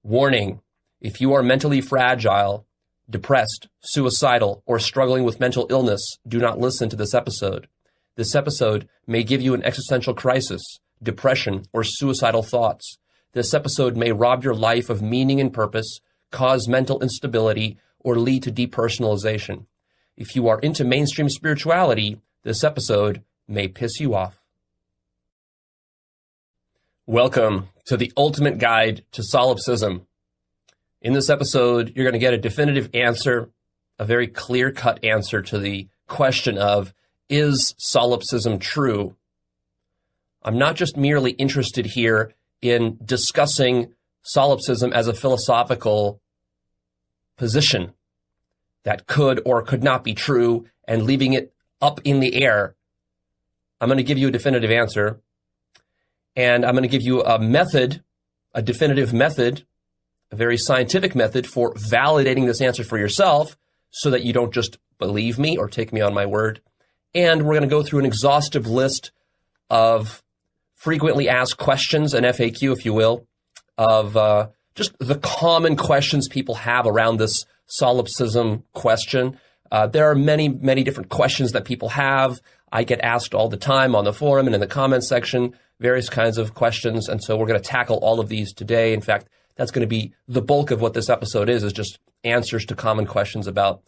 Warning, if you are mentally fragile, depressed, suicidal, or struggling with mental illness, do not listen to this episode. This episode may give you an existential crisis, depression, or suicidal thoughts. This episode may rob your life of meaning and purpose, cause mental instability, or lead to depersonalization. If you are into mainstream spirituality, this episode may piss you off. Welcome to the ultimate guide to solipsism. In this episode, you're going to get a definitive answer, a very clear-cut answer to the question of, is solipsism true? I'm not just merely interested here in discussing solipsism as a philosophical position that could or could not be true and leaving it up in the air. I'm going to give you a definitive answer, and I'm going to give you a method, a definitive method, a very scientific method for validating this answer for yourself so that you don't just believe me or take me on my word. And we're going to go through an exhaustive list of frequently asked questions, an FAQ, if you will, of just the common questions people have around this solipsism question. There are many, many different questions that people have. I get asked all the time on the forum and in the comments section, various kinds of questions. And so we're going to tackle all of these today. In fact, that's going to be the bulk of what this episode is just answers to common questions about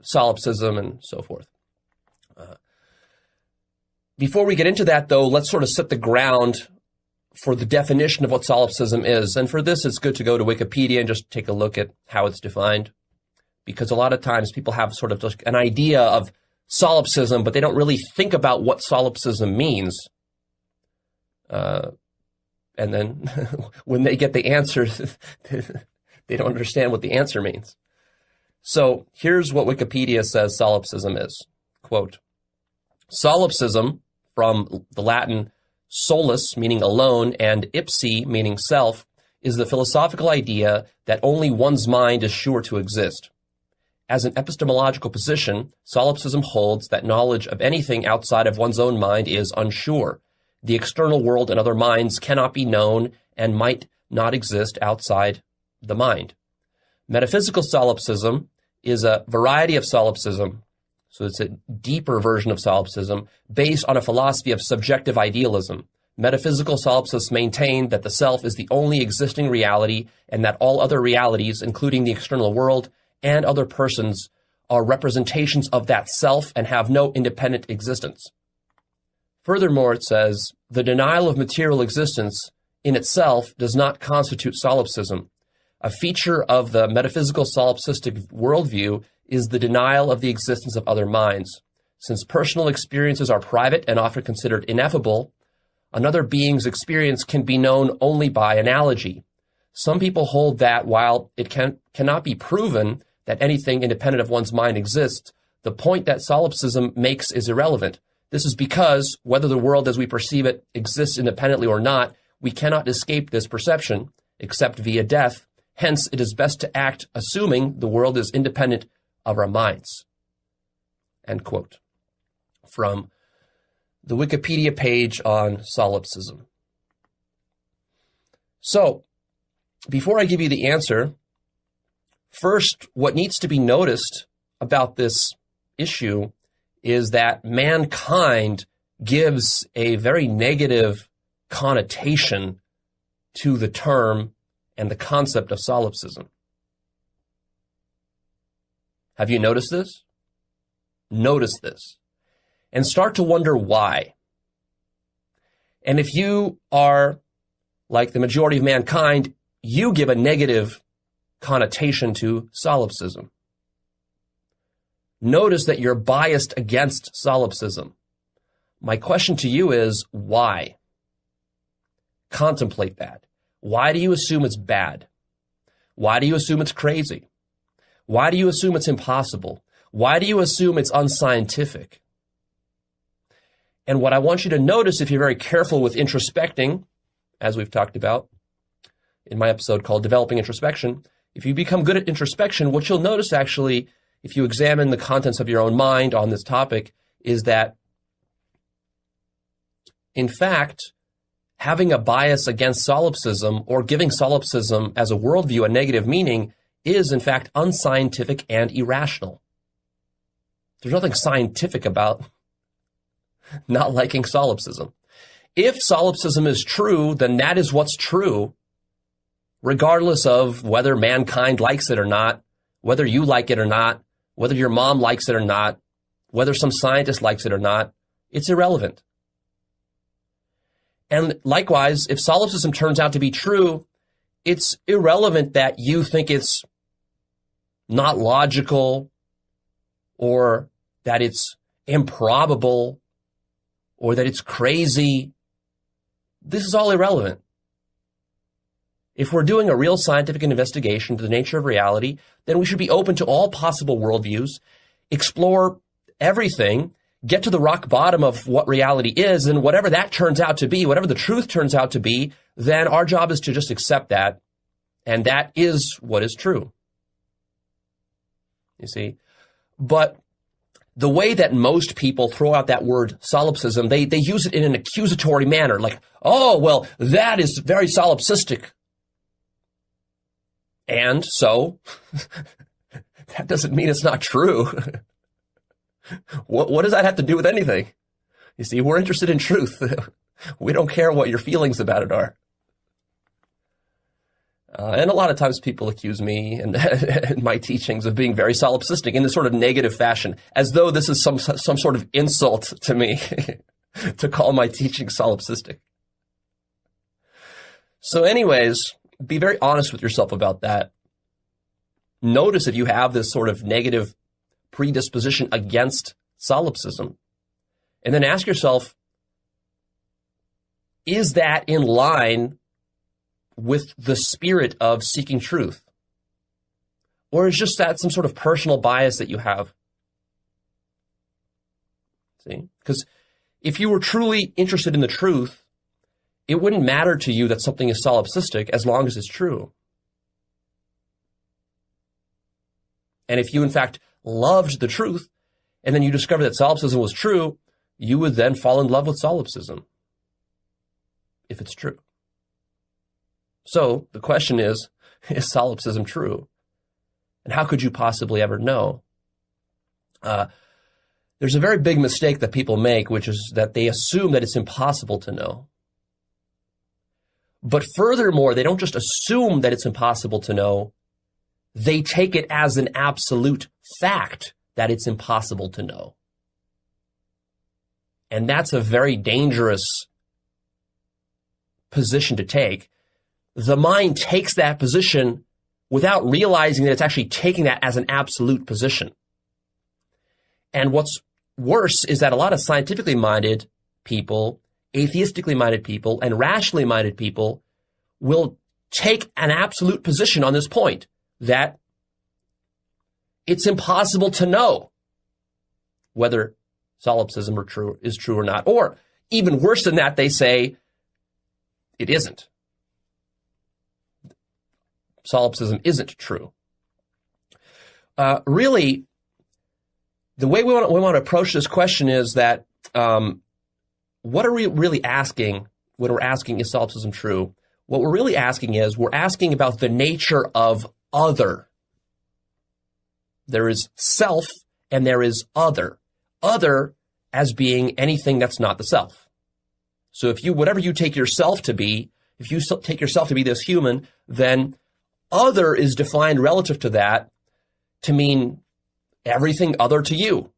solipsism and so forth. Before we get into that, though, let's sort of set the ground for the definition of what solipsism is. And for this, it's good to go to Wikipedia and just take a look at how it's defined. Because a lot of times people have sort of just an idea of solipsism, but they don't really think about what solipsism means. And then when they get the answer, they don't understand what the answer means. So here's what Wikipedia says solipsism is. Quote, solipsism, from the Latin solus, meaning alone, and ipsi, meaning self, is the philosophical idea that only one's mind is sure to exist. As an epistemological position, solipsism holds that knowledge of anything outside of one's own mind is unsure. The external world and other minds cannot be known and might not exist outside the mind. Metaphysical solipsism is a variety of solipsism, so it's a deeper version of solipsism, based on a philosophy of subjective idealism. Metaphysical solipsists maintain that the self is the only existing reality and that all other realities, including the external world and other persons, are representations of that self and have no independent existence. Furthermore, it says, the denial of material existence in itself does not constitute solipsism. A feature of the metaphysical solipsistic worldview is the denial of the existence of other minds. Since personal experiences are private and often considered ineffable, another being's experience can be known only by analogy. Some people hold that while it cannot be proven that anything independent of one's mind exists, the point that solipsism makes is irrelevant. This is because, whether the world as we perceive it exists independently or not, we cannot escape this perception, except via death. Hence, it is best to act assuming the world is independent of our minds. End quote. From the Wikipedia page on solipsism. So, before I give you the answer, first, what needs to be noticed about this issue is that mankind gives a very negative connotation to the term and the concept of solipsism. Have you noticed this? Notice this. And start to wonder why. And if you are like the majority of mankind, you give a negative connotation to solipsism. Notice that you're biased against solipsism. My question to you is, why? Contemplate that. Why do you assume it's bad? Why do you assume it's crazy? Why do you assume it's impossible? Why do you assume it's unscientific? And what I want you to notice, if you're very careful with introspecting, as we've talked about in my episode called Developing Introspection, if you become good at introspection, what you'll notice actually, if you examine the contents of your own mind on this topic, is that, in fact, having a bias against solipsism or giving solipsism as a worldview a negative meaning is, in fact, unscientific and irrational. There's nothing scientific about not liking solipsism. If solipsism is true, then that is what's true, regardless of whether mankind likes it or not, whether you like it or not, whether your mom likes it or not, whether some scientist likes it or not. It's irrelevant. And likewise, if solipsism turns out to be true, it's irrelevant that you think it's not logical or that it's improbable or that it's crazy. This is all irrelevant. If we're doing a real scientific investigation into the nature of reality, then we should be open to all possible worldviews, explore everything, get to the rock bottom of what reality is, and whatever that turns out to be, whatever the truth turns out to be, then our job is to just accept that, and that is what is true. You see? But the way that most people throw out that word solipsism, they use it in an accusatory manner, like, oh, well, that is very solipsistic. And so, that doesn't mean it's not true. What does that have to do with anything? You see, we're interested in truth. We don't care what your feelings about it are. And a lot of times people accuse me and my teachings of being very solipsistic in this sort of negative fashion, as though this is some sort of insult to me to call my teaching solipsistic. So anyways, be very honest with yourself about that. Notice if you have this sort of negative predisposition against solipsism. And then ask yourself, is that in line with the spirit of seeking truth? Or is just that some sort of personal bias that you have? See? Because if you were truly interested in the truth, it wouldn't matter to you that something is solipsistic as long as it's true. And if you, in fact, loved the truth, and then you discovered that solipsism was true, you would then fall in love with solipsism, if it's true. So the question is solipsism true? And how could you possibly ever know? There's a very big mistake that people make, which is that they assume that it's impossible to know. But furthermore, they don't just assume that it's impossible to know. They take it as an absolute fact that it's impossible to know. And that's a very dangerous position to take. The mind takes that position without realizing that it's actually taking that as an absolute position. And what's worse is that a lot of scientifically minded people, atheistically minded people, and rationally minded people will take an absolute position on this point, that it's impossible to know whether solipsism is true or not. Or even worse than that, they say it isn't. Solipsism isn't true. Really, the way we want to approach this question is that what are we really asking when we're asking, is solipsism true? What we're really asking is, we're asking about the nature of other. There is self and there is other. Other as being anything that's not the self. So if you, whatever you take yourself to be, if you take yourself to be this human, then other is defined relative to that to mean everything other to you.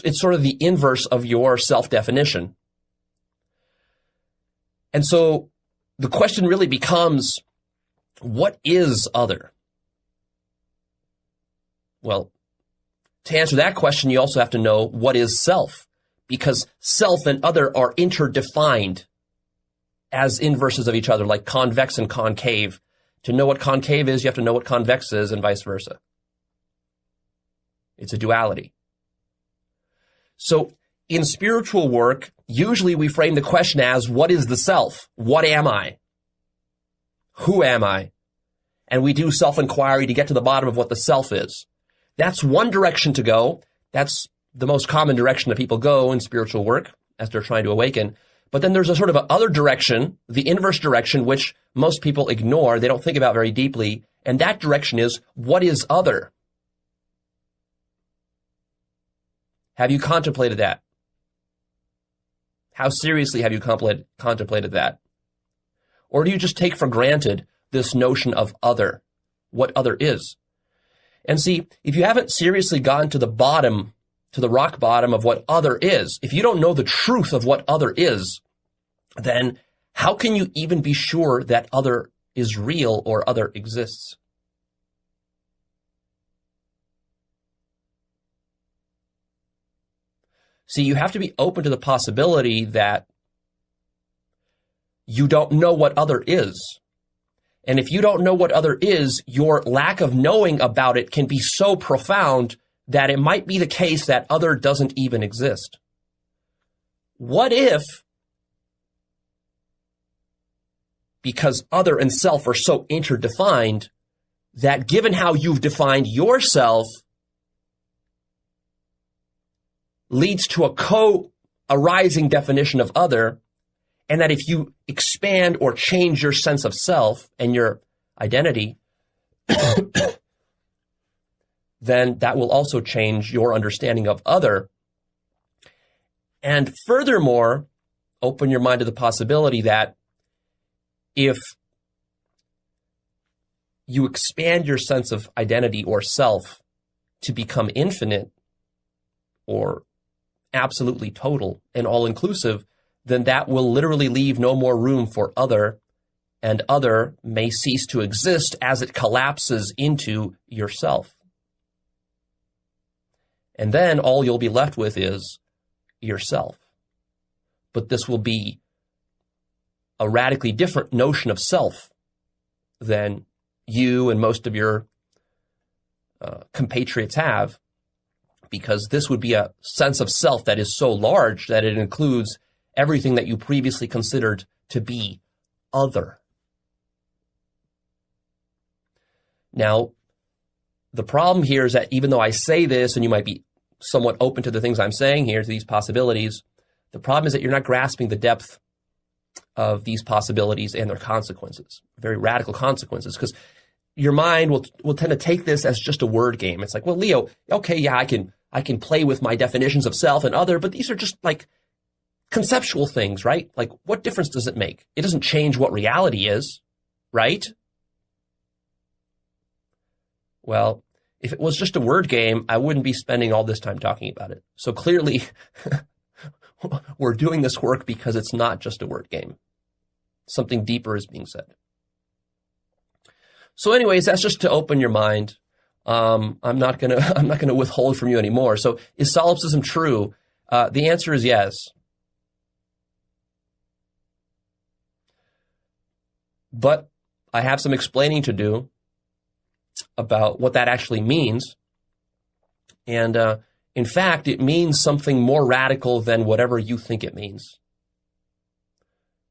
It's sort of the inverse of your self-definition. And so the question really becomes, what is other? Well, to answer that question, you also have to know what is self, because self and other are interdefined as inverses of each other, like convex and concave. To know what concave is, you have to know what convex is, and vice versa. It's a duality. So in spiritual work, usually we frame the question as, what is the self? What am I? Who am I? And we do self-inquiry to get to the bottom of what the self is. That's one direction to go. That's the most common direction that people go in spiritual work as they're trying to awaken. But then there's a sort of a other direction, the inverse direction, which most people ignore. They don't think about very deeply. And that direction is, what is other? Have you contemplated that? How seriously have you contemplated that? Or do you just take for granted this notion of other, what other is? And see, if you haven't seriously gotten to the bottom, to the rock bottom of what other is, if you don't know the truth of what other is, then how can you even be sure that other is real or other exists? See, you have to be open to the possibility that you don't know what other is. And if you don't know what other is, your lack of knowing about it can be so profound that it might be the case that other doesn't even exist. What if, because other and self are so interdefined, that given how you've defined yourself, leads to a co-arising definition of other, and that if you expand or change your sense of self and your identity, then that will also change your understanding of other. And furthermore, open your mind to the possibility that if you expand your sense of identity or self to become infinite or absolutely total and all-inclusive, then that will literally leave no more room for other, and other may cease to exist as it collapses into yourself. And then all you'll be left with is yourself. But this will be a radically different notion of self than you and most of your compatriots have, because this would be a sense of self that is so large that it includes everything that you previously considered to be other. Now, the problem here is that even though I say this, and you might be somewhat open to the things I'm saying here, to these possibilities, the problem is that you're not grasping the depth of these possibilities and their consequences, very radical consequences, because your mind will tend to take this as just a word game. It's like, well, Leo, okay, yeah, I can play with my definitions of self and other, but these are just like conceptual things, right? Like, what difference does it make? It doesn't change what reality is, right? Well, if it was just a word game, I wouldn't be spending all this time talking about it. So clearly, we're doing this work because it's not just a word game. Something deeper is being said. So anyways, that's just to open your mind. I'm not gonna withhold from you anymore. So is solipsism true? The answer is yes. But I have some explaining to do about what that actually means. And in fact, it means something more radical than whatever you think it means.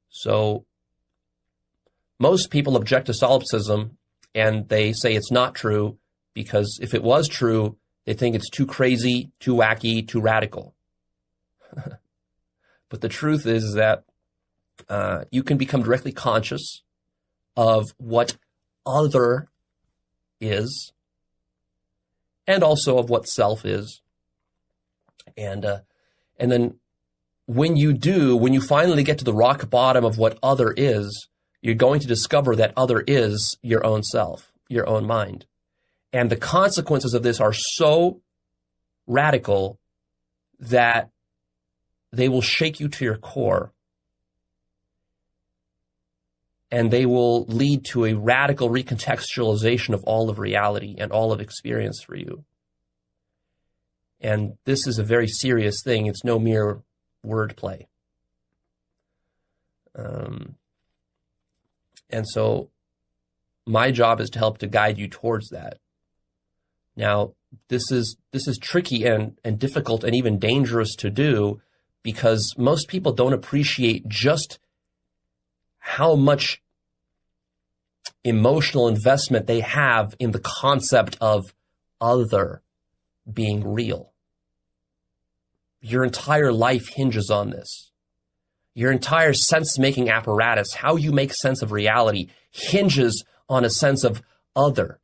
So most people object to solipsism, and they say it's not true because if it was true, they think it's too crazy, too wacky, too radical. But the truth is that you can become directly conscious of what other is, and also of what self is. And then when you finally get to the rock bottom of what other is, you're going to discover that other is your own self, your own mind. And the consequences of this are so radical that they will shake you to your core. And they will lead to a radical recontextualization of all of reality and all of experience for you. And this is a very serious thing. It's no mere wordplay. And so my job is to help to guide you towards that. Now, this is tricky and difficult and even dangerous to do because most people don't appreciate just how much emotional investment they have in the concept of other being real. Your entire life hinges on this. Your entire sense-making apparatus, how you make sense of reality, hinges on a sense of other.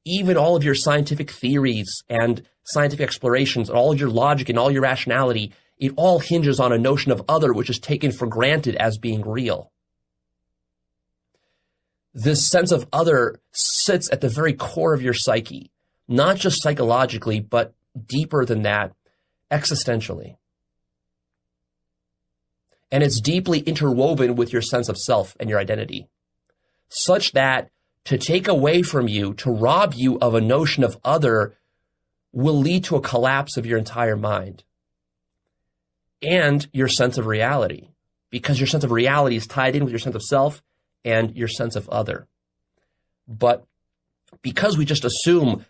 Even all of your scientific theories and scientific explorations, and all of your logic and all your rationality, it all hinges on a notion of other, which is taken for granted as being real. This sense of other sits at the very core of your psyche, not just psychologically, but deeper than that, existentially. And it's deeply interwoven with your sense of self and your identity, such that to take away from you, to rob you of a notion of other, will lead to a collapse of your entire mind and your sense of reality, because your sense of reality is tied in with your sense of self and your sense of other. But because we just assume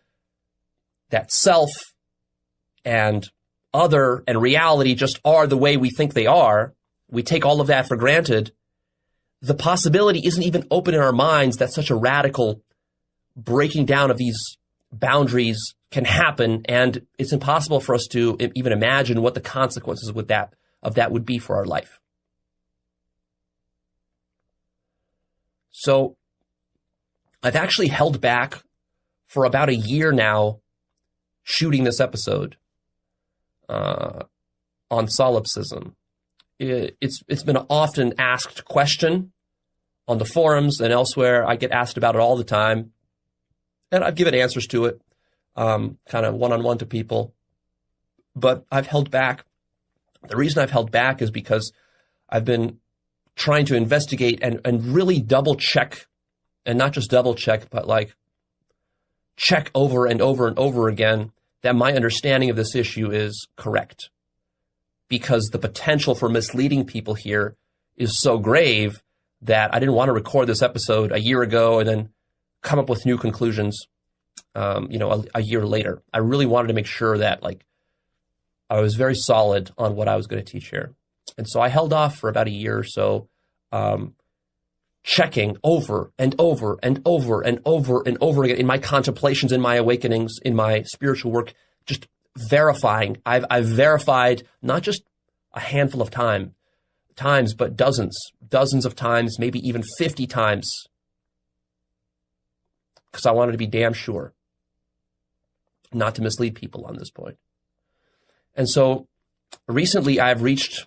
that self and other and reality just are the way we think they are, we take all of that for granted. The possibility isn't even open in our minds that such a radical breaking down of these boundaries can happen, and it's impossible for us to even imagine what the consequences of that would be for our life. So I've actually held back for about a year now shooting this episode on solipsism. It's been an often asked question on the forums and elsewhere. I get asked about it all the time, and I've given answers to it, kind of one-on-one to people. But I've held back. The reason I've held back is because I've been trying to investigate and really double check, and not just double check, but like check over and over and over again that my understanding of this issue is correct. Because the potential for misleading people here is so grave that I didn't want to record this episode a year ago and then come up with new conclusions, a year later. I really wanted to make sure that I was very solid on what I was going to teach here. And so I held off for about a year or so, checking over and over and over and over and over again in my contemplations, in my awakenings, in my spiritual work, just verifying. I've verified not just a handful of times, but dozens of times, maybe even 50 times, because I wanted to be damn sure not to mislead people on this point. And so recently I've reached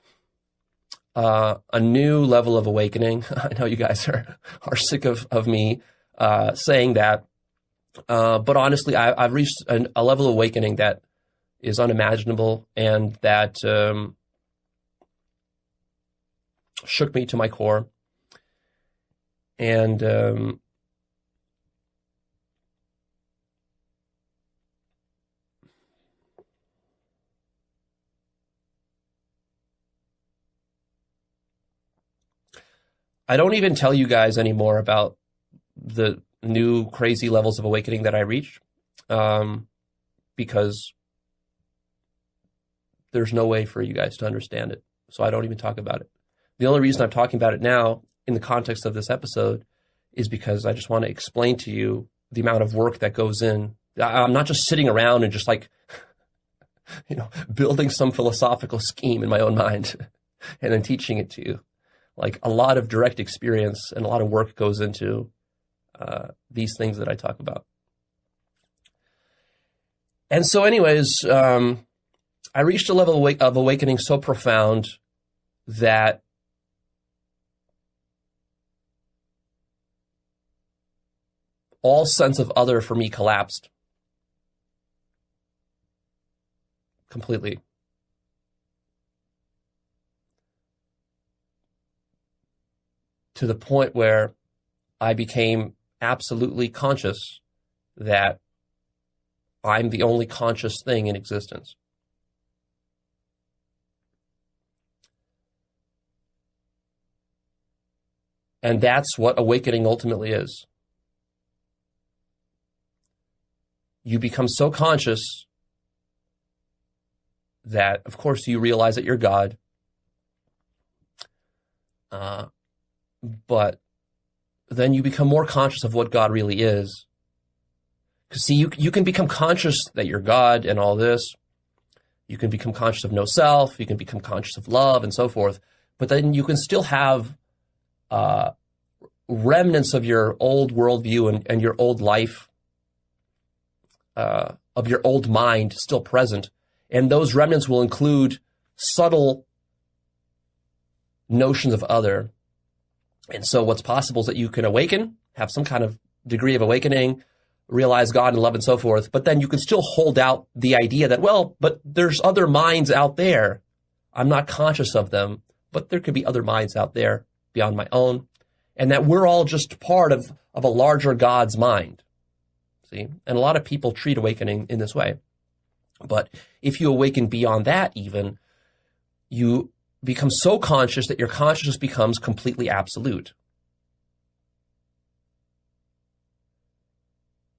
a new level of awakening. I know you guys are sick of me saying that, but honestly, I've reached a level of awakening that is unimaginable, and that shook me to my core. And I don't even tell you guys anymore about the new crazy levels of awakening that I reached, because there's no way for you guys to understand it. So I don't even talk about it. The only reason I'm talking about it now in the context of this episode is because I just want to explain to you the amount of work that goes in. I'm not just sitting around and just building some philosophical scheme in my own mind and then teaching it to you. A lot of direct experience and a lot of work goes into these things that I talk about. And so anyways, I reached a level of awakening so profound that all sense of other for me collapsed completely. To the point where I became absolutely conscious that I'm the only conscious thing in existence. And that's what awakening ultimately is. You become so conscious that, of course, you realize that you're God. But then you become more conscious of what God really is. Because see, you can become conscious that you're God and all this. You can become conscious of no self. You can become conscious of love and so forth. but then you can still have remnants of your old worldview and your old life, of your old mind still present. And those remnants will include subtle notions of other. And so what's possible is that you can awaken, have some kind of degree of awakening, realize God and love and so forth, but then you can still hold out the idea that, well, but there's other minds out there. I'm not conscious of them, but there could be other minds out there beyond my own, and that we're all just part of a larger God's mind. See? And a lot of people treat awakening in this way. But if you awaken beyond that even, you become so conscious that your consciousness becomes completely absolute.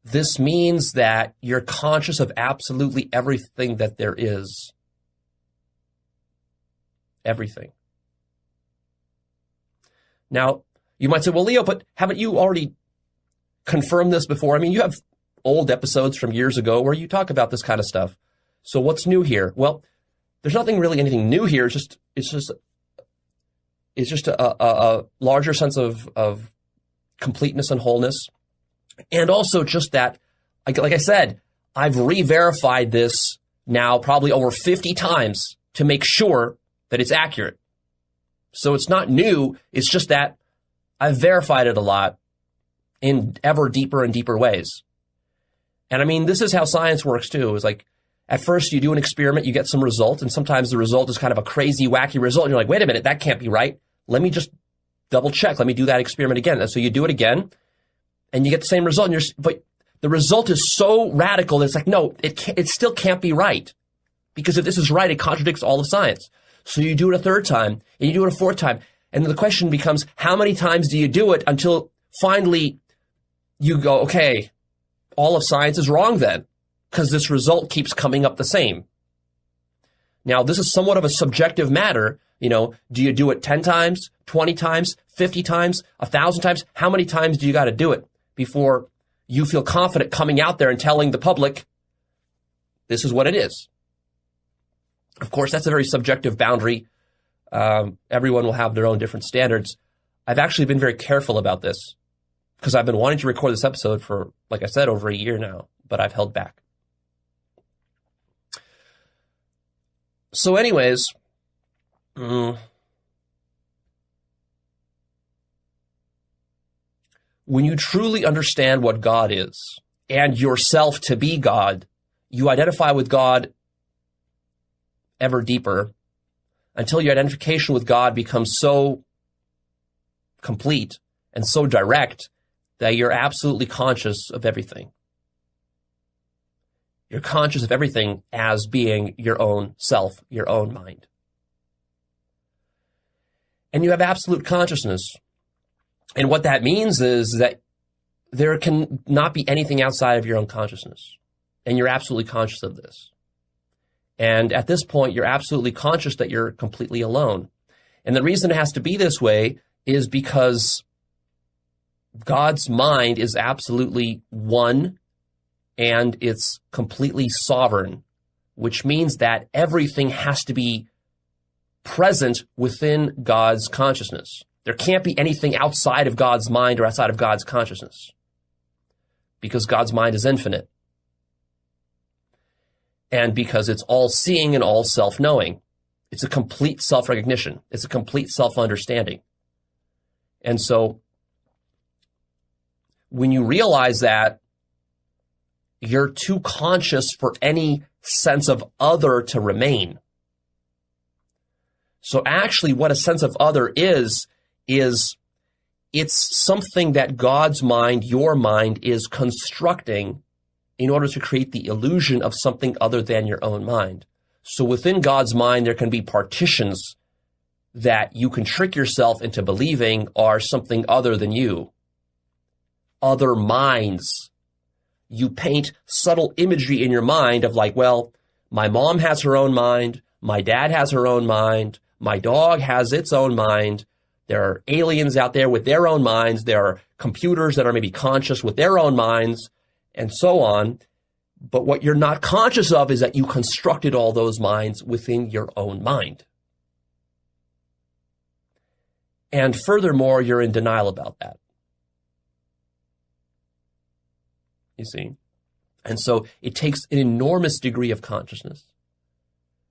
This means that you're conscious of absolutely everything that there is. Everything. Now, you might say, well, Leo, but haven't you already confirmed this before? I mean, you have old episodes from years ago where you talk about this kind of stuff. So what's new here? Well, there's nothing really anything new here. It's just a larger sense of completeness and wholeness. And also just that, like I said, I've re-verified this now probably over 50 times to make sure that it's accurate. So it's not new. It's just that I've verified it a lot in ever deeper and deeper ways. And I mean, this is how science works too. It's like, at first you do an experiment, you get some result, and sometimes the result is kind of a crazy, wacky result. And you're like, wait a minute, that can't be right. Let me just double check. Let me do that experiment again. And so you do it again, and you get the same result. But the result is so radical that it's like, no, it still can't be right. Because if this is right, it contradicts all of science. So you do it a third time, and you do it a fourth time. And the question becomes, how many times do you do it until finally you go, okay, all of science is wrong then, because this result keeps coming up the same. Now, this is somewhat of a subjective matter. You know, do you do it 10 times, 20 times, 50 times, 1,000 times? How many times do you got to do it before you feel confident coming out there and telling the public, this is what it is? Of course, that's a very subjective boundary. Everyone will have their own different standards. I've actually been very careful about this because I've been wanting to record this episode for, like I said, over a year now, but I've held back. So anyways, when you truly understand what God is and yourself to be God, you identify with God ever deeper until your identification with God becomes so complete and so direct that you're absolutely conscious of everything. You're conscious of everything as being your own self, your own mind. And you have absolute consciousness. And what that means is that there can not be anything outside of your own consciousness. And you're absolutely conscious of this. And at this point, you're absolutely conscious that you're completely alone. And the reason it has to be this way is because God's mind is absolutely one, and it's completely sovereign, which means that everything has to be present within God's consciousness. There can't be anything outside of God's mind or outside of God's consciousness, because God's mind is infinite. And because it's all-seeing and all self-knowing. It's a complete self-recognition. It's a complete self-understanding. And so when you realize that, you're too conscious for any sense of other to remain. So actually what a sense of other is it's something that God's mind, your mind, is constructing in order to create the illusion of something other than your own mind. So within God's mind, there can be partitions that you can trick yourself into believing are something other than you. Other minds. You paint subtle imagery in your mind of like, well, my mom has her own mind, my dad has her own mind, my dog has its own mind, there are aliens out there with their own minds, there are computers that are maybe conscious with their own minds, and so on. But what you're not conscious of is that you constructed all those minds within your own mind. And furthermore, you're in denial about that. You see? And so it takes an enormous degree of consciousness,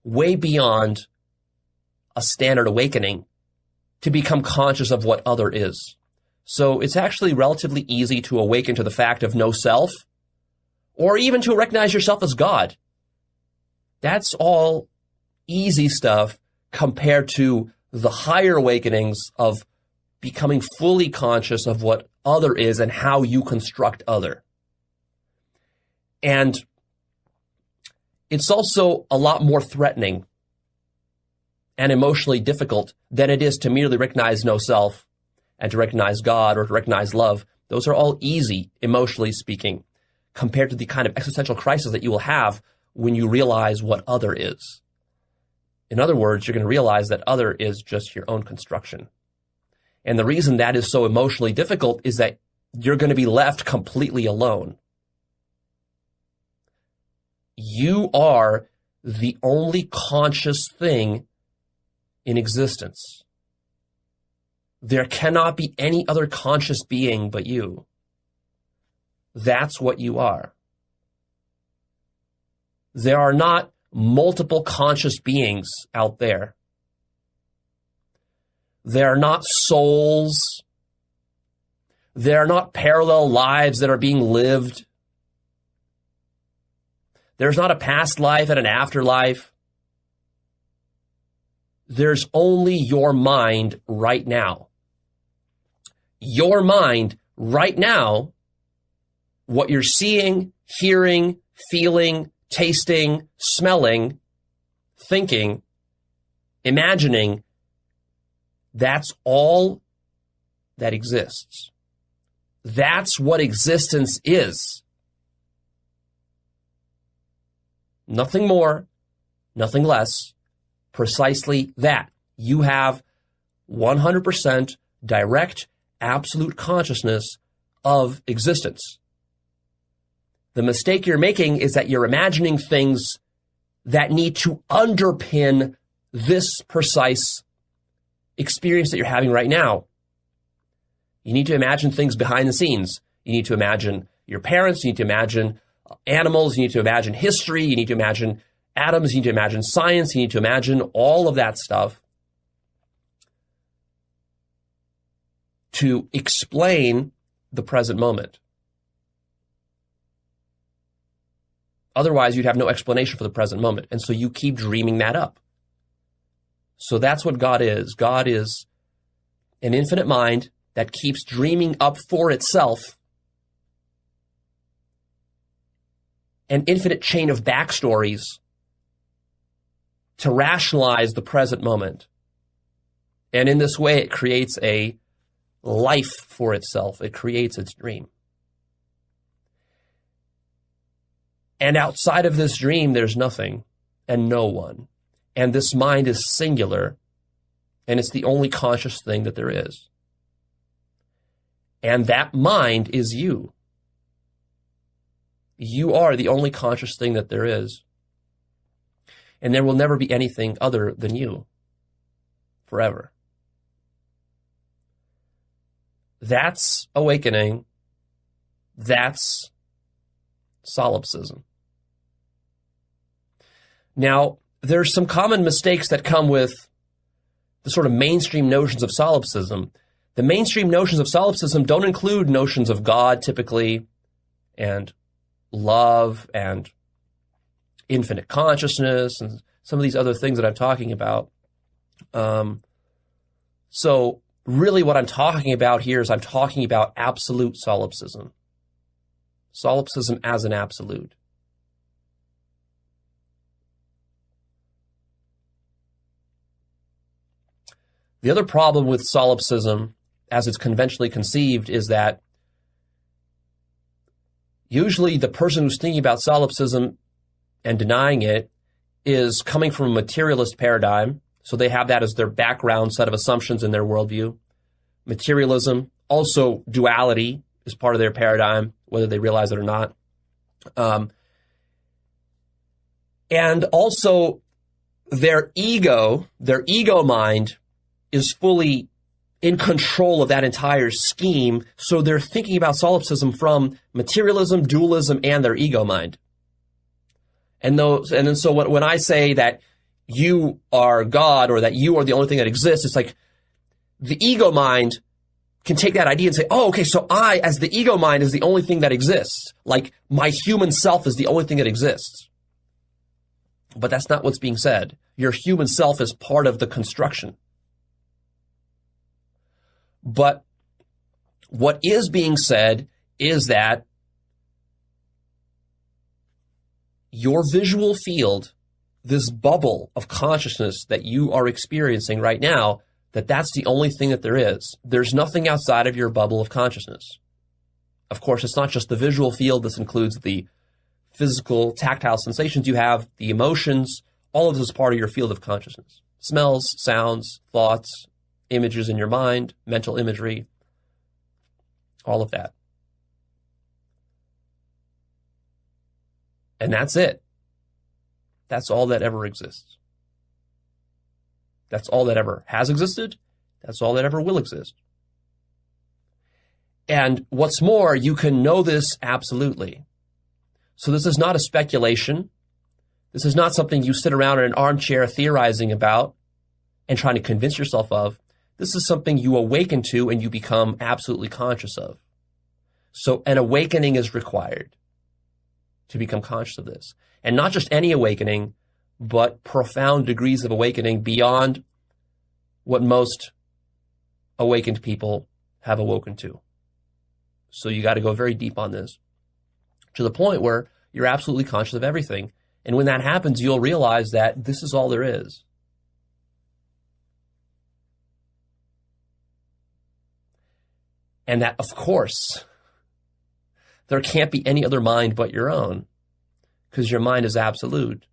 way beyond a standard awakening, to become conscious of what other is. So it's actually relatively easy to awaken to the fact of no self, or even to recognize yourself as God. That's all easy stuff compared to the higher awakenings of becoming fully conscious of what other is and how you construct other. And it's also a lot more threatening and emotionally difficult than it is to merely recognize no self and to recognize God or to recognize love. Those are all easy, emotionally speaking, compared to the kind of existential crisis that you will have when you realize what other is. In other words, you're going to realize that other is just your own construction. And the reason that is so emotionally difficult is that you're going to be left completely alone. You are the only conscious thing in existence. There cannot be any other conscious being but you. That's what you are. There are not multiple conscious beings out there. There are not souls. There are not parallel lives that are being lived. There's not a past life and an afterlife. There's only your mind right now. Your mind right now, what you're seeing, hearing, feeling, tasting, smelling, thinking, imagining, that's all that exists. That's what existence is. Nothing more, nothing less, precisely that. You have 100% direct, absolute consciousness of existence. The mistake you're making is that you're imagining things that need to underpin this precise experience that you're having right now. You need to imagine things behind the scenes. You need to imagine your parents. You need to imagine animals. You need to imagine history. You need to imagine atoms. You need to imagine science. You need to imagine all of that stuff to explain the present moment. Otherwise, you'd have no explanation for the present moment. And so you keep dreaming that up. So that's what God is. God is an infinite mind that keeps dreaming up for itself an infinite chain of backstories to rationalize the present moment. And in this way, it creates a life for itself. It creates its dream. And outside of this dream, there's nothing and no one. And this mind is singular, and it's the only conscious thing that there is. And that mind is you. You are the only conscious thing that there is. And there will never be anything other than you forever. That's awakening. That's solipsism. Now, there's some common mistakes that come with the sort of mainstream notions of solipsism. The mainstream notions of solipsism don't include notions of God, typically, and love, and infinite consciousness, and some of these other things that I'm talking about. So really what I'm talking about here is I'm talking about absolute solipsism. Solipsism as an absolute. The other problem with solipsism, as it's conventionally conceived, is that usually the person who's thinking about solipsism and denying it is coming from a materialist paradigm. So they have that as their background set of assumptions in their worldview. Materialism, also duality, is part of their paradigm, whether they realize it or not. And also their ego mind, is fully in control of that entire scheme. So they're thinking about solipsism from materialism, dualism, and their ego mind. So when I say that you are God or that you are the only thing that exists, it's like the ego mind can take that idea and say, oh, okay, so I, as the ego mind, is the only thing that exists. Like my human self is the only thing that exists. But that's not what's being said. Your human self is part of the construction. But what is being said is that your visual field, this bubble of consciousness that you are experiencing right now, that's the only thing that there is. There's nothing outside of your bubble of consciousness. Of course, it's not just the visual field. This includes the physical, tactile sensations you have, the emotions. All of this is part of your field of consciousness. Smells, sounds, thoughts, images in your mind, mental imagery, all of that. And that's it. That's all that ever exists. That's all that ever has existed. That's all that ever will exist. And what's more, you can know this absolutely. So this is not a speculation. This is not something you sit around in an armchair theorizing about and trying to convince yourself of. This is something you awaken to and you become absolutely conscious of. So an awakening is required to become conscious of this. And not just any awakening, but profound degrees of awakening beyond what most awakened people have awoken to. So you got to go very deep on this, to the point where you're absolutely conscious of everything. And when that happens, you'll realize that this is all there is. And that, of course, there can't be any other mind but your own, because your mind is absolute.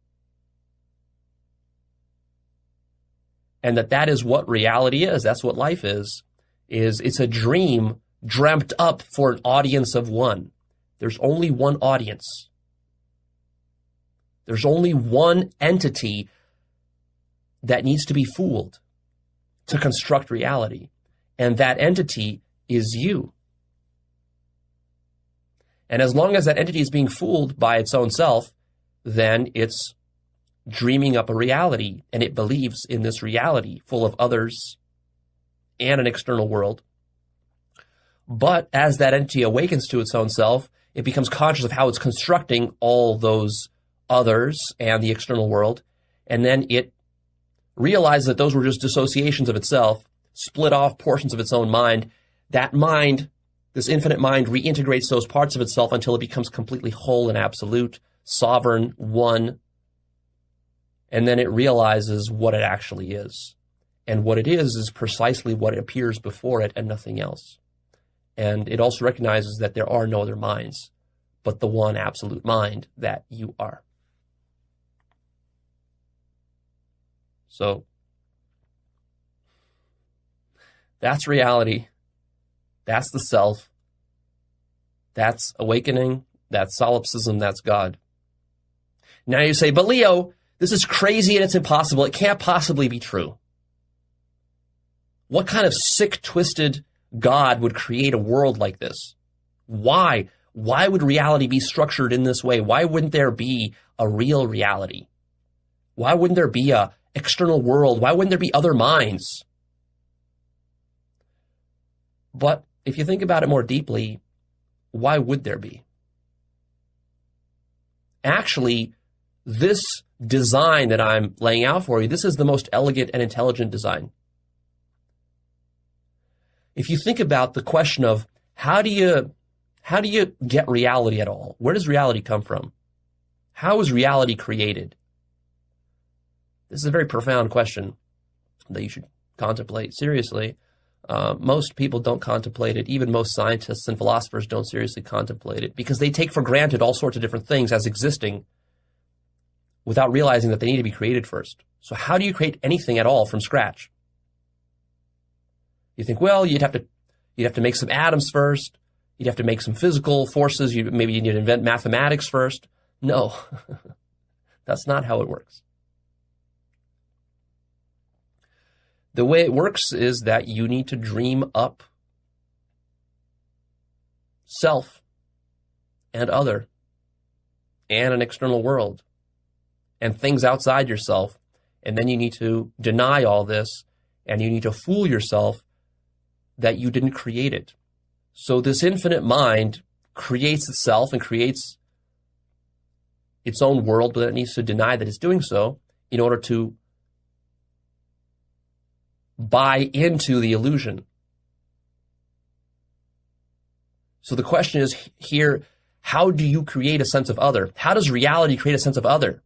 And that is what reality is. That's what life is it's a dream dreamt up for an audience of one. There's only one audience. There's only one entity that needs to be fooled to construct reality. And that entity is you. And as long as that entity is being fooled by its own self, then it's dreaming up a reality, and it believes in this reality full of others and an external world. But as that entity awakens to its own self, it becomes conscious of how it's constructing all those others and the external world, and then it realizes that those were just dissociations of itself, split off portions of its own mind. That mind, this infinite mind, reintegrates those parts of itself until it becomes completely whole and absolute, sovereign, one. And then it realizes what it actually is. And what it is precisely what appears before it and nothing else. And it also recognizes that there are no other minds but the one absolute mind that you are. So that's reality. That's the self. That's awakening. That's solipsism. That's God. Now you say, but Leo, this is crazy and it's impossible. It can't possibly be true. What kind of sick, twisted God would create a world like this? Why? Why would reality be structured in this way? Why wouldn't there be a real reality? Why wouldn't there be an external world? Why wouldn't there be other minds? But if you think about it more deeply, why would there be? Actually, this design that I'm laying out for you, this is the most elegant and intelligent design. If you think about the question of how do you get reality at all? Where does reality come from? How is reality created? This is a very profound question that you should contemplate seriously. Most people don't contemplate it. Even most scientists and philosophers don't seriously contemplate it because they take for granted all sorts of different things as existing without realizing that they need to be created first. So how do you create anything at all from scratch? You think, well, you'd have to make some atoms first. You'd have to make some physical forces. Maybe you need to invent mathematics first. No, that's not how it works. The way it works is that you need to dream up self and other and an external world and things outside yourself. And then you need to deny all this, and you need to fool yourself that you didn't create it. So this infinite mind creates itself and creates its own world, but it needs to deny that it's doing so in order to buy into the illusion. So the question is here, how do you create a sense of other? How does reality create a sense of other?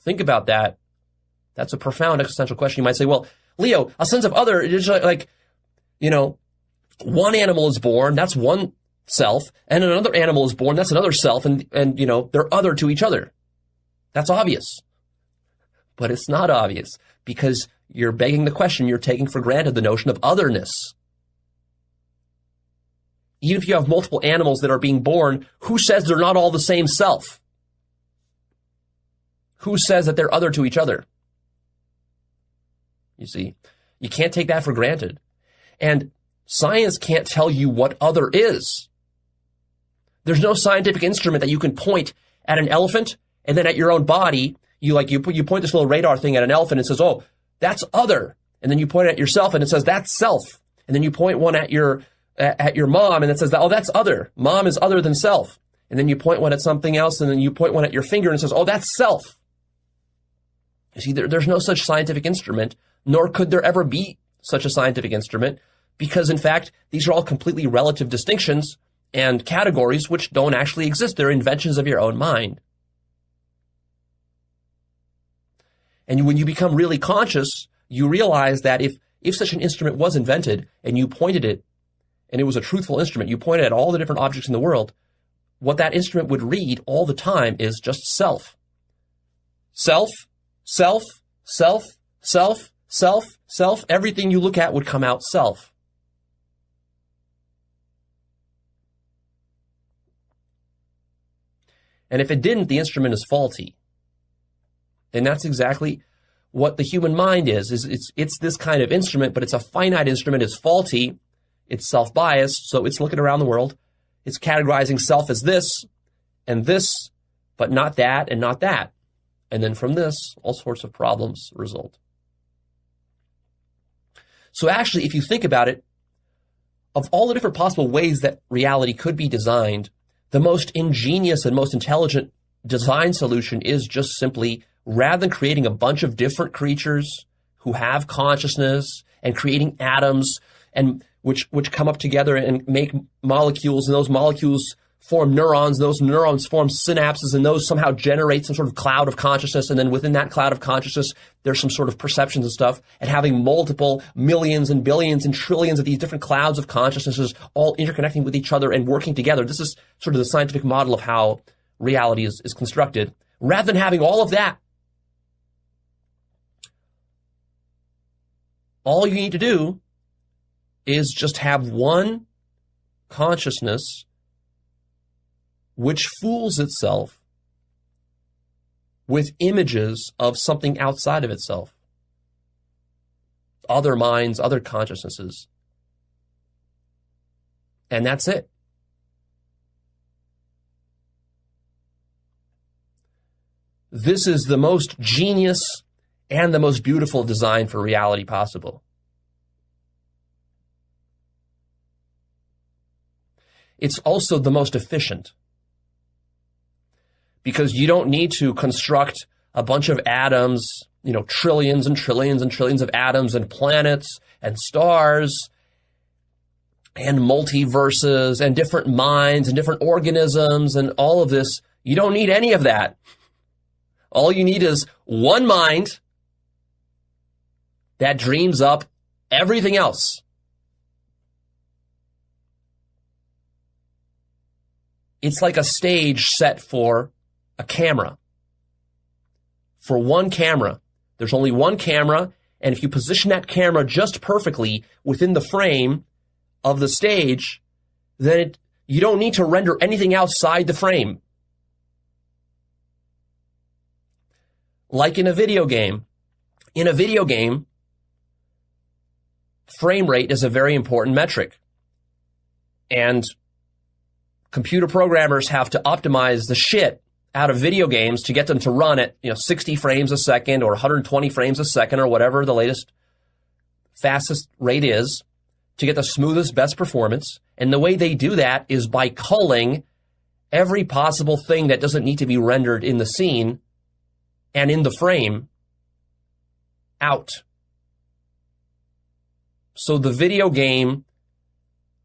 Think about that. That's a profound existential question. You might say, well, Leo, a sense of other is like, one animal is born, that's one self, and another animal is born, that's another self, and they're other to each other. That's obvious. But it's not obvious, because you're begging the question, you're taking for granted the notion of otherness. Even if you have multiple animals that are being born, who says they're not all the same self? Who says that they're other to each other? You see, you can't take that for granted. And science can't tell you what other is. There's no scientific instrument that you can point at an elephant and then at your own body. You point this little radar thing at an elephant and it says, oh, that's other. And then you point it at yourself and it says, that's self. And then you point one at your mom and it says, oh, that's other. Mom is other than self. And then you point one at something else and then you point one at your finger and it says, oh, that's self. You see, there's no such scientific instrument, nor could there ever be such a scientific instrument, because in fact, these are all completely relative distinctions and categories which don't actually exist. They're inventions of your own mind. And when you become really conscious, you realize that if such an instrument was invented and you pointed it, and it was a truthful instrument, you pointed at all the different objects in the world, what that instrument would read all the time is just self. Self, self, self, self, self, self. Everything you look at would come out self. And if it didn't, the instrument is faulty. And that's exactly what the human mind is. It's this kind of instrument, but it's a finite instrument. It's faulty. It's self-biased. So it's looking around the world. It's categorizing self as this and this, but not that and not that. And then from this, all sorts of problems result. So actually, if you think about it, of all the different possible ways that reality could be designed, the most ingenious and most intelligent design solution is just simply, rather than creating a bunch of different creatures who have consciousness and creating atoms and which come up together and make molecules, and those molecules form neurons, those neurons form synapses, and those somehow generate some sort of cloud of consciousness, and then within that cloud of consciousness, there's some sort of perceptions and stuff, and having multiple millions and billions and trillions of these different clouds of consciousnesses all interconnecting with each other and working together. This is sort of the scientific model of how reality is constructed. Rather than having all of that, all you need to do is just have one consciousness which fools itself with images of something outside of itself. Other minds, other consciousnesses. And that's it. This is the most genius and the most beautiful design for reality possible. It's also the most efficient, because you don't need to construct a bunch of atoms, trillions and trillions and trillions of atoms and planets and stars and multiverses and different minds and different organisms and all of this. You don't need any of that. All you need is one mind that dreams up everything else. It's like a stage set for a camera. For one camera. There's only one camera, and if you position that camera just perfectly within the frame of the stage, then you don't need to render anything outside the frame. Like in a video game, In a video game, frame rate is a very important metric. And computer programmers have to optimize the shit out of video games to get them to run at 60 frames a second or 120 frames a second or whatever the latest fastest rate is, to get the smoothest, best performance. And the way they do that is by culling every possible thing that doesn't need to be rendered in the scene and in the frame out. So the video game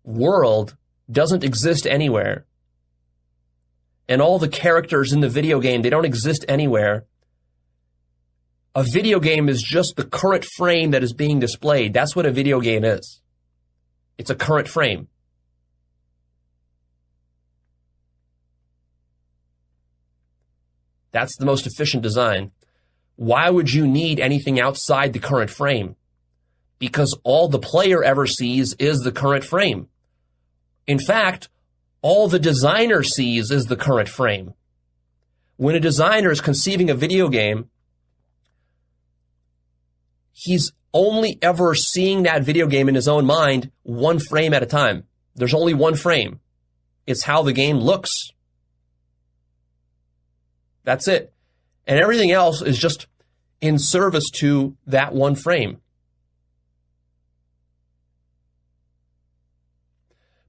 world doesn't exist anywhere. And all the characters in the video game, they don't exist anywhere. A video game is just the current frame that is being displayed. That's what a video game is. It's a current frame. That's the most efficient design. Why would you need anything outside the current frame? Because all the player ever sees is the current frame. In fact, all the designer sees is the current frame. When a designer is conceiving a video game, he's only ever seeing that video game in his own mind one frame at a time. There's only one frame. It's how the game looks. That's it. And everything else is just in service to that one frame.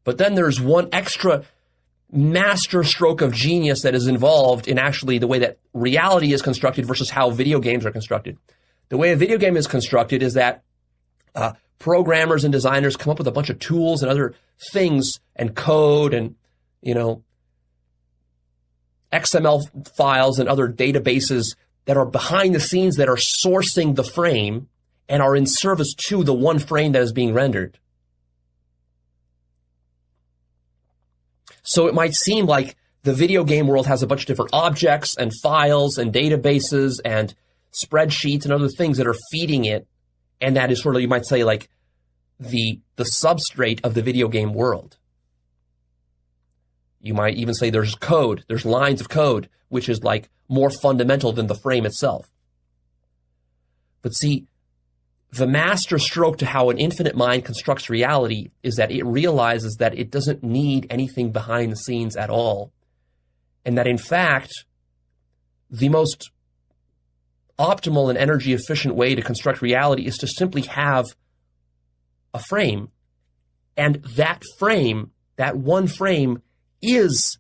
But then there's one extra master stroke of genius that is involved in actually the way that reality is constructed versus how video games are constructed. The way a video game is constructed is that programmers and designers come up with a bunch of tools and other things and code and, XML files and other databases that are behind the scenes that are sourcing the frame and are in service to the one frame that is being rendered. So it might seem like the video game world has a bunch of different objects and files and databases and spreadsheets and other things that are feeding it. And that is sort of, you might say, like the substrate of the video game world. You might even say there's code, there's lines of code, which is like more fundamental than the frame itself. But see, the master stroke to how an infinite mind constructs reality is that it realizes that it doesn't need anything behind the scenes at all. And that in fact, the most optimal and energy efficient way to construct reality is to simply have a frame. And that frame, that one frame, is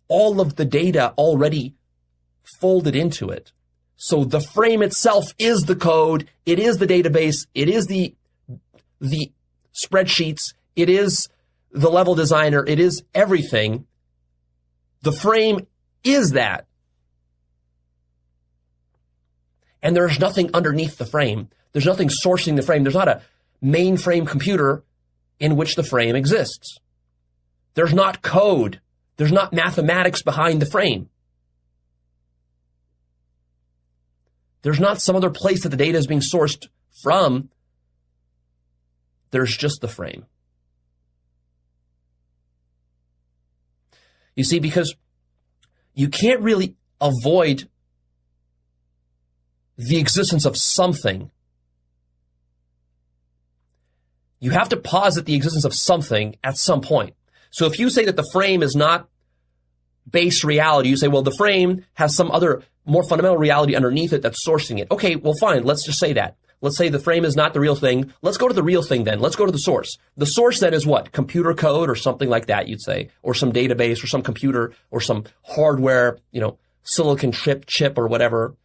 all of the data already folded into it. So the frame itself is the code, it is the database, it is the spreadsheets, it is the level designer, it is everything. The frame is that. And there's nothing underneath the frame. There's nothing sourcing the frame. There's not a mainframe computer in which the frame exists. There's not code. There's not mathematics behind the frame. There's not some other place that the data is being sourced from. There's just the frame. You see, because you can't really avoid the existence of something. You have to posit the existence of something at some point. So if you say that the frame is not base reality, you say, well, the frame has some other more fundamental reality underneath it that's sourcing it. Okay, well, fine. Let's just say that. Let's say the frame is not the real thing. Let's go to the real thing then. Let's go to the source. The source then is what? Computer code or something like that, you'd say, or some database or some computer or some hardware, silicon chip or whatever.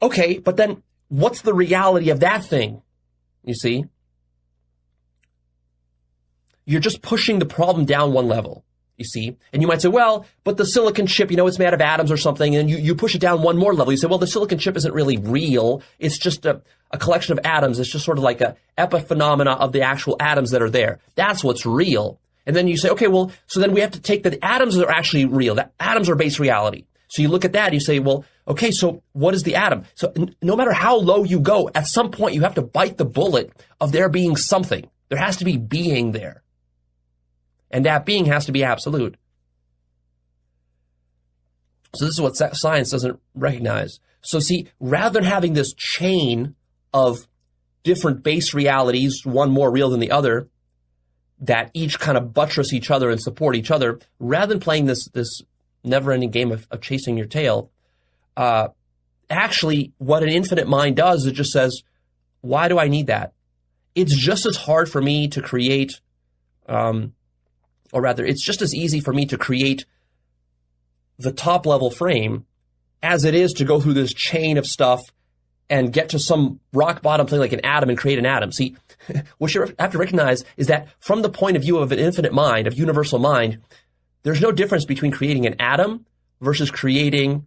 Okay, but then what's the reality of that thing? You see? You're just pushing the problem down one level, you see? And you might say, well, but the silicon chip, it's made out of atoms or something, and you push it down one more level. You say, well, the silicon chip isn't really real. It's just a collection of atoms. It's just sort of like a epiphenomena of the actual atoms that are there. That's what's real. And then you say, okay, well, so then we have to take that the atoms are actually real. That atoms are base reality. So you look at that and you say, well, okay, so what is the atom? So no matter how low you go, at some point you have to bite the bullet of there being something. There has to be being there. And that being has to be absolute. So this is what science doesn't recognize. So see, rather than having this chain of different base realities, one more real than the other, that each kind of buttress each other and support each other, rather than playing this never-ending game of chasing your tail, actually what an infinite mind does is it just says, why do I need that? It's just as hard for me to create, or rather, it's just as easy for me to create the top-level frame as it is to go through this chain of stuff and get to some rock bottom thing like an atom and create an atom. See, what you have to recognize is that from the point of view of an infinite mind, of universal mind, there's no difference between creating an atom versus creating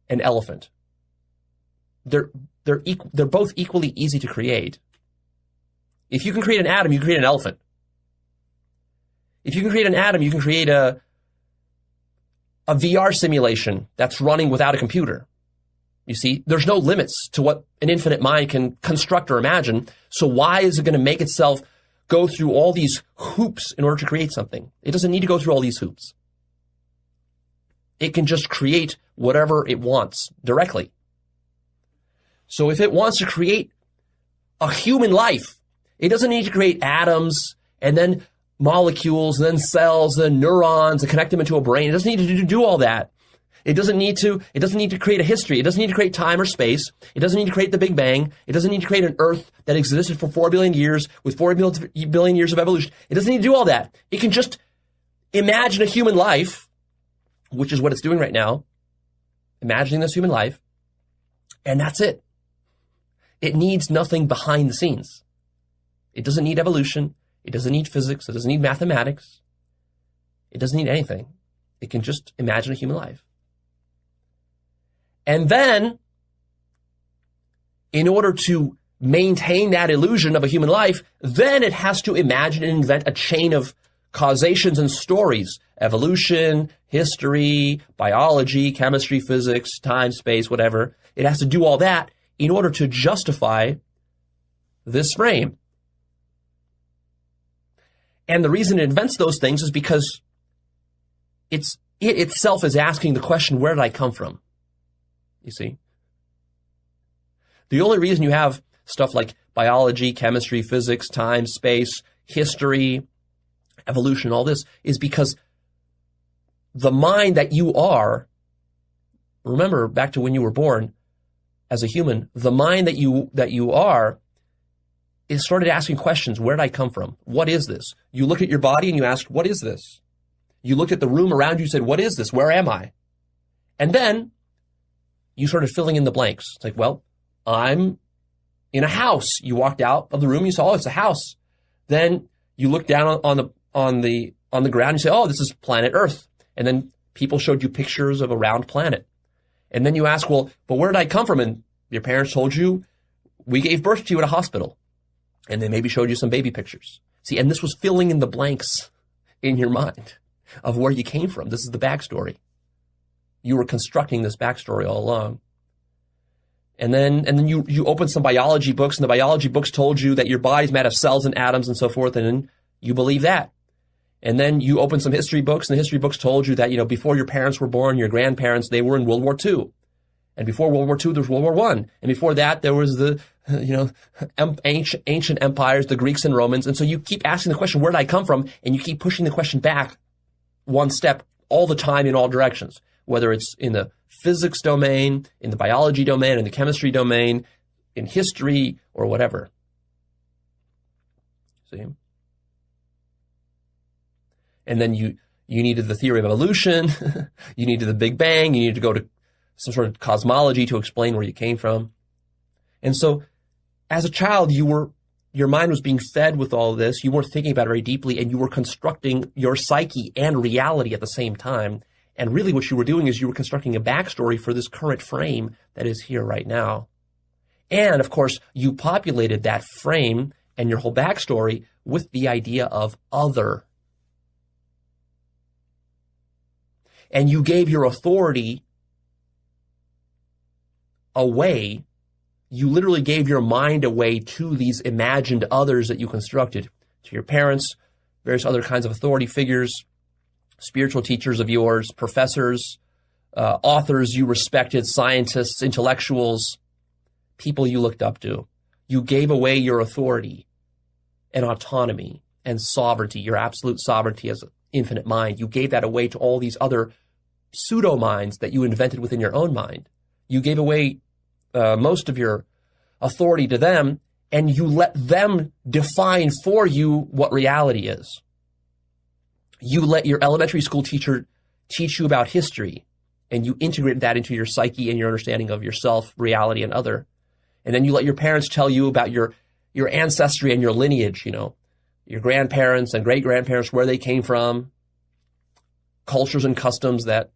an elephant. They're both equally easy to create. If you can create an atom, you can create an elephant. If you can create an atom, you can create a VR simulation that's running without a computer. You see, there's no limits to what an infinite mind can construct or imagine. So why is it going to make itself go through all these hoops in order to create something? It doesn't need to go through all these hoops. It can just create whatever it wants directly. So if it wants to create a human life, it doesn't need to create atoms and then molecules, and then cells, and then neurons, and connect them into a brain. It doesn't need to do all that. It doesn't need to create a history. It doesn't need to create time or space. It doesn't need to create the Big Bang. It doesn't need to create an Earth that existed for 4 billion years with 4 billion years of evolution. It doesn't need to do all that. It can just imagine a human life, which is what it's doing right now, imagining this human life, and that's it. It needs nothing behind the scenes. It doesn't need evolution. It doesn't need physics. It doesn't need mathematics. It doesn't need anything. It can just imagine a human life. And then, in order to maintain that illusion of a human life, then it has to imagine and invent a chain of causations and stories. Evolution, history, biology, chemistry, physics, time, space, whatever. It has to do all that in order to justify this frame. And the reason it invents those things is because it itself is asking the question, where did I come from? You see? The only reason you have stuff like biology, chemistry, physics, time, space, history, evolution, all this, is because the mind that you are, remember back to when you were born as a human, the mind that you are is started asking questions. Where did I come from? What is this? You look at your body and you ask, what is this? You look at the room around you and said, what is this? Where am I? And then you started filling in the blanks. It's like, well, I'm in a house. You walked out of the room, you saw, oh, it's a house. Then you look down on the ground and you say, oh, this is planet Earth. And then people showed you pictures of a round planet. And then you ask, well, but where did I come from? And your parents told you, we gave birth to you at a hospital. And they maybe showed you some baby pictures. See, and this was filling in the blanks in your mind of where you came from. This is the backstory. You were constructing this backstory all along. And then you opened some biology books, and the biology books told you that your body's made of cells and atoms and so forth, and then you believe that. And then you opened some history books, and the history books told you that, before your parents were born, your grandparents, they were in World War II. And before World War II, there was World War I. And before that, there was the, ancient empires, the Greeks and Romans. And so you keep asking the question, where did I come from? And you keep pushing the question back one step all the time in all directions, whether it's in the physics domain, in the biology domain, in the chemistry domain, in history, or whatever. See? And then you needed the theory of evolution, you needed the Big Bang, you needed to go to some sort of cosmology to explain where you came from. And so as a child, your mind was being fed with all of this. You weren't thinking about it very deeply, and you were constructing your psyche and reality at the same time. And really what you were doing is you were constructing a backstory for this current frame that is here right now. And of course, you populated that frame and your whole backstory with the idea of other. And you gave your authority away. You literally gave your mind away to these imagined others that you constructed, to your parents, various other kinds of authority figures, spiritual teachers of yours, professors, authors you respected, scientists, intellectuals, people you looked up to. You gave away your authority and autonomy and sovereignty, your absolute sovereignty as an infinite mind. You gave that away to all these other pseudo-minds that you invented within your own mind. You gave away most of your authority to them, and you let them define for you what reality is. You let your elementary school teacher teach you about history, and you integrated that into your psyche and your understanding of yourself, reality, and other. And then you let your parents tell you about your ancestry and your lineage, your grandparents and great-grandparents, where they came from, cultures and customs that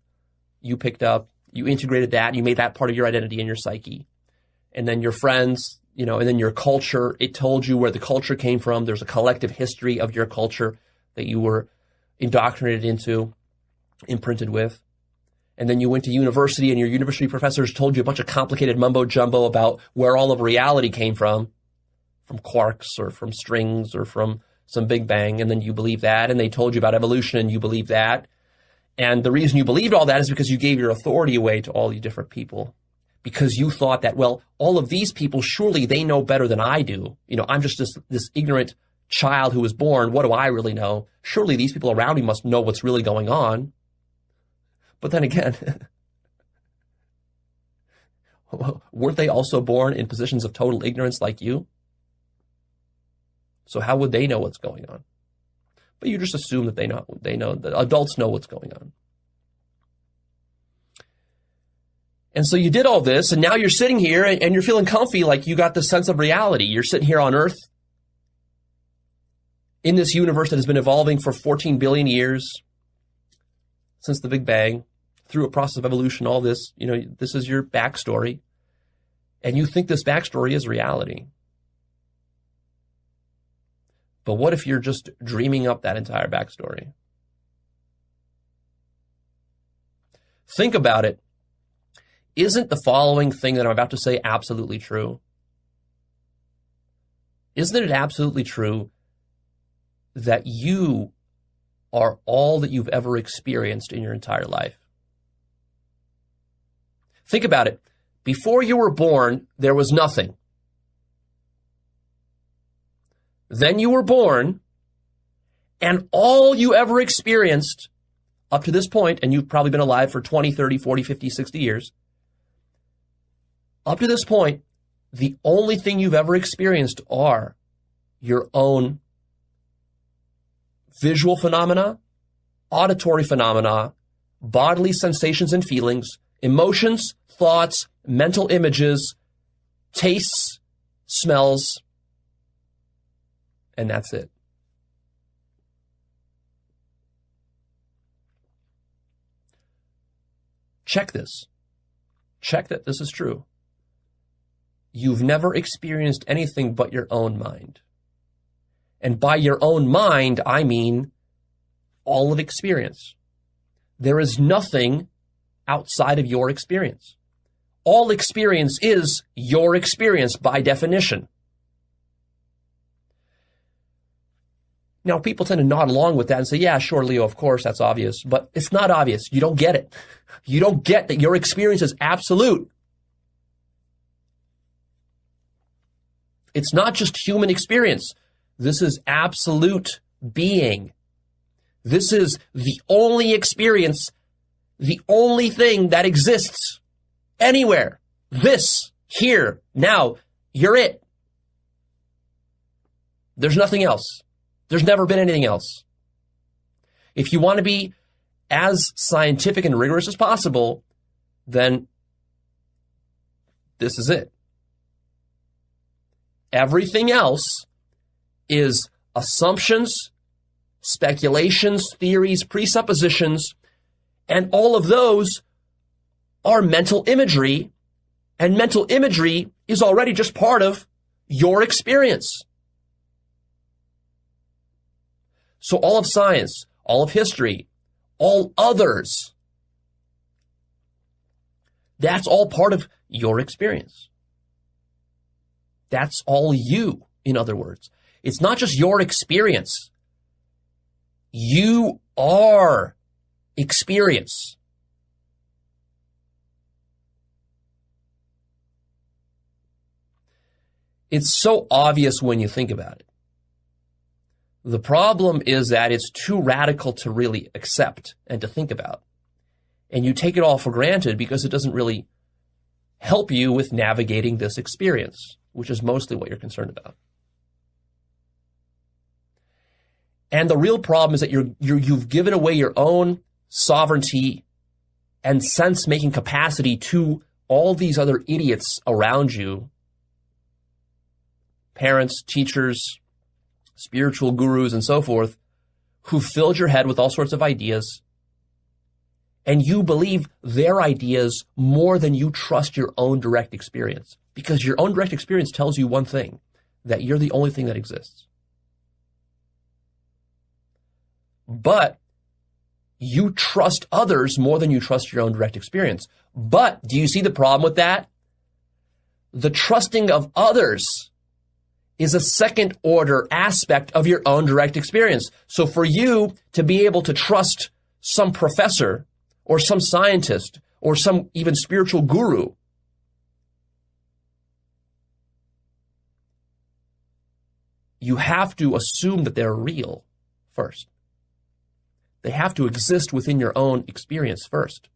you picked up. You integrated that. You made that part of your identity and your psyche. And then your friends, and then your culture, it told you where the culture came from. There's a collective history of your culture that you were indoctrinated into, imprinted with. And then you went to university, and your university professors told you a bunch of complicated mumbo-jumbo about where all of reality came from quarks or from strings or from some Big Bang, and then you believe that, and they told you about evolution, and you believe that. And the reason you believed all that is because you gave your authority away to all these different people, because you thought that, well, all of these people, surely they know better than I do. I'm just this ignorant child who was born. What do I really know? Surely these people around me must know what's really going on. But then again, weren't they also born in positions of total ignorance like you? So how would they know what's going on? But you just assume that they know that adults know what's going on. And so you did all this, and now you're sitting here and you're feeling comfy, like you got this sense of reality. You're sitting here on Earth in this universe that has been evolving for 14 billion years since the Big Bang, through a process of evolution, all this, this is your backstory. And you think this backstory is reality. But what if you're just dreaming up that entire backstory? Think about it. Isn't the following thing that I'm about to say absolutely true? Isn't it absolutely true that you are all that you've ever experienced in your entire life? Think about it. Before you were born, there was nothing. Then you were born, and all you ever experienced up to this point, and you've probably been alive for 20, 30, 40, 50, 60 years, up to this point, the only thing you've ever experienced are your own visual phenomena, auditory phenomena, bodily sensations and feelings, emotions, thoughts, mental images, tastes, smells, and that's it. Check this. Check that this is true. You've never experienced anything but your own mind. And by your own mind, I mean all of experience. There is nothing outside of your experience. All experience is your experience by definition. Now, people tend to nod along with that and say, yeah, sure, Leo, of course, that's obvious. But it's not obvious. You don't get it. You don't get that your experience is absolute. It's not just human experience. This is absolute being. This is the only experience, the only thing that exists anywhere. This, here, now, you're it. There's nothing else. There's never been anything else. If you want to be as scientific and rigorous as possible, then this is it. Everything else is assumptions, speculations, theories, presuppositions, and all of those are mental imagery, and mental imagery is already just part of your experience. So all of science, all of history, all others, that's all part of your experience. That's all you, in other words. It's not just your experience. You are experience. It's so obvious when you think about it. The problem is that it's too radical to really accept and to think about. And you take it all for granted because it doesn't really help you with navigating this experience, which is mostly what you're concerned about. And the real problem is that you've given away your own sovereignty and sense-making capacity to all these other idiots around you, parents, teachers, spiritual gurus, and so forth, who filled your head with all sorts of ideas, and you believe their ideas more than you trust your own direct experience. Because your own direct experience tells you one thing, that you're the only thing that exists. But you trust others more than you trust your own direct experience. But do you see the problem with that? The trusting of others is a second order aspect of your own direct experience. So for you to be able to trust some professor or some scientist or some even spiritual guru, you have to assume that they're real first. They have to exist within your own experience first.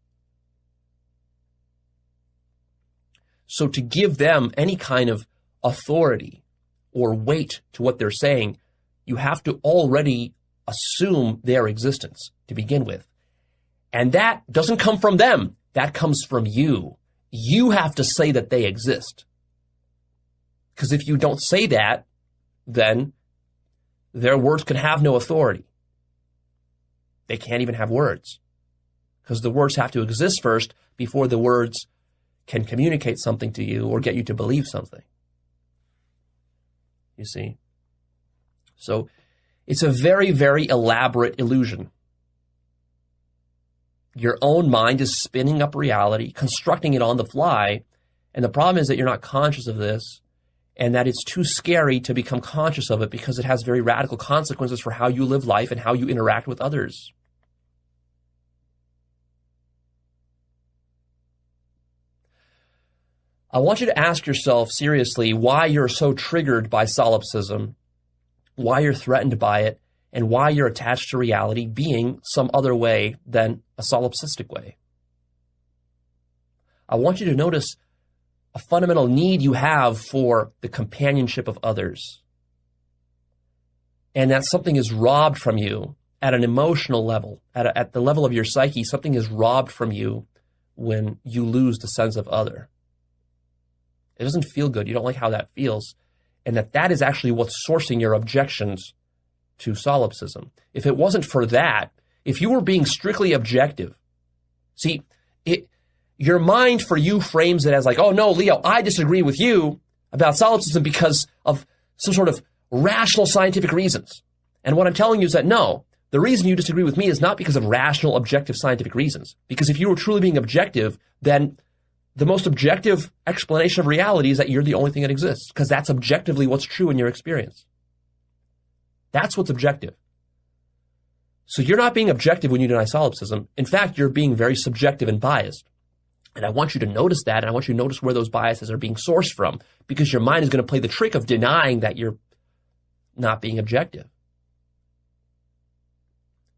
So to give them any kind of authority or weight to what they're saying, you have to already assume their existence to begin with. And that doesn't come from them. That comes from you. You have to say that they exist. Because if you don't say that, then their words can have no authority. They can't even have words. Because the words have to exist first before the words can communicate something to you or get you to believe something. You see? So it's a very, very elaborate illusion. Your own mind is spinning up reality, constructing it on the fly, and the problem is that you're not conscious of this, and that it's too scary to become conscious of it because it has very radical consequences for how you live life and how you interact with others. I want you to ask yourself seriously why you're so triggered by solipsism, why you're threatened by it, and why you're attached to reality being some other way than a solipsistic way. I want you to notice a fundamental need you have for the companionship of others, and that something is robbed from you at an emotional level, at the level of your psyche. Something is robbed from you when you lose the sense of other. It doesn't feel good. You don't like how that feels. And that is actually what's sourcing your objections to solipsism. If it wasn't for that, if you were being strictly objective, see, your mind for you frames it as like, oh no, Leo, I disagree with you about solipsism because of some sort of rational scientific reasons. And what I'm telling you is that no, the reason you disagree with me is not because of rational, objective scientific reasons. Because if you were truly being objective, then the most objective explanation of reality is that you're the only thing that exists, because that's objectively what's true in your experience. That's what's objective. So you're not being objective when you deny solipsism. In fact, you're being very subjective and biased. And I want you to notice that, and I want you to notice where those biases are being sourced from, because your mind is going to play the trick of denying that you're not being objective.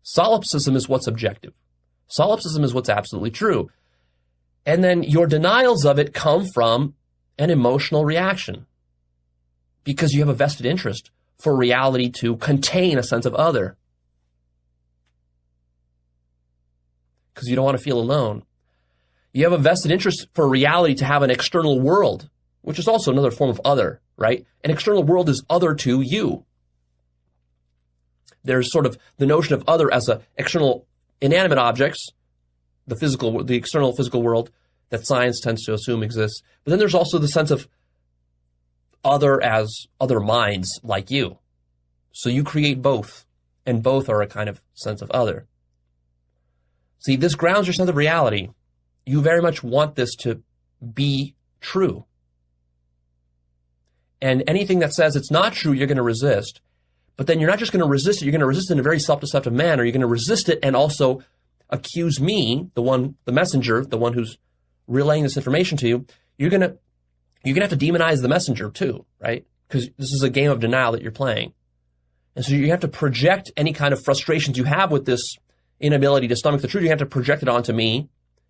Solipsism is what's objective. Solipsism is what's absolutely true. And then your denials of it come from an emotional reaction, because you have a vested interest for reality to contain a sense of other, because you don't want to feel alone. You have a vested interest for reality to have an external world, which is also another form of other, right? An external world is other to you. There's sort of the notion of other as external inanimate objects, the external physical world that science tends to assume exists. But then there's also the sense of other as other minds like you. So you create both, and both are a kind of sense of other. See, this grounds your sense of reality. You very much want this to be true. And anything that says it's not true, you're going to resist. But then you're not just going to resist it, you're going to resist it in a very self-deceptive manner. You're going to resist it and also accuse me, the messenger, the one who's relaying this information to you. You're going to you're going to have to demonize the messenger too, right? Because this is a game of denial that you're playing. And so you have to project any kind of frustrations you have with this inability to stomach the truth. You have to project it onto me.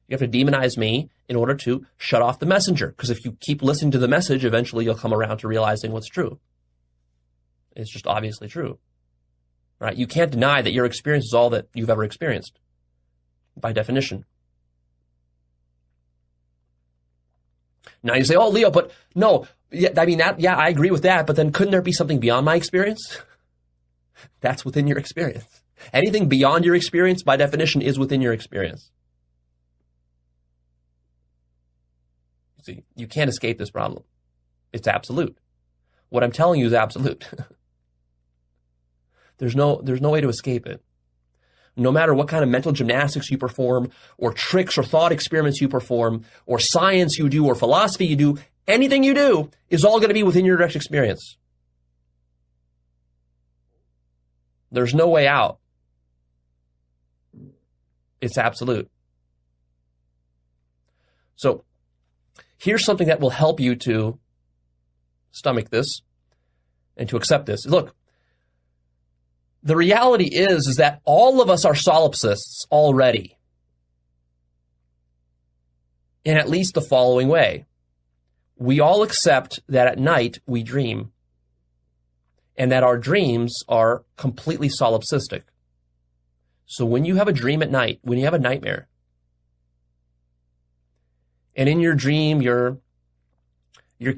You have to demonize me in order to shut off the messenger. Because if you keep listening to the message, eventually you'll come around to realizing what's true. It's just obviously true, right? You can't deny that your experience is all that you've ever experienced, by definition. Now you say, oh, Leo, but no, I agree with that, but then couldn't there be something beyond my experience? That's within your experience. Anything beyond your experience, by definition, is within your experience. See, you can't escape this problem. It's absolute. What I'm telling you is absolute. There's no way to escape it. No matter what kind of mental gymnastics you perform, or tricks or thought experiments you perform, or science you do, or philosophy you do, anything you do is all going to be within your direct experience. There's no way out. It's absolute. So here's something that will help you to stomach this and to accept this. Look, the reality is that all of us are solipsists already. In at least the following way. We all accept that at night we dream, and that our dreams are completely solipsistic. So when you have a dream at night, when you have a nightmare, and in your dream you're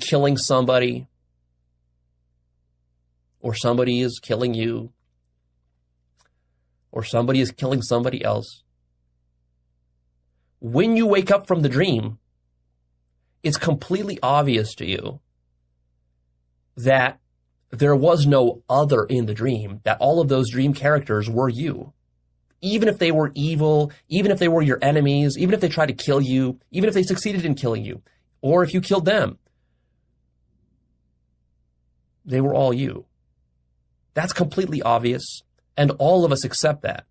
killing somebody, or somebody is killing you, or somebody is killing somebody else, when you wake up from the dream, it's completely obvious to you that there was no other in the dream, that all of those dream characters were you. Even if they were evil, even if they were your enemies, even if they tried to kill you, even if they succeeded in killing you, or if you killed them, they were all you. That's completely obvious, and all of us accept that.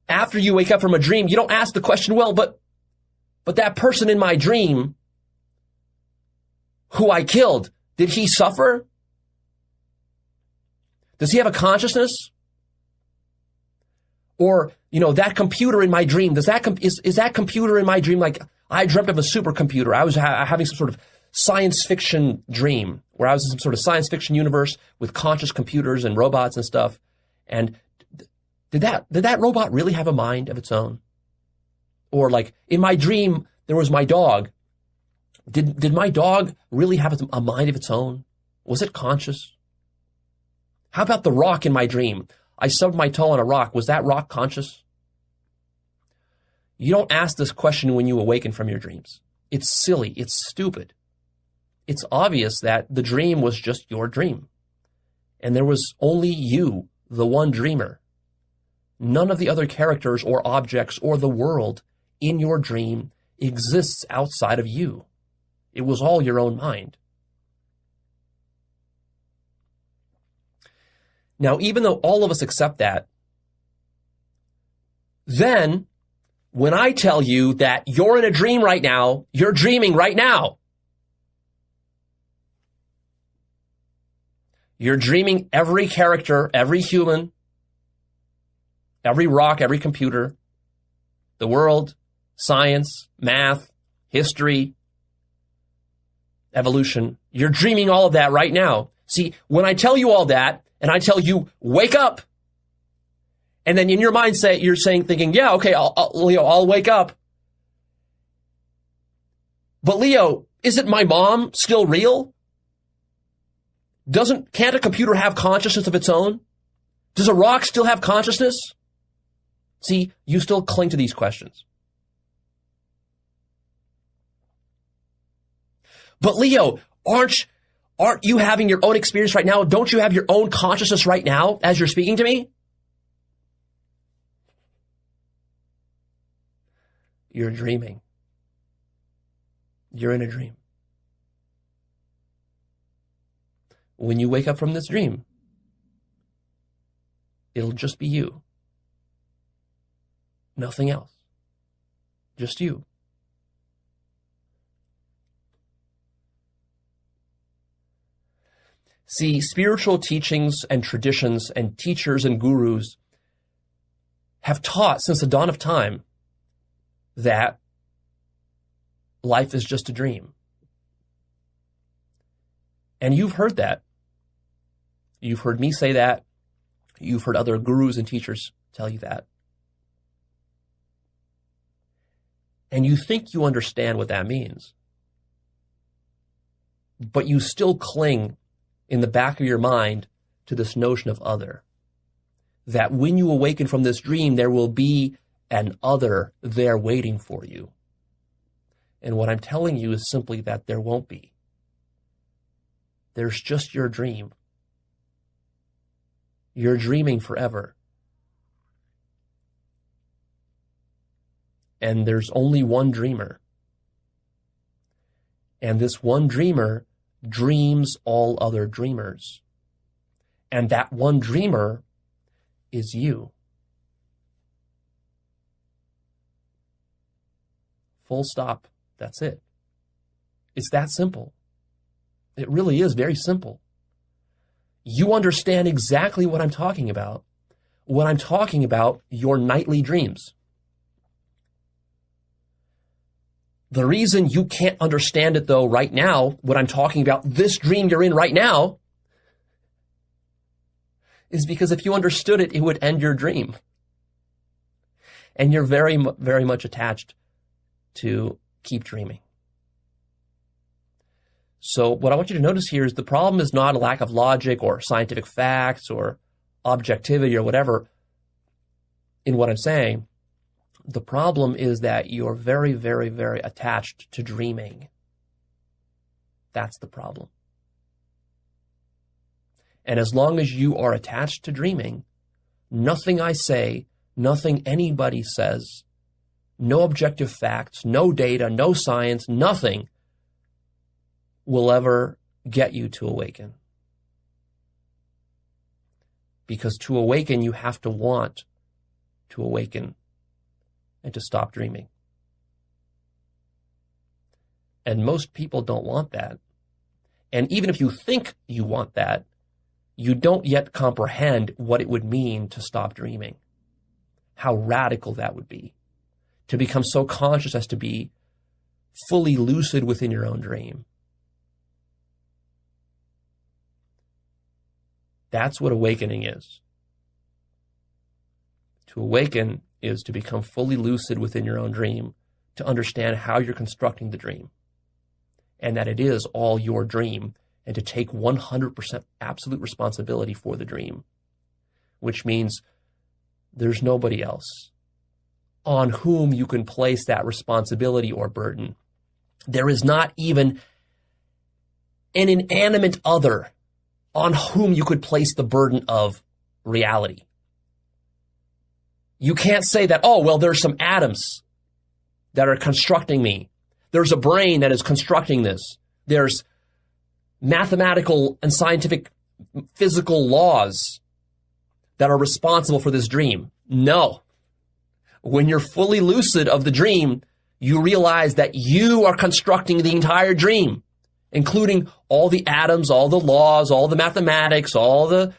After you wake up from a dream, you don't ask the question, well, but that person in my dream who I killed, did he suffer? Does he have a consciousness? Or, that computer in my dream, is that computer in my dream like I dreamt of a supercomputer? I was having some sort of science fiction dream where I was in some sort of science fiction universe with conscious computers and robots and stuff. And did that robot really have a mind of its own? Or like in my dream, there was my dog. Did my dog really have a mind of its own? Was it conscious? How about the rock in my dream? I stubbed my toe on a rock. Was that rock conscious? You don't ask this question when you awaken from your dreams. It's silly. It's stupid. It's obvious that the dream was just your dream. And there was only you, the one dreamer. None of the other characters or objects or the world in your dream exists outside of you. It was all your own mind. Now, even though all of us accept that, then when I tell you that you're in a dream right now, you're dreaming right now. You're dreaming every character, every human, every rock, every computer, the world, science, math, history, evolution. You're dreaming all of that right now. See, when I tell you all that, and I tell you, wake up, and then in your mindset, you're thinking, yeah, okay, Leo, I'll wake up. But Leo, isn't my mom still real? Can't a computer have consciousness of its own? Does a rock still have consciousness? See, you still cling to these questions. But Leo, aren't you having your own experience right now? Don't you have your own consciousness right now as you're speaking to me? You're dreaming. You're in a dream. When you wake up from this dream, it'll just be you. Nothing else. Just you. See, spiritual teachings and traditions and teachers and gurus have taught since the dawn of time that life is just a dream. And you've heard that. You've heard me say that. You've heard other gurus and teachers tell you that. And you think you understand what that means. But you still cling in the back of your mind to this notion of other. That when you awaken from this dream, there will be an other there waiting for you. And what I'm telling you is simply that there won't be. There's just your dream. You're dreaming forever. And there's only one dreamer. And this one dreamer dreams all other dreamers. And that one dreamer is you. Full stop. That's it. It's that simple. It really is very simple. You understand exactly what I'm talking about when I'm talking about your nightly dreams. The reason you can't understand it, though, right now, when I'm talking about this dream you're in right now, is because if you understood it, it would end your dream. And you're very, very much attached to keep dreaming. So what I want you to notice here is the problem is not a lack of logic or scientific facts or objectivity or whatever in what I'm saying. The problem is that you're very, very, very attached to dreaming. That's the problem. And as long as you are attached to dreaming, nothing I say, nothing anybody says, no objective facts, no data, no science, nothing will ever get you to awaken. Because to awaken, you have to want to awaken and to stop dreaming. And most people don't want that. And even if you think you want that, you don't yet comprehend what it would mean to stop dreaming. How radical that would be. To become so conscious as to be fully lucid within your own dream. That's what awakening is. To awaken is to become fully lucid within your own dream, to understand how you're constructing the dream, and that it is all your dream, and to take 100% absolute responsibility for the dream, which means there's nobody else on whom you can place that responsibility or burden. There is not even an inanimate other on whom you could place the burden of reality. You can't say that, oh, well, there's some atoms that are constructing me. There's a brain that is constructing this. There's mathematical and scientific physical laws that are responsible for this dream. No. When you're fully lucid of the dream, you realize that you are constructing the entire dream, including all the atoms, all the laws, all the mathematics, all the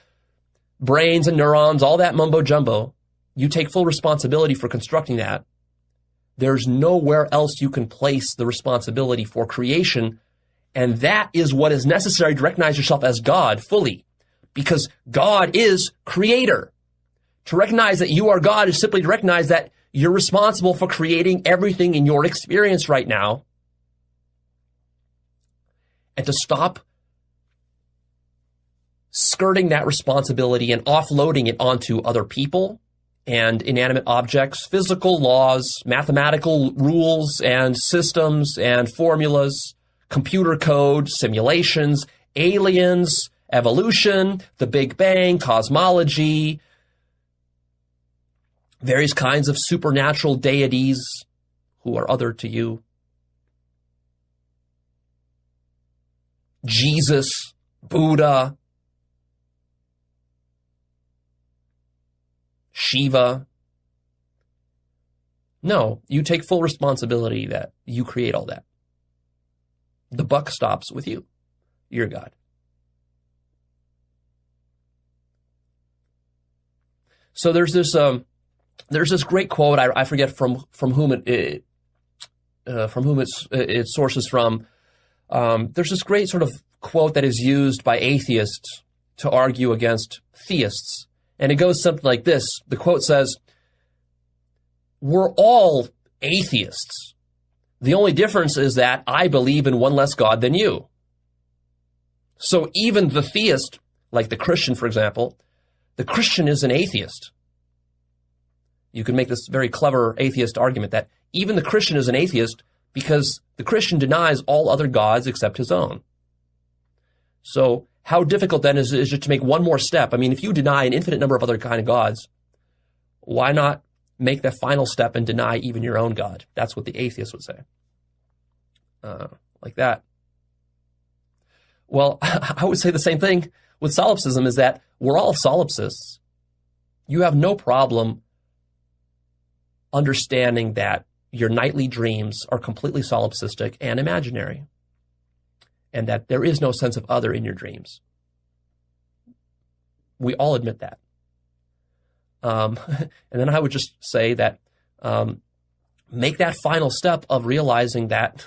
brains and neurons, all that mumbo jumbo. You take full responsibility for constructing that. There's nowhere else you can place the responsibility for creation, and that is what is necessary to recognize yourself as God fully, because God is creator. To recognize that you are God is simply to recognize that you're responsible for creating everything in your experience right now, and to stop skirting that responsibility and offloading it onto other people and inanimate objects, physical laws, mathematical rules and systems and formulas, computer code, simulations, aliens, evolution, the Big Bang, cosmology, various kinds of supernatural deities who are other to you, Jesus, Buddha, Shiva, No, you take full responsibility that you create all that. The buck stops with you. You're God. So there's this great quote. I forget from whom it sources from. There's this great sort of quote that is used by atheists to argue against theists, and it goes something like this. The quote says, "We're all atheists. The only difference is that I believe in one less God than you." So even the theist, like the Christian, for example, the Christian is an atheist. You can make this very clever atheist argument that even the Christian is an atheist because the Christian denies all other gods except his own. So how difficult then is it to make one more step? I mean, if you deny an infinite number of other kind of gods, why not make that final step and deny even your own God? That's what the atheist would say. Like that. Well, I would say the same thing with solipsism, is that we're all solipsists. You have no problem understanding that your nightly dreams are completely solipsistic and imaginary, and that there is no sense of other in your dreams. We all admit that. And then I would just say that make that final step of realizing that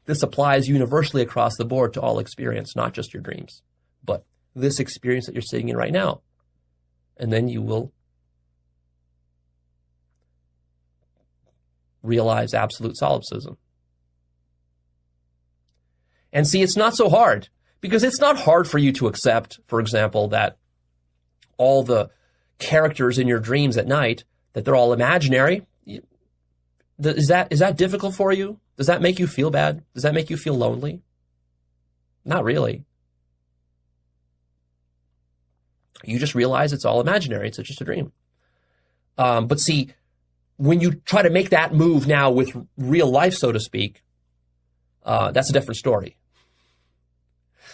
this applies universally across the board to all experience, not just your dreams, but this experience that you're sitting in right now. And then you will realize absolute solipsism. And see, it's not so hard, because it's not hard for you to accept, for example, that all the characters in your dreams at night, that they're all imaginary. Is that difficult for you? Does that make you feel bad? Does that make you feel lonely? Not really. You just realize it's all imaginary. It's just a dream. But see, when you try to make that move now with real life, so to speak, that's a different story.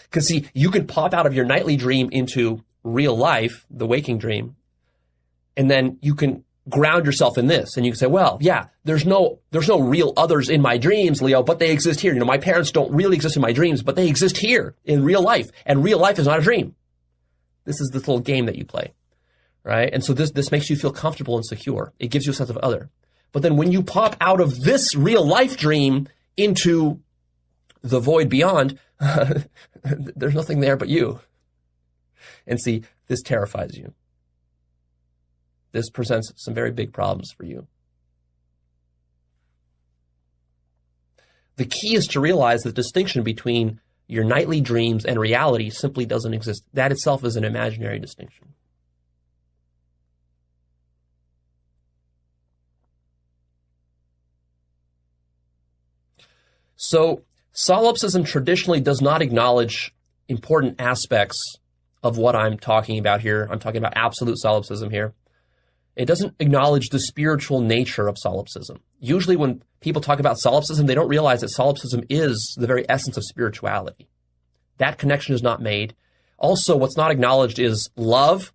Because see, you can pop out of your nightly dream into real life, the waking dream, and then you can ground yourself in this, and you can say, well, yeah, there's no real others in my dreams, Leo, but they exist here. You know, my parents don't really exist in my dreams, but they exist here in real life, and real life is not a dream. This is this little game that you play, right? And so this makes you feel comfortable and secure. It gives you a sense of other. But then when you pop out of this real life dream into the void beyond, there's nothing there but you. And see, this terrifies you. This presents some very big problems for you. The key is to realize the distinction between your nightly dreams and reality simply doesn't exist. That itself is an imaginary distinction. So, solipsism traditionally does not acknowledge important aspects of what I'm talking about here. I'm talking about absolute solipsism here. It doesn't acknowledge the spiritual nature of solipsism. Usually when people talk about solipsism, they don't realize that solipsism is the very essence of spirituality. That connection is not made. Also, what's not acknowledged is love,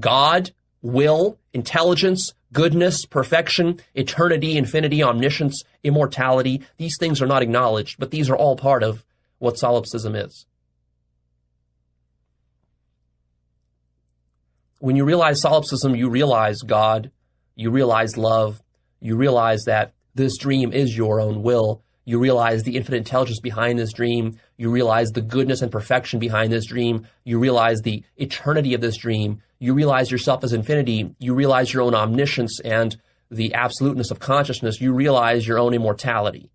God, will, intelligence, goodness, perfection, eternity, infinity, omniscience, immortality. These things are not acknowledged, but these are all part of what solipsism is. When you realize solipsism, you realize God, you realize love, you realize that this dream is your own will, you realize the infinite intelligence behind this dream, you realize the goodness and perfection behind this dream, you realize the eternity of this dream, you realize yourself as infinity, you realize your own omniscience and the absoluteness of consciousness, you realize your own immortality.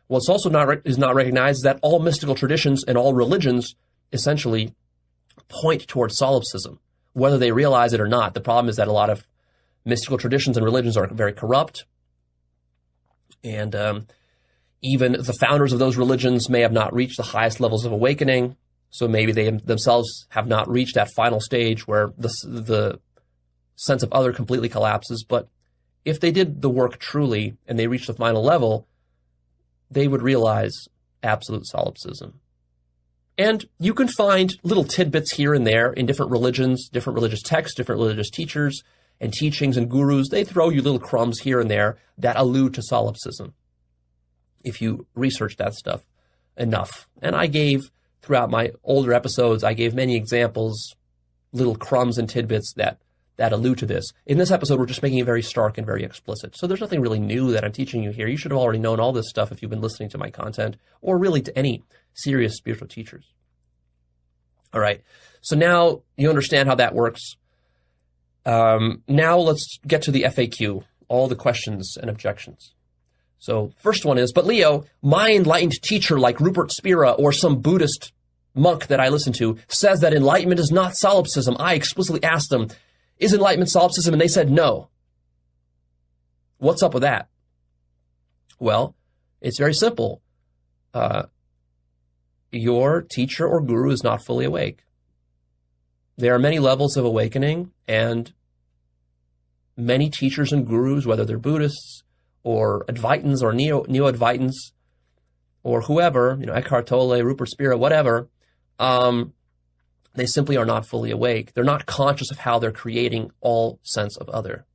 What's also not recognized is that all mystical traditions and all religions essentially point towards solipsism, whether they realize it or not. The problem is that a lot of mystical traditions and religions are very corrupt, and even the founders of those religions may have not reached the highest levels of awakening, so maybe they themselves have not reached that final stage where the sense of other completely collapses. But if they did the work truly and they reached the final level, they would realize absolute solipsism. And you can find little tidbits here and there in different religions, different religious texts, different religious teachers, and teachings and gurus, they throw you little crumbs here and there that allude to solipsism, if you research that stuff enough. And I gave, throughout my older episodes, I gave many examples, little crumbs and tidbits that allude to this. In this episode, we're just making it very stark and very explicit. So there's nothing really new that I'm teaching you here. You should have already known all this stuff if you've been listening to my content, or really to any serious spiritual teachers. All right. So now you understand how that works. Now let's get to the FAQ, all the questions and objections. So first one is, but Leo, my enlightened teacher like Rupert Spira or some Buddhist monk that I listen to says that enlightenment is not solipsism. I explicitly asked them, is enlightenment solipsism? And they said no. What's up with that? Well, it's very simple. Your teacher or guru is not fully awake. There are many levels of awakening, and many teachers and gurus, whether they're Buddhists or Advaitins or Neo-Advaitins or whoever, Eckhart Tolle, Rupert Spira, whatever, they simply are not fully awake. They're not conscious of how they're creating all sense of other.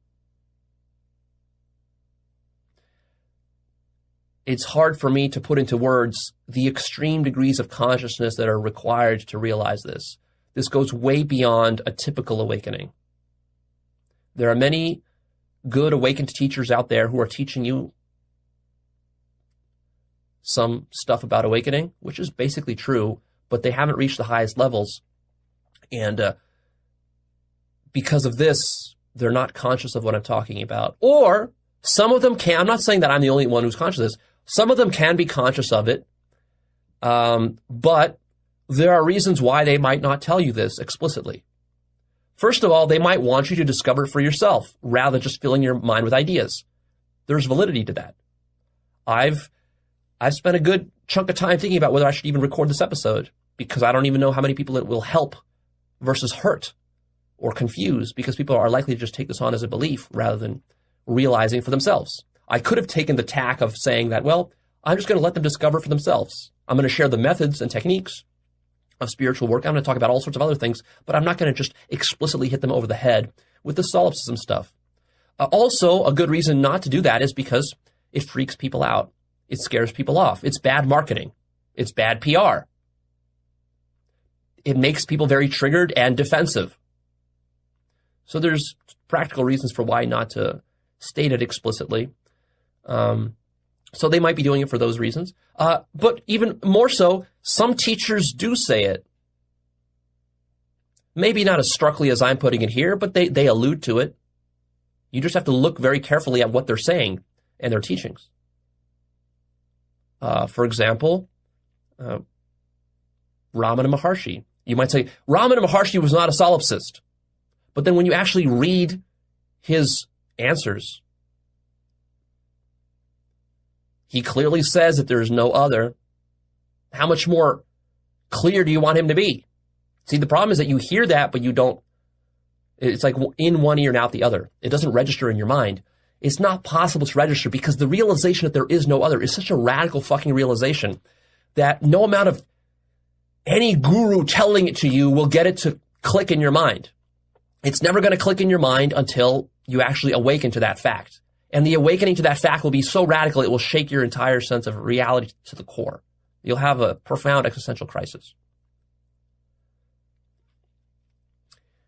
It's hard for me to put into words the extreme degrees of consciousness that are required to realize this. This goes way beyond a typical awakening. There are many good awakened teachers out there who are teaching you some stuff about awakening, which is basically true, but they haven't reached the highest levels. And because of this, they're not conscious of what I'm talking about. Or some of them can. I'm not saying that I'm the only one who's conscious of this. Some of them can be conscious of it, but there are reasons why they might not tell you this explicitly. First of all, they might want you to discover it for yourself rather than just filling your mind with ideas. There's validity to that. I've spent a good chunk of time thinking about whether I should even record this episode, because I don't even know how many people it will help versus hurt or confuse, because people are likely to just take this on as a belief rather than realizing for themselves. I could have taken the tack of saying that, well, I'm just going to let them discover for themselves. I'm going to share the methods and techniques of spiritual work. I'm going to talk about all sorts of other things, but I'm not going to just explicitly hit them over the head with the solipsism stuff. Also, a good reason not to do that is because it freaks people out. It scares people off. It's bad marketing. It's bad PR. It makes people very triggered and defensive. So there's practical reasons for why not to state it explicitly. So they might be doing it for those reasons. But even more so, some teachers do say it. Maybe not as starkly as I'm putting it here, but they allude to it. You just have to look very carefully at what they're saying and their teachings. For example, Ramana Maharshi. You might say, Ramana Maharshi was not a solipsist. But then when you actually read his answers, he clearly says that there is no other. How much more clear do you want him to be? See, the problem is that you hear that, but you don't. It's like in one ear and out the other. It doesn't register in your mind. It's not possible to register because the realization that there is no other is such a radical fucking realization that no amount of any guru telling it to you will get it to click in your mind. It's never going to click in your mind until you actually awaken to that fact. And the awakening to that fact will be so radical, it will shake your entire sense of reality to the core. You'll have a profound existential crisis.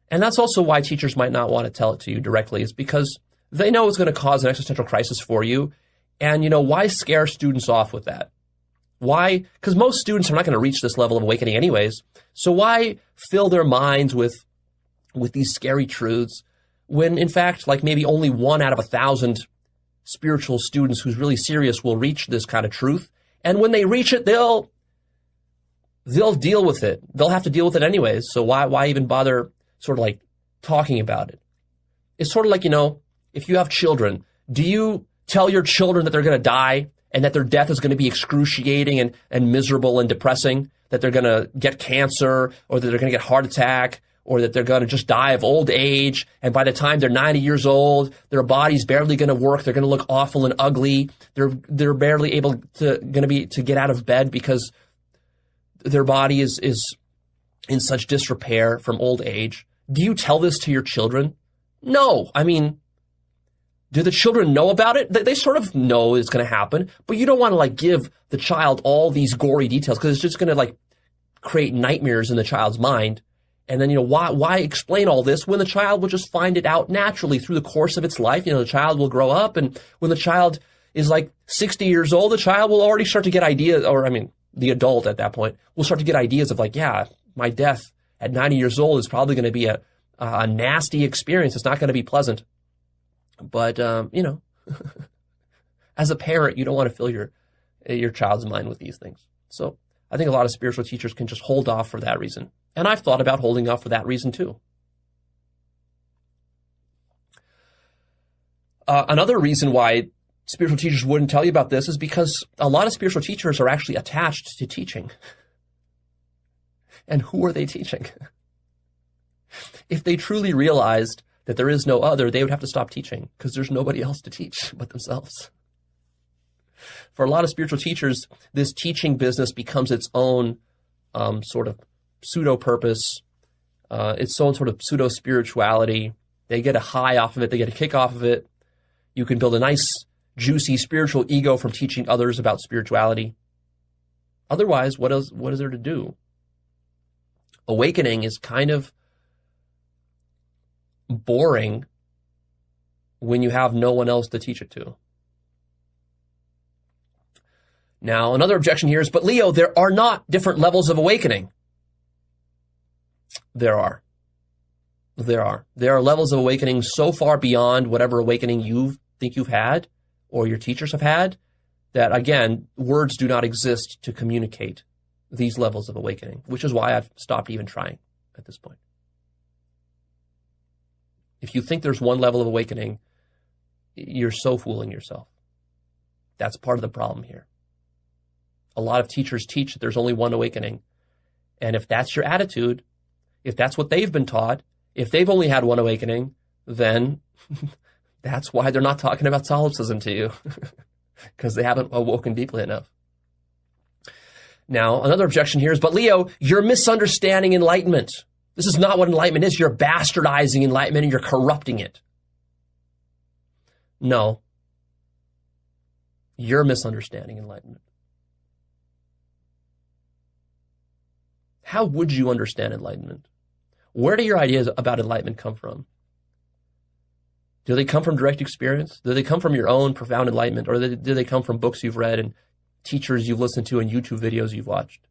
And that's also why teachers might not want to tell it to you directly, is because they know it's going to cause an existential crisis for you. And, why scare students off with that? Why? Because most students are not going to reach this level of awakening anyways. So why fill their minds with these scary truths when, in fact, like maybe only 1 out of 1,000 spiritual students who's really serious will reach this kind of truth. And when they reach it, they'll deal with it. They'll have to deal with it anyways. So why even bother sort of like talking about it? It's sort of like, if you have children, do you tell your children that they're going to die and that their death is going to be excruciating and miserable and depressing, that they're going to get cancer or that they're going to get a heart attack or that they're going to just die of old age, and by the time they're 90 years old, their body's barely going to work, they're going to look awful and ugly, they're barely able to get out of bed because their body is in such disrepair from old age? Do you tell this to your children? No, I mean, do the children know about it? They sort of know it's going to happen, but you don't want to like give the child all these gory details because it's just going to like create nightmares in the child's mind. And then, why explain all this when the child will just find it out naturally through the course of its life? The child will grow up, and when the child is like 60 years old, the child will already start to get ideas, or I mean, the adult at that point will start to get ideas of like, yeah, my death at 90 years old is probably going to be a nasty experience. It's not going to be pleasant. But, as a parent, you don't want to fill your child's mind with these things. So I think a lot of spiritual teachers can just hold off for that reason. And I've thought about holding off for that reason too. Another reason why spiritual teachers wouldn't tell you about this is because a lot of spiritual teachers are actually attached to teaching. And who are they teaching? If they truly realized that there is no other, they would have to stop teaching because there's nobody else to teach but themselves. For a lot of spiritual teachers, this teaching business becomes its own sort of pseudo-purpose, its own sort of pseudo-spirituality. They get a high off of it. They get a kick off of it. You can build a nice, juicy spiritual ego from teaching others about spirituality. Otherwise, what is there to do? Awakening is kind of boring when you have no one else to teach it to. Now, another objection here is, but Leo, there are not different levels of awakening. There are. There are levels of awakening so far beyond whatever awakening you think you've had or your teachers have had that, again, words do not exist to communicate these levels of awakening, which is why I've stopped even trying at this point. If you think there's one level of awakening, you're so fooling yourself. That's part of the problem here. A lot of teachers teach that there's only one awakening. And if that's your attitude, if that's what they've been taught, if they've only had one awakening, then that's why they're not talking about solipsism to you, because they haven't awoken deeply enough. Now, another objection here is, but Leo, you're misunderstanding enlightenment. This is not what enlightenment is. You're bastardizing enlightenment and you're corrupting it. No. You're misunderstanding enlightenment. How would you understand enlightenment? Where do your ideas about enlightenment come from? Do they come from direct experience? Do they come from your own profound enlightenment? Or do they come from books you've read and teachers you've listened to and YouTube videos you've watched?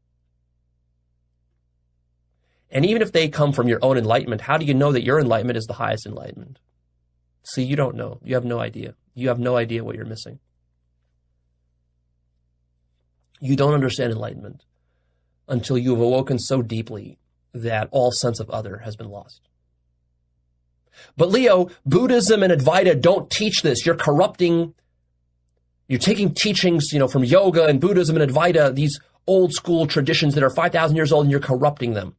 And even if they come from your own enlightenment, how do you know that your enlightenment is the highest enlightenment? See, you don't know. You have no idea. You have no idea what you're missing. You don't understand enlightenment until you have awoken so deeply that all sense of other has been lost. But Leo, Buddhism and Advaita don't teach this. You're corrupting. You're taking teachings, from yoga and Buddhism and Advaita, these old school traditions that are 5,000 years old, and you're corrupting them.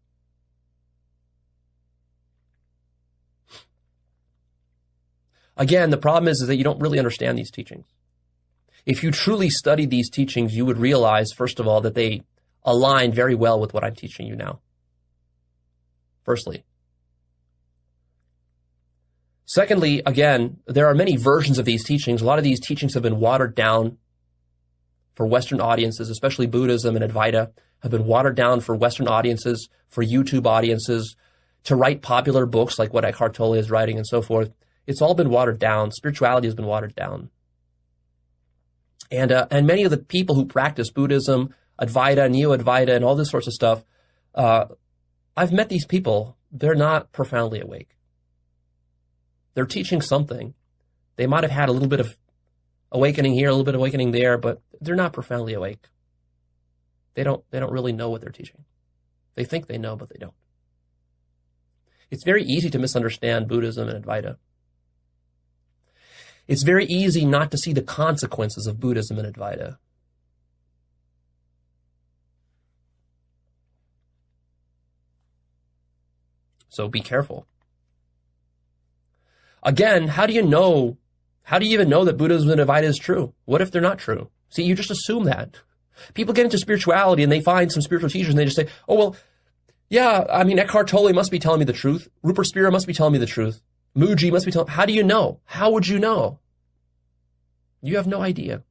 Again, the problem is that you don't really understand these teachings. If you truly studied these teachings, you would realize, first of all, that they align very well with what I'm teaching you now. Firstly. Secondly, again, there are many versions of these teachings. A lot of these teachings have been watered down for Western audiences, especially Buddhism and Advaita have been watered down for Western audiences, for YouTube audiences, to write popular books like what Eckhart Tolle is writing and so forth. It's all been watered down. Spirituality has been watered down. And many of the people who practice Buddhism, Advaita, Neo-Advaita, and all this sorts of stuff, I've met these people. They're not profoundly awake. They're teaching something. They might have had a little bit of awakening here, a little bit of awakening there, but they're not profoundly awake. They don't really know what they're teaching. They think they know, but they don't. It's very easy to misunderstand Buddhism and Advaita. It's very easy not to see the consequences of Buddhism and Advaita. So be careful. Again, how do you even know that Buddhism and Advaita is true? What if they're not true? See, you just assume that. People get into spirituality and they find some spiritual teachers and they just say, oh, well, yeah, Eckhart Tolle must be telling me the truth. Rupert Spira must be telling me the truth. Muji must be telling, how do you know? How would you know? You have no idea.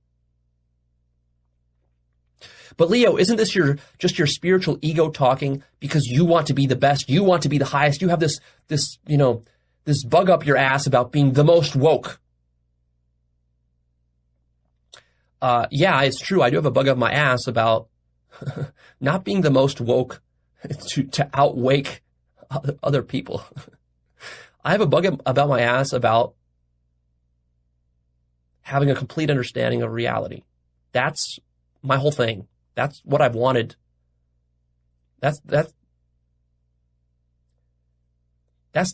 But Leo, isn't this just your spiritual ego talking because you want to be the best, you want to be the highest, you have this bug up your ass about being the most woke? Yeah, it's true. I do have a bug up my ass about not being the most woke to outwake other people. I have a bug about my ass about having a complete understanding of reality. That's my whole thing. That's what I've wanted. That's the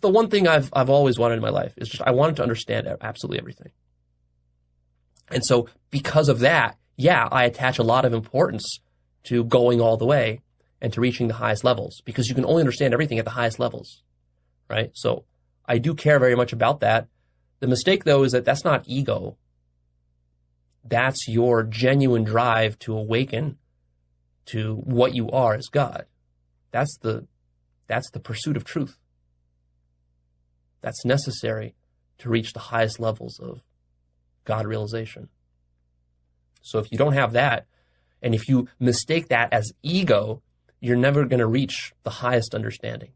one thing I've always wanted in my life. Is just I wanted to understand absolutely everything. And so because of that, yeah, I attach a lot of importance to going all the way and to reaching the highest levels, because you can only understand everything at the highest levels, right? So I do care very much about that. The mistake, though, is that that's not ego. That's your genuine drive to awaken to what you are as God. That's the pursuit of truth. That's necessary to reach the highest levels of God realization. So if you don't have that, and if you mistake that as ego, you're never going to reach the highest understanding.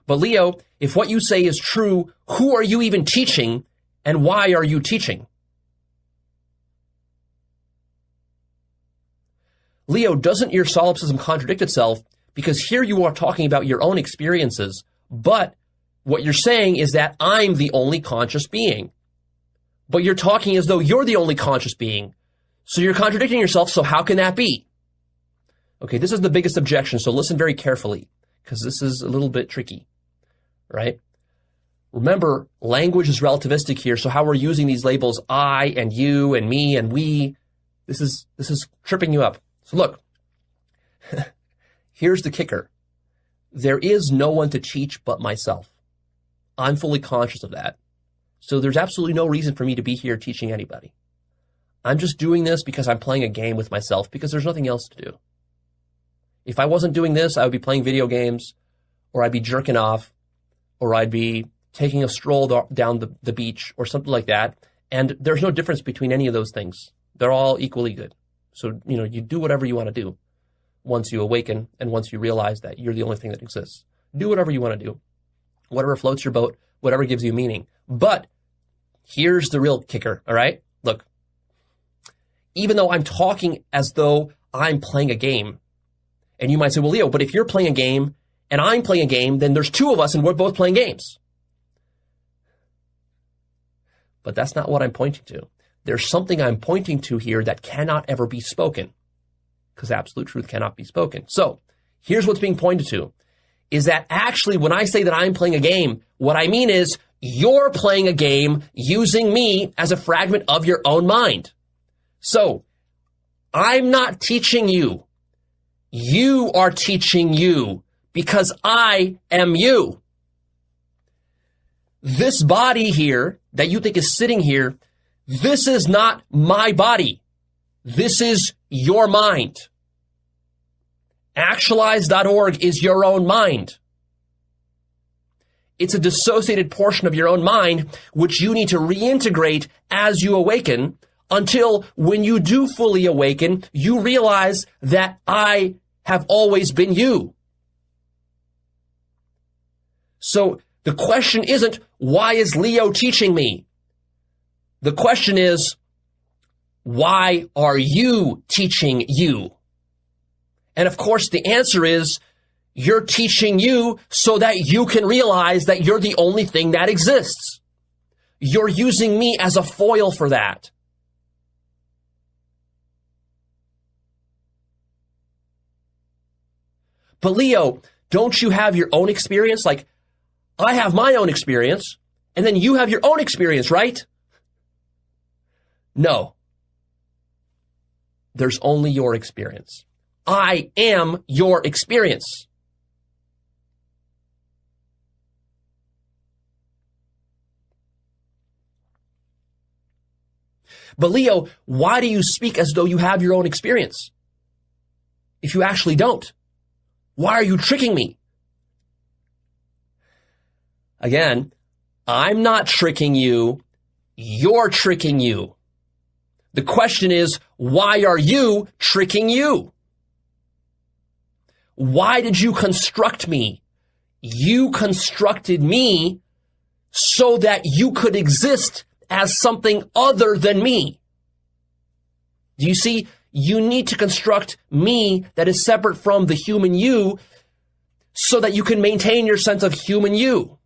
But Leo, if what you say is true, who are you even teaching, and why are you teaching? Leo, doesn't your solipsism contradict itself? Because here you are talking about your own experiences, but what you're saying is that I'm the only conscious being. But you're talking as though you're the only conscious being. So you're contradicting yourself, so how can that be? Okay, this is the biggest objection, so listen very carefully, because this is a little bit tricky, right? Remember, language is relativistic here, so how we're using these labels, I and you and me and we, this is tripping you up. So look, here's the kicker. There is no one to teach but myself. I'm fully conscious of that. So there's absolutely no reason for me to be here teaching anybody. I'm just doing this because I'm playing a game with myself, because there's nothing else to do. If I wasn't doing this, I would be playing video games, or I'd be jerking off, or I'd be taking a stroll down the beach or something like that. And there's no difference between any of those things. They're all equally good. So, you do whatever you want to do once you awaken and once you realize that you're the only thing that exists. Do whatever you want to do. Whatever floats your boat, whatever gives you meaning. But here's the real kicker, all right? Look, even though I'm talking as though I'm playing a game, and you might say, well, Leo, but if you're playing a game and I'm playing a game, then there's two of us and we're both playing games. But that's not what I'm pointing to. There's something I'm pointing to here that cannot ever be spoken, because absolute truth cannot be spoken. So here's what's being pointed to, is that actually when I say that I'm playing a game, what I mean is you're playing a game using me as a fragment of your own mind. So I'm not teaching you. You are teaching you, because I am you. This body here that you think is sitting here, this is not my body. This is your mind. Actualize.org is your own mind. It's a dissociated portion of your own mind, which you need to reintegrate as you awaken, until when you do fully awaken, you realize that I have always been you. So the question isn't, why is Leo teaching me? The question is, why are you teaching you? And of course, the answer is, you're teaching you so that you can realize that you're the only thing that exists. You're using me as a foil for that. But Leo, don't you have your own experience? Like, I have my own experience, and then you have your own experience, right? No. There's only your experience. I am your experience. But Leo, why do you speak as though you have your own experience if you actually don't? Why are you tricking me? Again, I'm not tricking you. You're tricking you. The question is, why are you tricking you? Why did you construct me? You constructed me so that you could exist as something other than me. Do you see? You need to construct me that is separate from the human you so that you can maintain your sense of human you.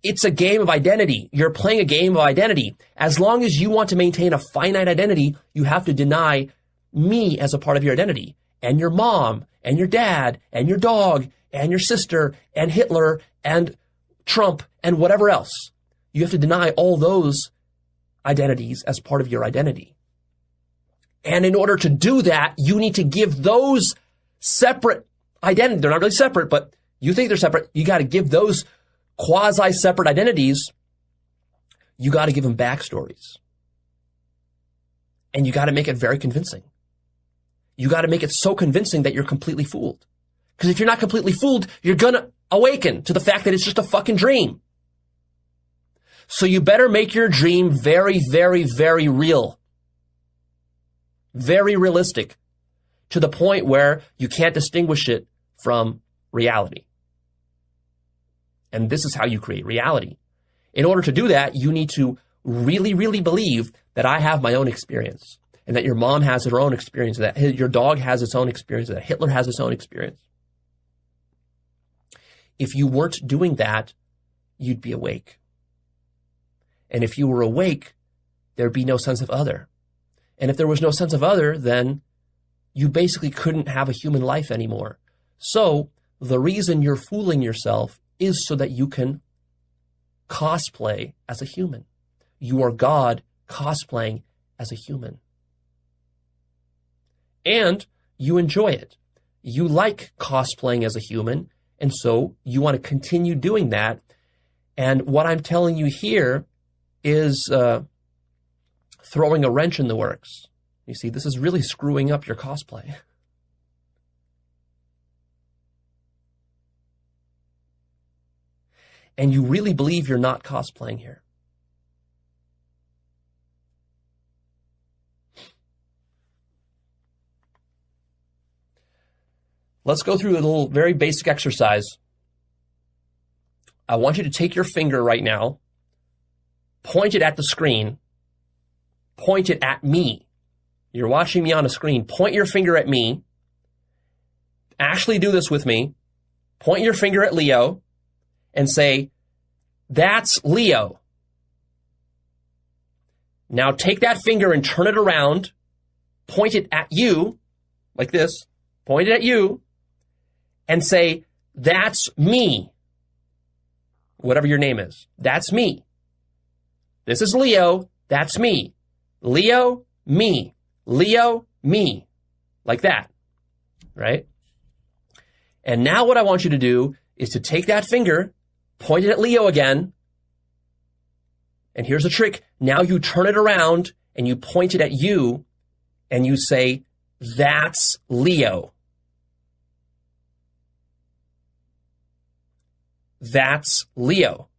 It's a game of identity. You're playing a game of identity. As long as you want to maintain a finite identity, you have to deny me as a part of your identity, and your mom, and your dad, and your dog, and your sister, and Hitler, and Trump, and whatever else. You have to deny all those identities as part of your identity. And in order to do that, you need to give those separate identities. They're not really separate, but you think they're separate. You got to give those quasi-separate identities, you got to give them backstories. And you got to make it very convincing. You got to make it so convincing that you're completely fooled. Because if you're not completely fooled, you're going to awaken to the fact that it's just a fucking dream. So you better make your dream very, very, very real. Very realistic. To the point where you can't distinguish it from reality. And this is how you create reality. In order to do that, you need to really, really believe that I have my own experience, and that your mom has her own experience, that your dog has its own experience, that Hitler has his own experience. If you weren't doing that, you'd be awake. And if you were awake, there'd be no sense of other. And if there was no sense of other, then you basically couldn't have a human life anymore. So the reason you're fooling yourself is so that you can cosplay as a human. You are God cosplaying as a human. And you enjoy it. You like cosplaying as a human, and so you want to continue doing that. And what I'm telling you here is throwing a wrench in the works. You see, this is really screwing up your cosplay. And you really believe you're not cosplaying here. Let's go through a little very basic exercise. I want you to take your finger right now, point it at the screen, point it at me. You're watching me on a screen. Point your finger at me. Actually do this with me. Point your finger at Leo and say, that's Leo. Now take that finger and turn it around, point it at you, like this, point it at you, and say, that's me. Whatever your name is. That's me. This is Leo, that's me. Leo, me. Leo, me. Like that, right? And now what I want you to do is to take that finger, point it at Leo again, and here's the trick. Now you turn it around and you point it at you and you say, that's Leo. That's Leo.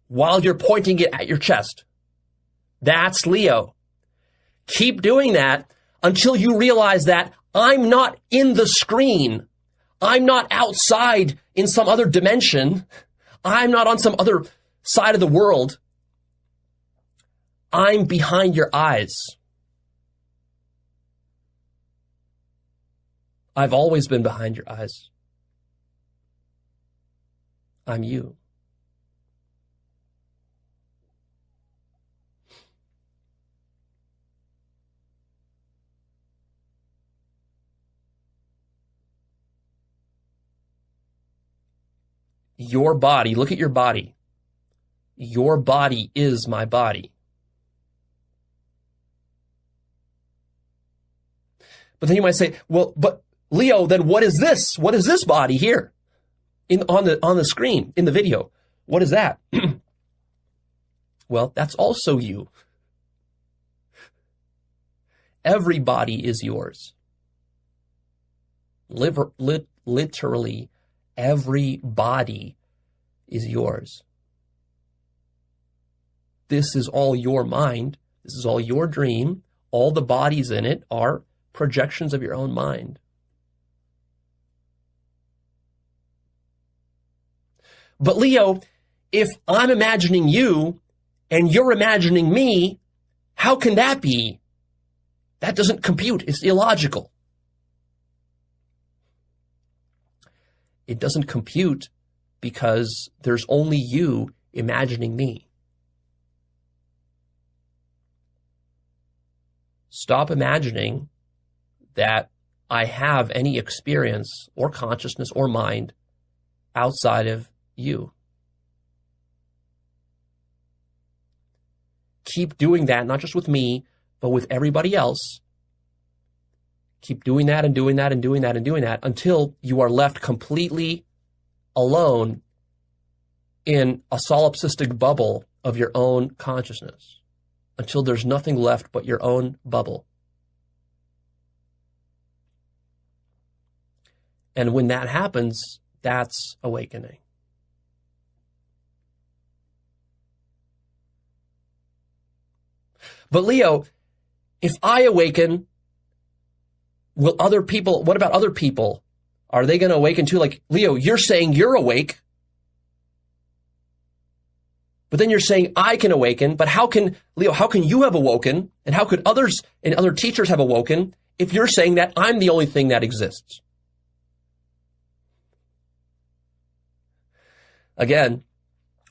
While you're pointing it at your chest. That's Leo. Keep doing that until you realize that I'm not in the screen. I'm not outside in some other dimension. I'm not on some other side of the world. I'm behind your eyes. I've always been behind your eyes. I'm you. Your body, look at your body. Your body is my body. But then you might say, well, but Leo, then what is this? What is this body here? On the screen, in the video. What is that? Well, that's also you. Every body is yours. Literally, every body is yours. This is all your mind. This is all your dream. All the bodies in it are projections of your own mind. But Leo, if I'm imagining you and you're imagining me, how can that be? That doesn't compute. It's illogical. It doesn't compute because there's only you imagining me. Stop imagining that I have any experience or consciousness or mind outside of you. Keep doing that, not just with me, but with everybody else. Keep doing that and doing that and doing that and doing that until you are left completely alone in a solipsistic bubble of your own consciousness, until there's nothing left but your own bubble. And when that happens, that's awakening. But Leo, if I awaken, will other people, what about other people? Are they going to awaken too? Like, Leo, you're saying you're awake, but then you're saying I can awaken, but how can, Leo, how can you have awoken? And how could others and other teachers have awoken if you're saying that I'm the only thing that exists? Again,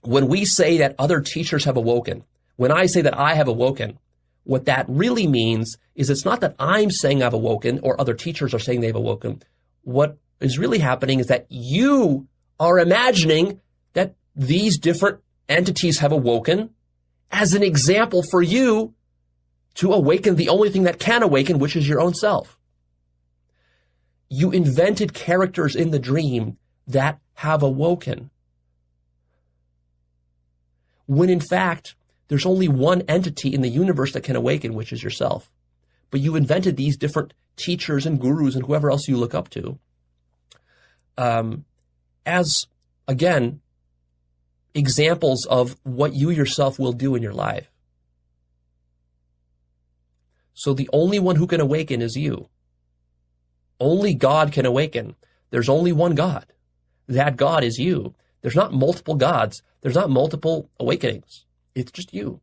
when we say that other teachers have awoken, when I say that I have awoken, what that really means is it's not that I'm saying I've awoken or other teachers are saying they've awoken. What is really happening is that you are imagining that these different entities have awoken as an example for you to awaken the only thing that can awaken, which is your own self. You invented characters in the dream that have awoken, when in fact, there's only one entity in the universe that can awaken, which is yourself. But you invented these different teachers and gurus and whoever else you look up to as, again, examples of what you yourself will do in your life. So the only one who can awaken is you. Only God can awaken. There's only one God. That God is you. There's not multiple gods. There's not multiple awakenings. It's just you.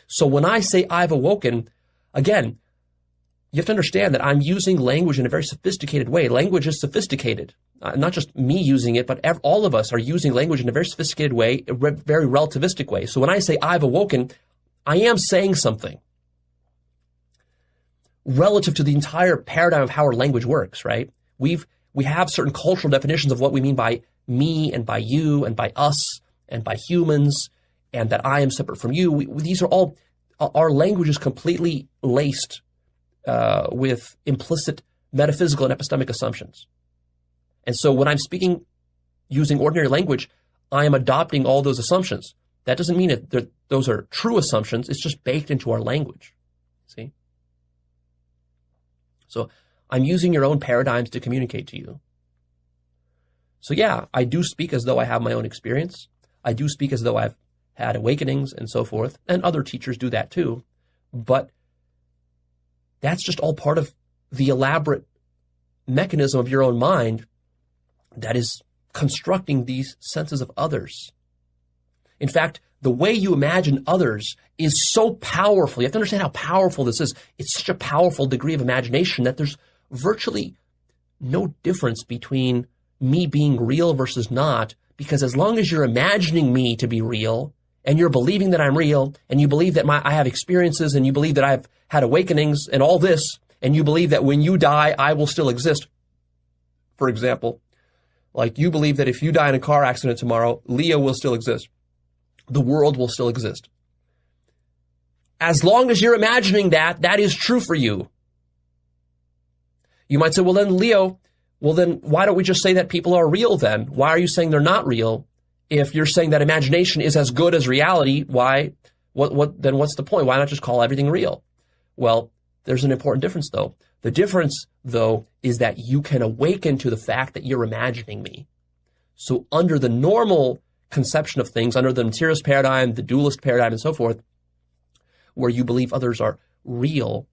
So when I say I've awoken, again, you have to understand that I'm using language in a very sophisticated way. Language is sophisticated. Not just me using it, but all of us are using language in a very sophisticated way, a very relativistic way. So when I say I've awoken, I am saying something relative to the entire paradigm of how our language works, right? We have certain cultural definitions of what we mean by me and by you and by us and by humans, and that I am separate from you. These are all, our language is completely laced with implicit metaphysical and epistemic assumptions. And so when I'm speaking using ordinary language, I am adopting all those assumptions. That doesn't mean that those are true assumptions. It's just baked into our language. See? So I'm using your own paradigms to communicate to you. So yeah, I do speak as though I have my own experience. I do speak as though I've had awakenings and so forth, and other teachers do that too. But that's just all part of the elaborate mechanism of your own mind that is constructing these senses of others. In fact, the way you imagine others is so powerful. You have to understand how powerful this is. It's such a powerful degree of imagination that there's virtually no difference between me being real versus not, because as long as you're imagining me to be real, and you're believing that I'm real, and you believe that I have experiences, and you believe that I've had awakenings and all this, and you believe that when you die, I will still exist. For example, like you believe that if you die in a car accident tomorrow, Leo will still exist. The world will still exist. As long as you're imagining that, that is true for you. You might say, well then, Leo, why don't we just say that people are real then? Why are you saying they're not real? If you're saying that imagination is as good as reality, then what's the point? Why not just call everything real? Well, There's an important difference, though. The difference, though, is that you can awaken to the fact that you're imagining me. So under the normal conception of things, under the materialist paradigm, the dualist paradigm, and so forth, where you believe others are real,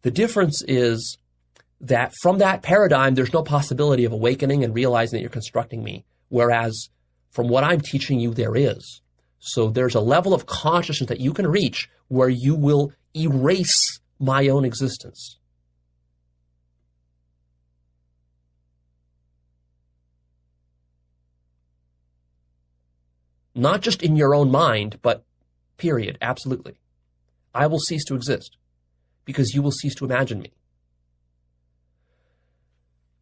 the difference is that from that paradigm, there's no possibility of awakening and realizing that you're constructing me. Whereas from what I'm teaching you, there is. So there's a level of consciousness that you can reach where you will erase my own existence. Not just in your own mind, but period, absolutely. I will cease to exist because you will cease to imagine me.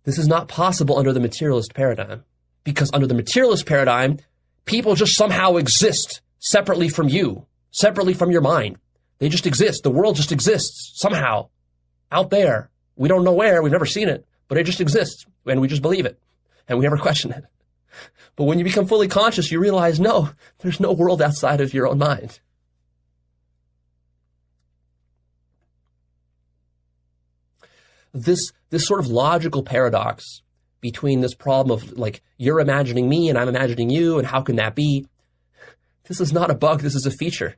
This is not possible under the materialist paradigm, because under the materialist paradigm, people just somehow exist separately from you, separately from your mind. They just exist. The world just exists somehow out there. We don't know where. We've never seen it, but it just exists, and we just believe it, and we never question it. But when you become fully conscious, you realize, no, there's no world outside of your own mind. This sort of logical paradox between this problem of, like, you're imagining me and I'm imagining you, and how can that be? This is not a bug, this is a feature.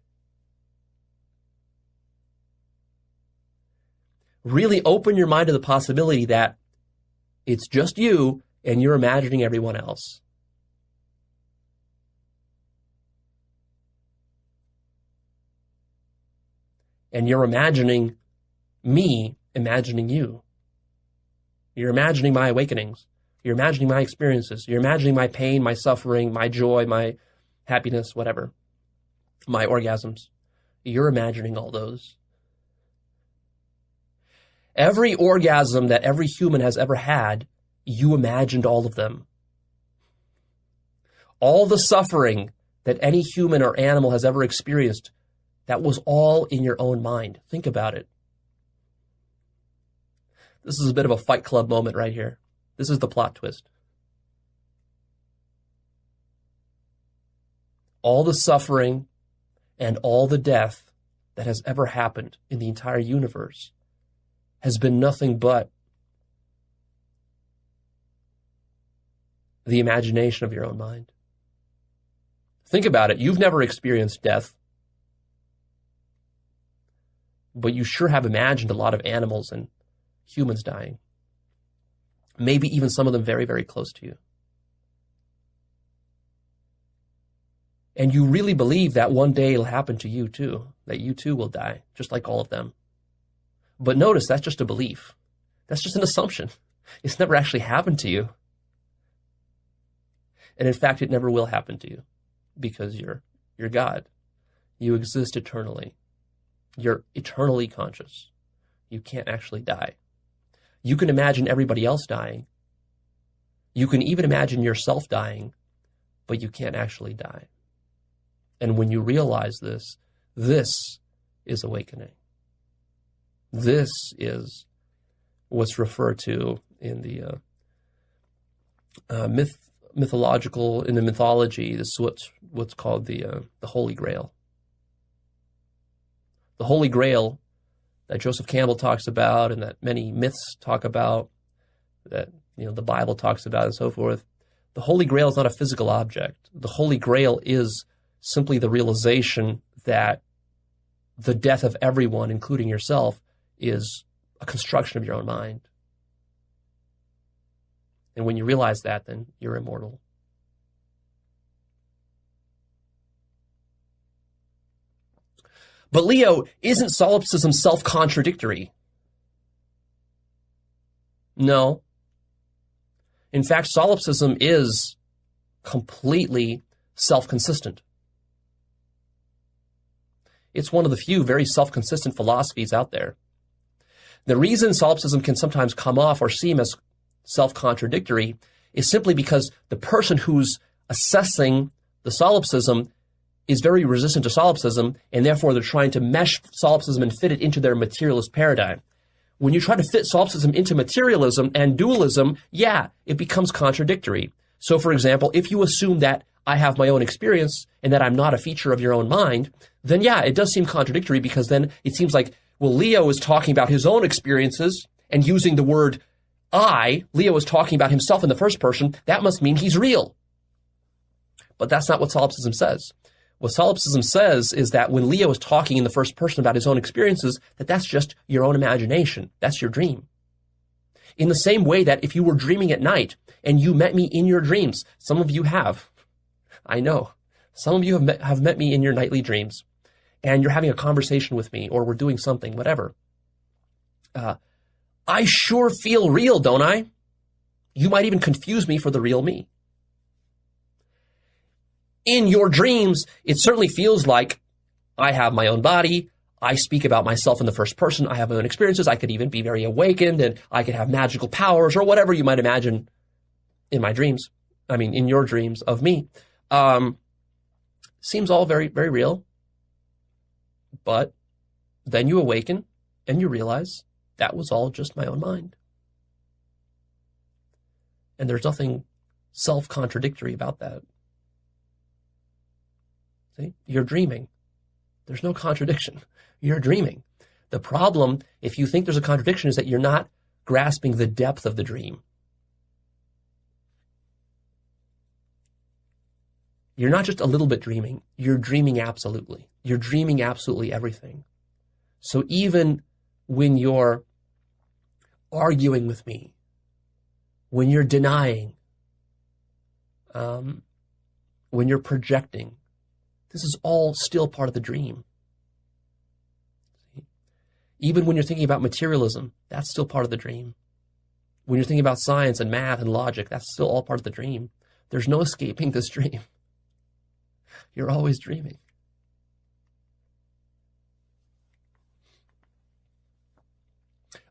Really open your mind to the possibility that it's just you and you're imagining everyone else. And you're imagining me imagining you. You're imagining my awakenings. You're imagining my experiences. You're imagining my pain, my suffering, my joy, my happiness, whatever, my orgasms. You're imagining all those. Every orgasm that every human has ever had, you imagined all of them. All the suffering that any human or animal has ever experienced, that was all in your own mind. Think about it. This is a bit of a Fight Club moment right here. This is the plot twist. All the suffering and all the death that has ever happened in the entire universe has been nothing but the imagination of your own mind. Think about it. You've never experienced death, but you sure have imagined a lot of animals and humans dying. Maybe even some of them very, very close to you. And you really believe that one day it'll happen to you too, that you too will die, just like all of them. But notice, that's just a belief. That's just an assumption. It's never actually happened to you. And in fact, it never will happen to you, because you're God. You exist eternally. You're eternally conscious. You can't actually die. You can imagine everybody else dying. You can even imagine yourself dying, but you can't actually die. And when you realize this, this is awakening. This is what's referred to in the mythology. This is what's called the Holy Grail. The Holy Grail that Joseph Campbell talks about, and that many myths talk about, that the Bible talks about, and so forth. The Holy Grail is not a physical object. The Holy Grail is simply the realization that the death of everyone, including yourself, is a construction of your own mind. And when you realize that, then you're immortal. But Leo, isn't solipsism self-contradictory? No. In fact, solipsism is completely self-consistent. It's one of the few very self-consistent philosophies out there. The reason solipsism can sometimes come off or seem as self-contradictory is simply because the person who's assessing the solipsism is very resistant to solipsism, and therefore they're trying to mesh solipsism and fit it into their materialist paradigm. When you try to fit solipsism into materialism and dualism, it becomes contradictory. So, for example, if you assume that I have my own experience and that I'm not a feature of your own mind, then it does seem contradictory, because then it seems like, well, Leo is talking about his own experiences and using the word I, Leo is talking about himself in the first person, that must mean he's real. But that's not what solipsism says. What solipsism says is that when Leo is talking in the first person about his own experiences, that's just your own imagination. That's your dream. In the same way that if you were dreaming at night and you met me in your dreams, some of you have, I know, some of you have met me in your nightly dreams, and you're having a conversation with me, or we're doing something, whatever. I sure feel real, don't I? You might even confuse me for the real me. In your dreams, it certainly feels like I have my own body. I speak about myself in the first person. I have my own experiences. I could even be very awakened, and I could have magical powers or whatever you might imagine in my dreams. I mean, in your dreams of me. Seems all very, very real. But then you awaken and you realize that was all just my own mind. And there's nothing self-contradictory about that. See, you're dreaming. There's no contradiction. You're dreaming. The problem, if you think there's a contradiction, is that you're not grasping the depth of the dream. You're not just a little bit dreaming. You're dreaming absolutely. You're dreaming absolutely everything. So even when you're arguing with me, when you're denying, when you're projecting, this is all still part of the dream. Even when you're thinking about materialism, that's still part of the dream. When you're thinking about science and math and logic, that's still all part of the dream. There's no escaping this dream. You're always dreaming.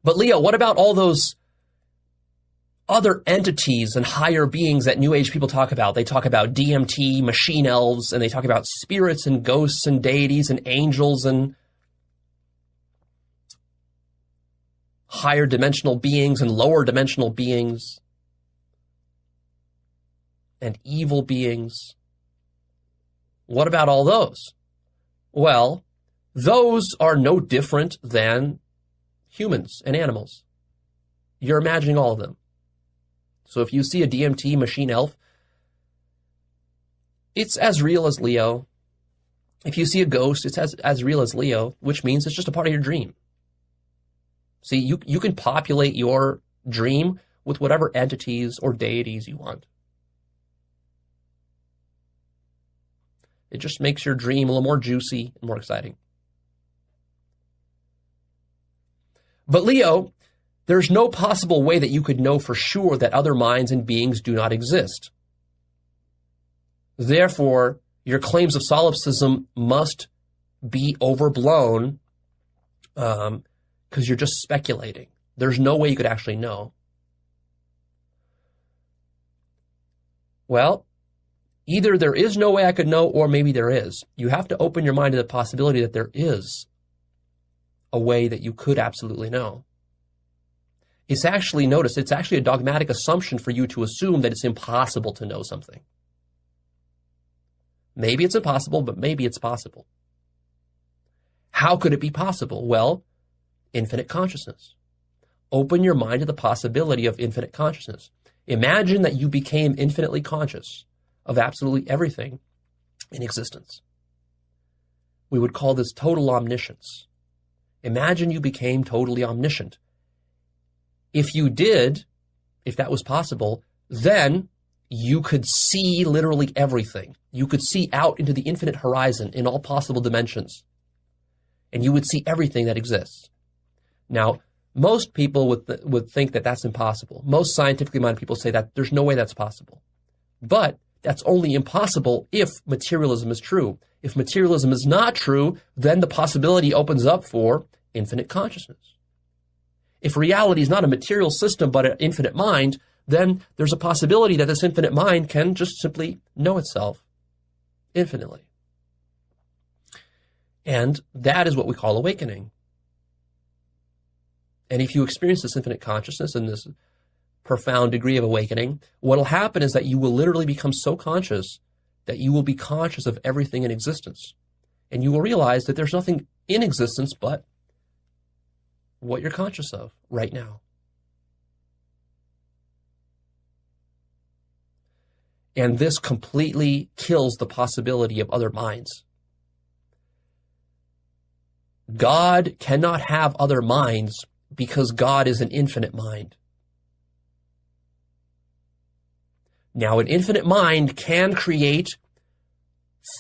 But Leo, what about all those other entities and higher beings that New Age people talk about? They talk about DMT, machine elves, and they talk about spirits and ghosts and deities and angels and higher dimensional beings and lower dimensional beings and evil beings. What about all those? Well, those are no different than humans and animals. You're imagining all of them. So if you see a DMT machine elf, it's as real as Leo. If you see a ghost, it's as real as Leo, which means it's just a part of your dream. See, you can populate your dream with whatever entities or deities you want. It just makes your dream a little more juicy and more exciting. But Leo, there's no possible way that you could know for sure that other minds and beings do not exist. Therefore, your claims of solipsism must be overblown because you're just speculating. There's no way you could actually know. Well, either there is no way I could know, or maybe there is. You have to open your mind to the possibility that there is a way that you could absolutely know. It's actually, notice, it's actually a dogmatic assumption for you to assume that it's impossible to know something. Maybe it's impossible, but maybe it's possible. How could it be possible? Well, infinite consciousness. Open your mind to the possibility of infinite consciousness. Imagine that you became infinitely conscious of absolutely everything in existence. We would call this total omniscience. Imagine you became totally omniscient. If you did, if that was possible, then you could see literally everything. You could see out into the infinite horizon in all possible dimensions. And you would see everything that exists. Now, most people would think that that's impossible. Most scientifically minded people say that there's no way that's possible. But that's only impossible if materialism is true. If materialism is not true, then the possibility opens up for infinite consciousness. If reality is not a material system but an infinite mind, then there's a possibility that this infinite mind can just simply know itself infinitely. And that is what we call awakening. And if you experience this infinite consciousness and this profound degree of awakening, what will happen is that you will literally become so conscious that you will be conscious of everything in existence. And you will realize that there's nothing in existence but what you're conscious of right now. And this completely kills the possibility of other minds. God cannot have other minds because God is an infinite mind. Now, an infinite mind can create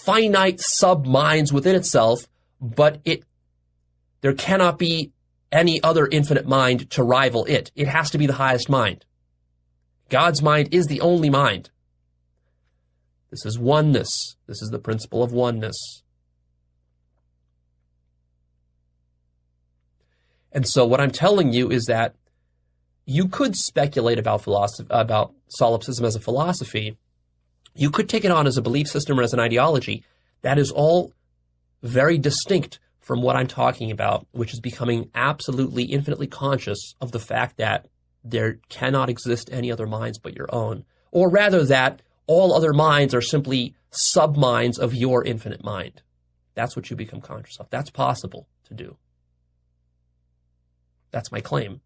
finite sub-minds within itself, but there cannot be any other infinite mind to rival it. It has to be the highest mind. God's mind is the only mind. This is oneness. This is the principle of oneness. And so what I'm telling you is that you could speculate about solipsism as a philosophy. You could take it on as a belief system or as an ideology. That is all very distinct from what I'm talking about, which is becoming absolutely infinitely conscious of the fact that there cannot exist any other minds but your own. Or rather that all other minds are simply sub-minds of your infinite mind. That's what you become conscious of. That's possible to do. That's my claim.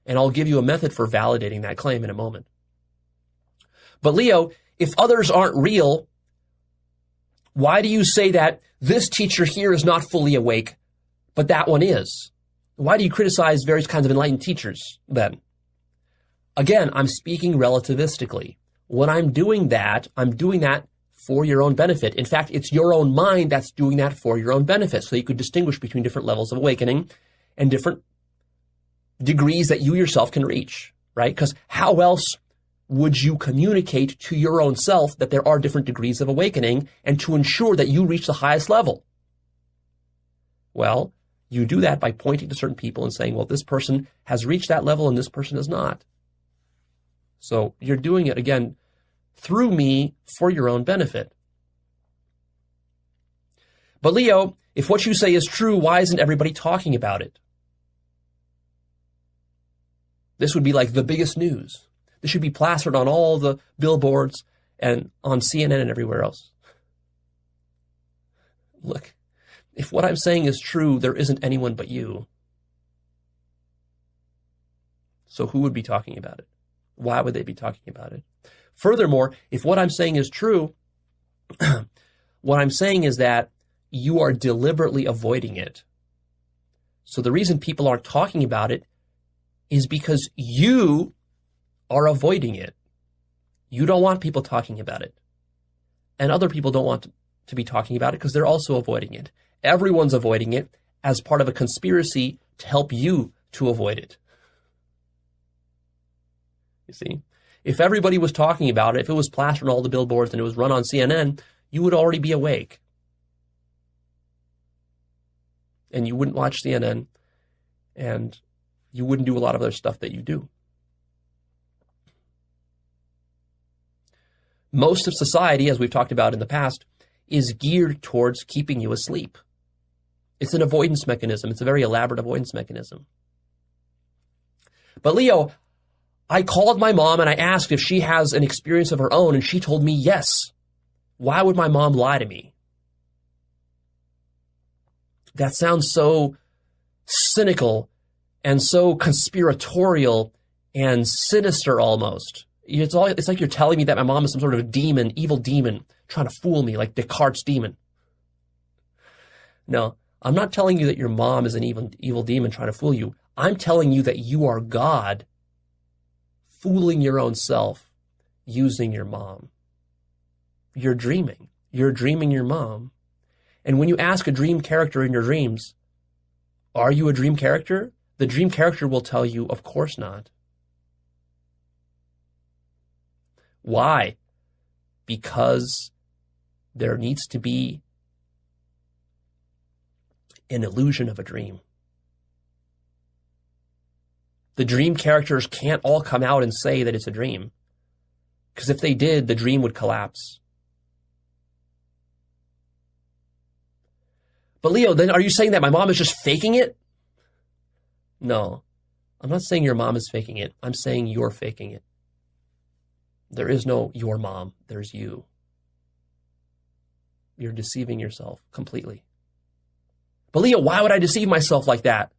And I'll give you a method for validating that claim in a moment. But Leo, if others aren't real, why do you say that this teacher here is not fully awake, but that one is? Why do you criticize various kinds of enlightened teachers then? Again, I'm speaking relativistically. When I'm doing that for your own benefit. In fact, it's your own mind that's doing that for your own benefit. So you could distinguish between different levels of awakening and different degrees that you yourself can reach, right? Because how else would you communicate to your own self that there are different degrees of awakening and to ensure that you reach the highest level? Well, you do that by pointing to certain people and saying, well, this person has reached that level and this person has not. So you're doing it, again, through me for your own benefit. But Leo, if what you say is true, why isn't everybody talking about it? This would be like the biggest news. This should be plastered on all the billboards and on CNN and everywhere else. Look, if what I'm saying is true, there isn't anyone but you. So who would be talking about it? Why would they be talking about it? Furthermore, if what I'm saying is true, what I'm saying is that you are deliberately avoiding it. So the reason people aren't talking about it is because you are avoiding it. You don't want people talking about it. And other people don't want to be talking about it because they're also avoiding it. Everyone's avoiding it as part of a conspiracy to help you to avoid it. You see? If everybody was talking about it, if it was plastered on all the billboards and it was run on CNN, you would already be awake. And you wouldn't watch CNN, and you wouldn't do a lot of other stuff that you do. Most of society, as we've talked about in the past, is geared towards keeping you asleep. It's an avoidance mechanism. It's a very elaborate avoidance mechanism. But Leo, I called my mom and I asked if she has an experience of her own, and she told me yes. Why would my mom lie to me? That sounds so cynical and so conspiratorial and sinister almost. It's like you're telling me that my mom is some sort of demon, evil demon, trying to fool me, like Descartes' demon. No, I'm not telling you that your mom is an evil demon trying to fool you. I'm telling you that you are God fooling your own self using your mom. You're dreaming. You're dreaming your mom. And when you ask a dream character in your dreams, are you a dream character? The dream character will tell you, of course not. Why? Because there needs to be an illusion of a dream. The dream characters can't all come out and say that it's a dream. Because if they did, the dream would collapse. But Leo, then are you saying that my mom is just faking it? No, I'm not saying your mom is faking it. I'm saying you're faking it. There is no your mom. There's you. You're deceiving yourself completely. But Leo, why would I deceive myself like that?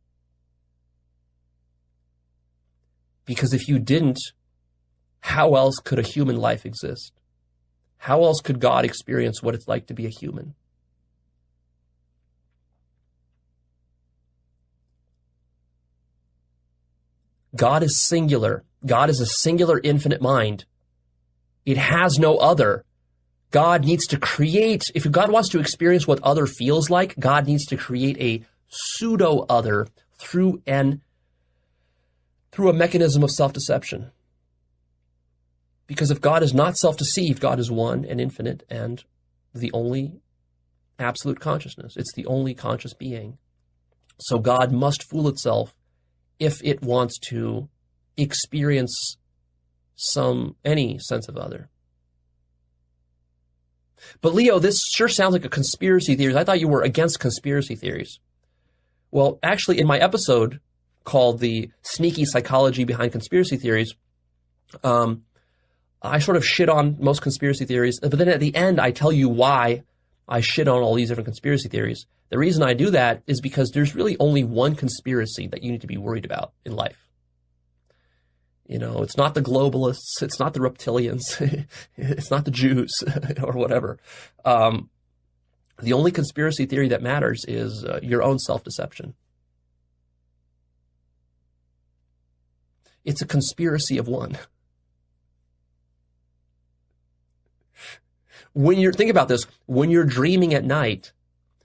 Because if you didn't, how else could a human life exist? How else could God experience what it's like to be a human? God is singular. God is a singular infinite mind. It has no other. God needs to create, if God wants to experience what other feels like, God needs to create a pseudo-other through a mechanism of self-deception. Because if God is not self-deceived, God is one and infinite and the only absolute consciousness. It's the only conscious being. So God must fool itself if it wants to experience any sense of other. But Leo, this sure sounds like a conspiracy theory. I thought you were against conspiracy theories. Well, actually, in my episode called The Sneaky Psychology Behind Conspiracy Theories, I sort of shit on most conspiracy theories, but then at the end, I tell you why I shit on all these different conspiracy theories. The reason I do that is because there's really only one conspiracy that you need to be worried about in life. You know, it's not the globalists, it's not the reptilians, it's not the Jews or whatever. The only conspiracy theory that matters is your own self-deception. It's a conspiracy of one. Think about this, when you're dreaming at night,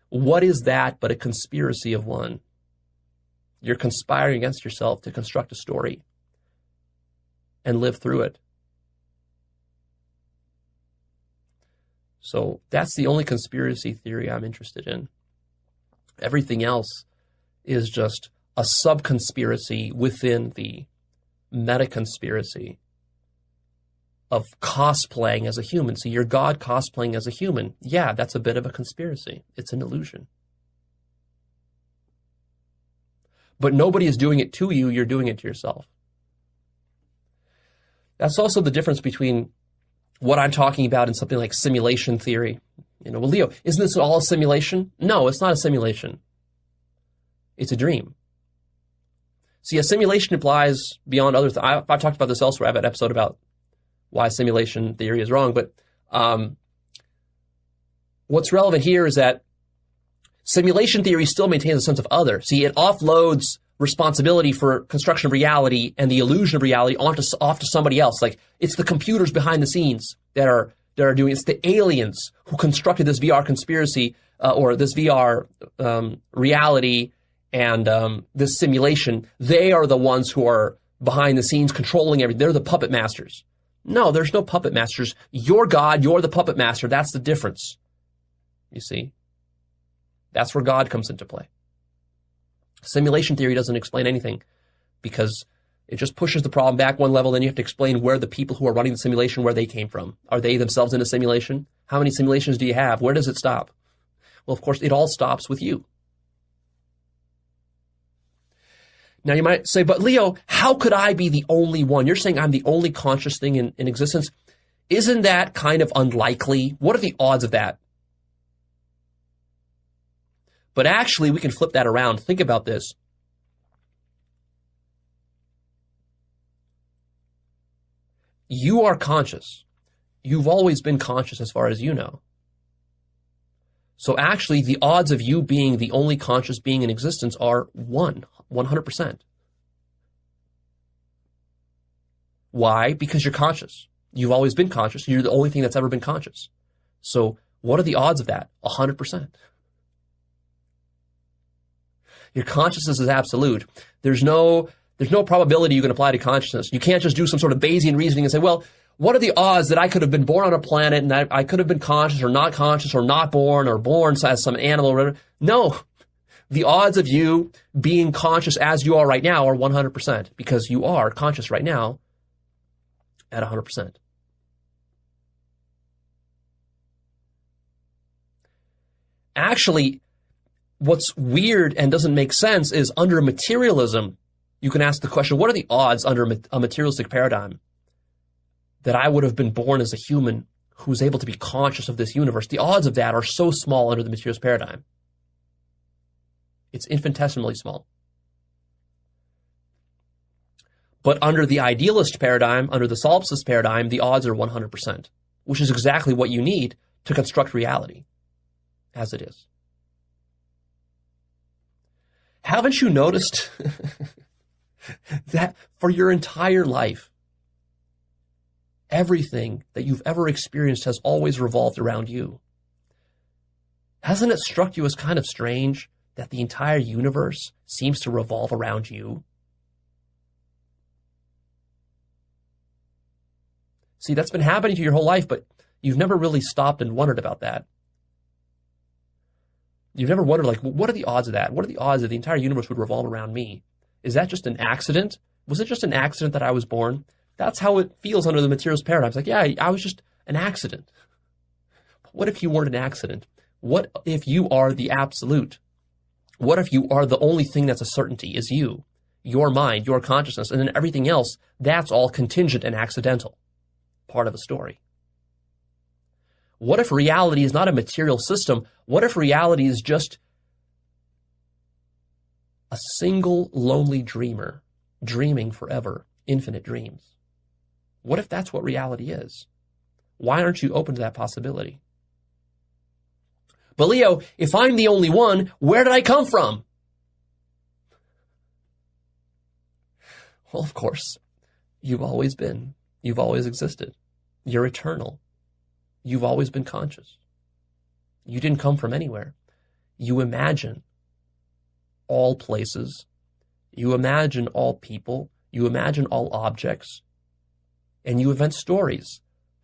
what is that but a conspiracy of one? You're conspiring against yourself to construct a story and live through it. So that's the only conspiracy theory I'm interested in. Everything else is just a sub-conspiracy within the meta-conspiracy of cosplaying as a human. So you're God cosplaying as a human. Yeah, that's a bit of a conspiracy. It's an illusion. But nobody is doing it to you. You're doing it to yourself. That's also the difference between what I'm talking about and something like simulation theory. You know, well, Leo, isn't this all a simulation? No, it's not a simulation. It's a dream. See, a simulation implies beyond other things. I've talked about this elsewhere. I have an episode about why simulation theory is wrong. But what's relevant here is that simulation theory still maintains a sense of other. See, it offloads responsibility for construction of reality and the illusion of reality off to somebody else. Like, it's the computers behind the scenes that are doing. It's the aliens who constructed this VR conspiracy or this VR reality and this simulation. They are the ones who are behind the scenes controlling everything. They're the puppet masters. No, there's no puppet masters. You're God. You're the puppet master. That's the difference. You see? That's where God comes into play. Simulation theory doesn't explain anything because it just pushes the problem back one level. Then you have to explain where the people who are running the simulation, where they came from. Are they themselves in a simulation? How many simulations do you have? Where does it stop? Well, of course, it all stops with you. Now, you might say, but Leo, how could I be the only one? You're saying I'm the only conscious thing in existence. Isn't that kind of unlikely? What are the odds of that? But actually, we can flip that around. Think about this. You are conscious. You've always been conscious as far as you know. So actually, the odds of you being the only conscious being in existence are 100%. Why? Because you're conscious. You've always been conscious. You're the only thing that's ever been conscious. So what are the odds of that? 100%. Your consciousness is absolute. There's no probability you can apply to consciousness. You can't just do some sort of Bayesian reasoning and say, well, what are the odds that I could have been born on a planet and I could have been conscious or not born or born as some animal or whatever? No. The odds of you being conscious as you are right now are 100% because you are conscious right now at 100%. Actually, what's weird and doesn't make sense is under materialism, you can ask the question, what are the odds under a materialistic paradigm that I would have been born as a human who's able to be conscious of this universe? The odds of that are so small under the materialist paradigm. It's infinitesimally small. But under the idealist paradigm, under the solipsist paradigm, the odds are 100%, which is exactly what you need to construct reality as it is. Haven't you noticed that for your entire life, everything that you've ever experienced has always revolved around you? Hasn't it struck you as kind of strange that the entire universe seems to revolve around you? See, that's been happening to you your whole life, but you've never really stopped and wondered about that. You've never wondered, like, what are the odds of that? What are the odds that the entire universe would revolve around me? Is that just an accident? Was it just an accident that I was born? That's how it feels under the materialist paradigm. It's like, yeah, I was just an accident. But what if you weren't an accident? What if you are the absolute? What if you are the only thing that's a certainty is you, your mind, your consciousness, and then everything else, that's all contingent and accidental, part of a story? What if reality is not a material system? What if reality is just a single lonely dreamer dreaming forever, infinite dreams? What if that's what reality is? Why aren't you open to that possibility? But Leo, if I'm the only one, where did I come from? Well, of course, you've always been. You've always existed. You're eternal. You've always been conscious. You didn't come from anywhere. You imagine all places. You imagine all people. You imagine all objects. And you invent stories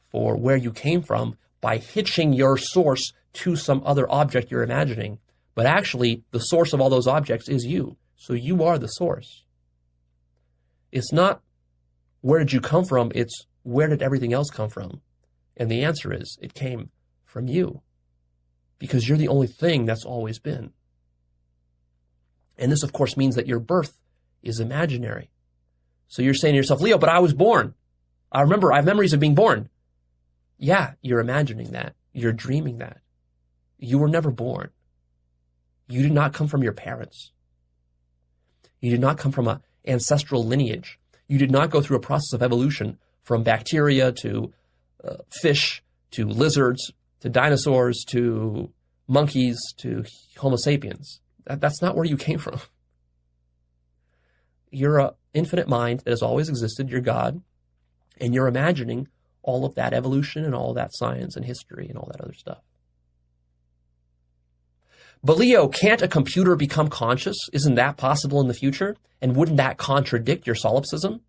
for where you came from by hitching your source to some other object you're imagining. But actually, the source of all those objects is you. So you are the source. It's not where did you come from, it's where did everything else come from? And the answer is, it came from you. Because you're the only thing that's always been. And this, of course, means that your birth is imaginary. So you're saying to yourself, Leo, but I was born. I have memories of being born. Yeah, you're imagining that. You're dreaming that. You were never born. You did not come from your parents. You did not come from an ancestral lineage. You did not go through a process of evolution from bacteria to fish to lizards to dinosaurs to monkeys to Homo sapiens. That's not where you came from. You're an infinite mind that has always existed. You're God. And you're imagining all of that evolution and all of that science and history and all that other stuff. But Leo, can't a computer become conscious? Isn't that possible in the future? And wouldn't that contradict your solipsism?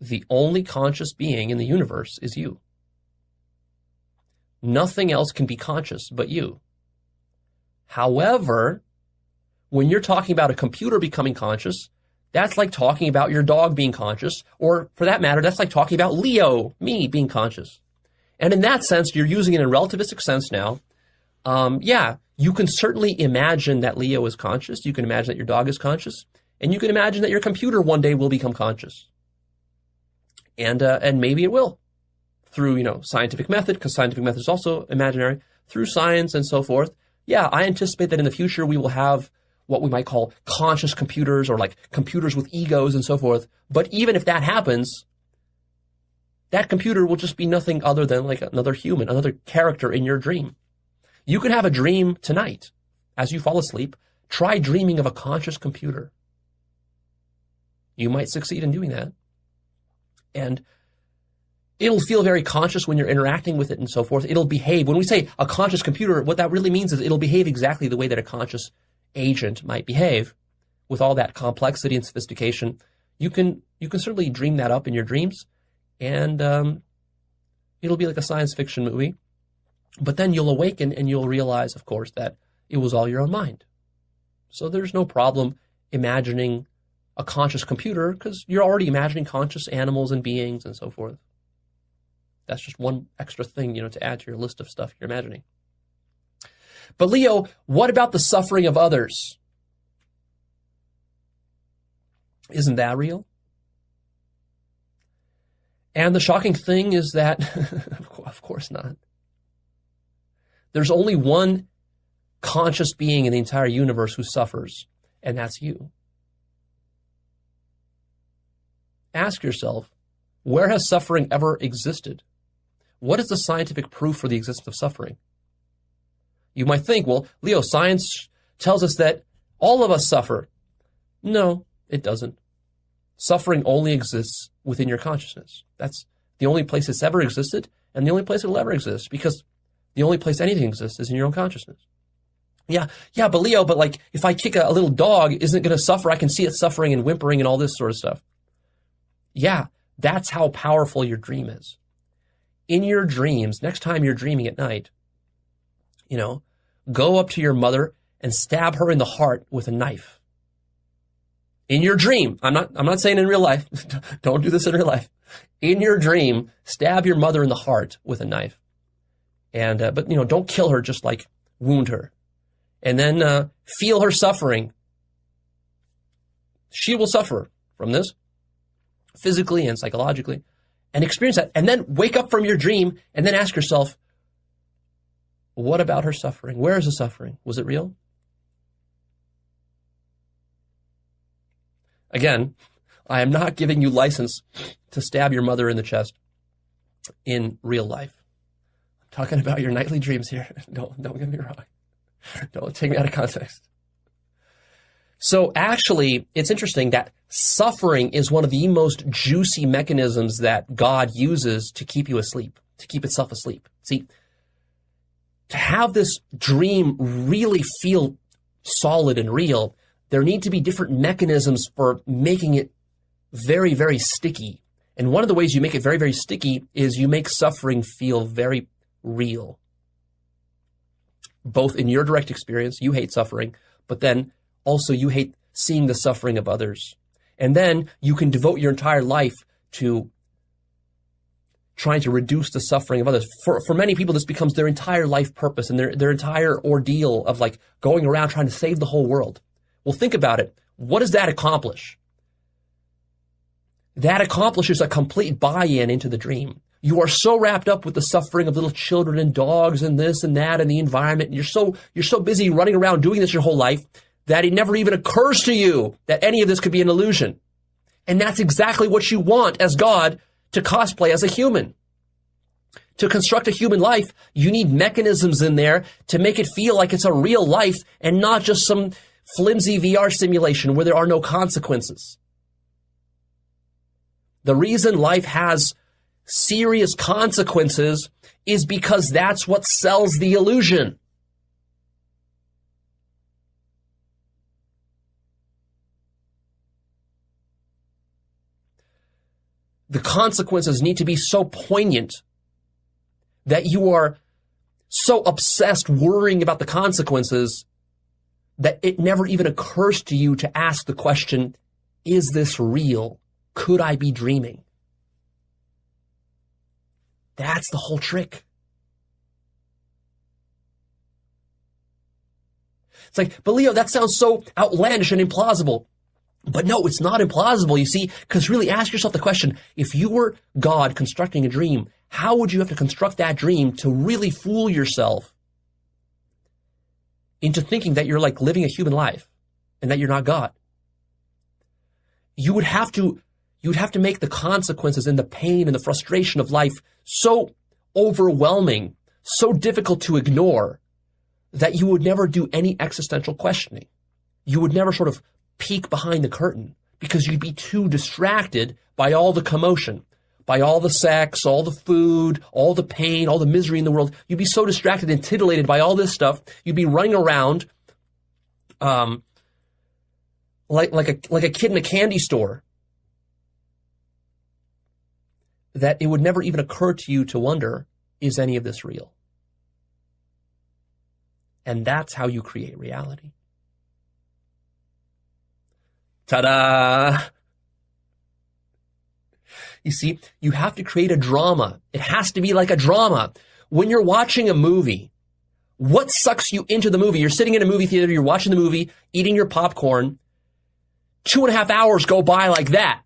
The only conscious being in the universe is you. Nothing else can be conscious but you. However, when you're talking about a computer becoming conscious, that's like talking about your dog being conscious, or for that matter, that's like talking about Leo, me, being conscious. And in that sense, you're using it in a relativistic sense now. Yeah, you can certainly imagine that Leo is conscious. You can imagine that your dog is conscious. And you can imagine that your computer one day will become conscious. And maybe it will through, scientific method, because scientific method is also imaginary, through science and so forth. Yeah, I anticipate that in the future we will have what we might call conscious computers, or like computers with egos and so forth. But even if that happens, that computer will just be nothing other than like another human, another character in your dream. You can have a dream tonight as you fall asleep. Try dreaming of a conscious computer. You might succeed in doing that. And it'll feel very conscious when you're interacting with it and so forth. It'll behave. When we say a conscious computer, what that really means is it'll behave exactly the way that a conscious agent might behave, with all that complexity and sophistication. You can certainly dream that up in your dreams, and it'll be like a science fiction movie. But then you'll awaken and you'll realize, of course, that it was all your own mind. So there's no problem imagining a conscious computer, because you're already imagining conscious animals and beings and so forth. That's just one extra thing, to add to your list of stuff you're imagining. But Leo, what about the suffering of others? Isn't that real? And the shocking thing is that, of course not. There's only one conscious being in the entire universe who suffers, and that's you. Ask yourself, where has suffering ever existed? What is the scientific proof for the existence of suffering? You might think, well, Leo, science tells us that all of us suffer. No, it doesn't. Suffering only exists within your consciousness. That's the only place it's ever existed, and the only place it'll ever exist, because the only place anything exists is in your own consciousness. Yeah, but Leo, but like, if I kick a little dog, isn't it going to suffer? I can see it suffering and whimpering and all this sort of stuff. Yeah, that's how powerful your dream is. In your dreams, next time you're dreaming at night, go up to your mother and stab her in the heart with a knife. In your dream, I'm not saying in real life. Don't do this in real life. In your dream, stab your mother in the heart with a knife. And but don't kill her, just like wound her. And then feel her suffering. She will suffer from this, physically and psychologically, and experience that. And then wake up from your dream and then ask yourself, what about her suffering? Where is the suffering? Was it real? Again, I am not giving you license to stab your mother in the chest in real life. I'm talking about your nightly dreams here. Don't get me wrong. Don't take me out of context. So actually, it's interesting that suffering is one of the most juicy mechanisms that God uses to keep you asleep, to keep itself asleep. See, to have this dream really feel solid and real, there need to be different mechanisms for making it very, very sticky. And one of the ways you make it very, very sticky is you make suffering feel very real. Both in your direct experience, you hate suffering, but then also you hate seeing the suffering of others. And then you can devote your entire life to trying to reduce the suffering of others. For many people, this becomes their entire life purpose and their entire ordeal of like going around trying to save the whole world. Well, think about it. What does that accomplish? That accomplishes a complete buy-in into the dream. You are so wrapped up with the suffering of little children and dogs and this and that and the environment. And you're so busy running around doing this your whole life that it never even occurs to you that any of this could be an illusion. And that's exactly what you want as God to cosplay as a human. To construct a human life, you need mechanisms in there to make it feel like it's a real life and not just some flimsy VR simulation where there are no consequences. The reason life has serious consequences is because that's what sells the illusion. The consequences need to be so poignant that you are so obsessed worrying about the consequences that it never even occurs to you to ask the question, is this real? Could I be dreaming? That's the whole trick. It's like, but Leo, that sounds so outlandish and implausible. But no, it's not implausible, you see, because really ask yourself the question, if you were God constructing a dream, how would you have to construct that dream to really fool yourself into thinking that you're like living a human life and that you're not God? You would have to make the consequences and the pain and the frustration of life so overwhelming, so difficult to ignore, that you would never do any existential questioning. You would never sort of peek behind the curtain because you'd be too distracted by all the commotion, by all the sex, all the food, all the pain, all the misery in the world. You'd be so distracted and titillated by all this stuff. You'd be running around like a kid in a candy store, that it would never even occur to you to wonder, is any of this real? And that's how you create reality. Ta-da! You see, you have to create a drama. It has to be like a drama. When you're watching a movie, what sucks you into the movie? You're sitting in a movie theater, you're watching the movie, eating your popcorn. 2.5 hours go by like that,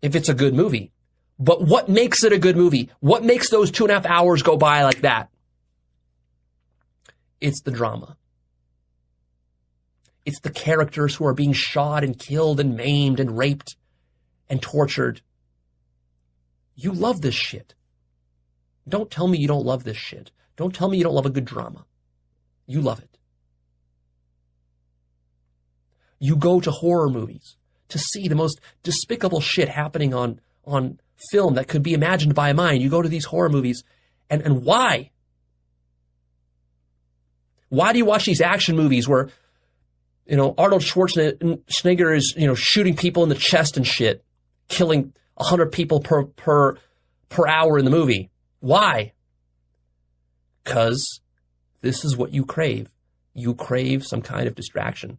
if it's a good movie. But what makes it a good movie? What makes those 2.5 hours go by like that? It's the drama. It's the characters who are being shot and killed and maimed and raped and tortured. You love this shit. Don't tell me you don't love this shit. Don't tell me you don't love a good drama. You love it. You go to horror movies to see the most despicable shit happening on film that could be imagined by a mind. You go to these horror movies, and why? Why do you watch these action movies where, Arnold Schwarzenegger is, shooting people in the chest and shit, killing 100 people per hour in the movie? Why? Because this is what you crave. You crave some kind of distraction.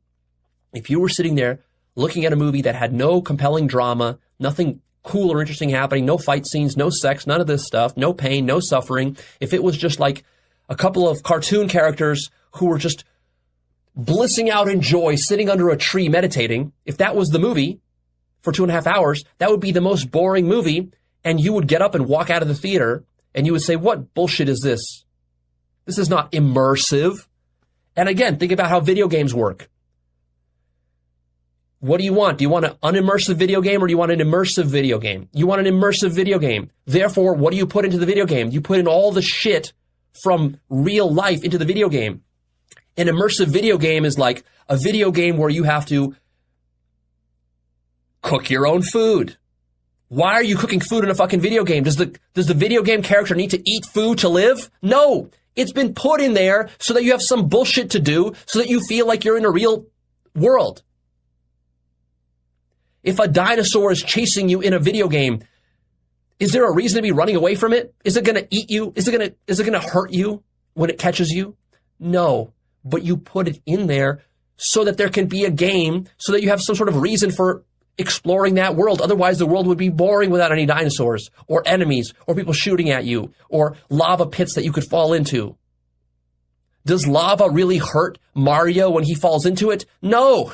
If you were sitting there looking at a movie that had no compelling drama, nothing cool or interesting happening, no fight scenes, no sex, none of this stuff, no pain, no suffering, if it was just like a couple of cartoon characters who were just blissing out in joy, sitting under a tree meditating, if that was the movie for 2.5 hours, that would be the most boring movie, and you would get up and walk out of the theater, and you would say, what bullshit is this? This is not immersive. And again, think about how video games work. What do you want? Do you want an unimmersive video game or do you want an immersive video game? You want an immersive video game. Therefore, what do you put into the video game? You put in all the shit from real life into the video game. An immersive video game is like a video game where you have to cook your own food. Why are you cooking food in a fucking video game? Does the video game character need to eat food to live? No. It's been put in there so that you have some bullshit to do so that you feel like you're in a real world. If a dinosaur is chasing you in a video game, is there a reason to be running away from it? Is it going to eat you? Is it going to hurt you when it catches you? No, but you put it in there so that there can be a game, so that you have some sort of reason for exploring that world. Otherwise, the world would be boring without any dinosaurs or enemies or people shooting at you or lava pits that you could fall into. Does lava really hurt Mario when he falls into it? No.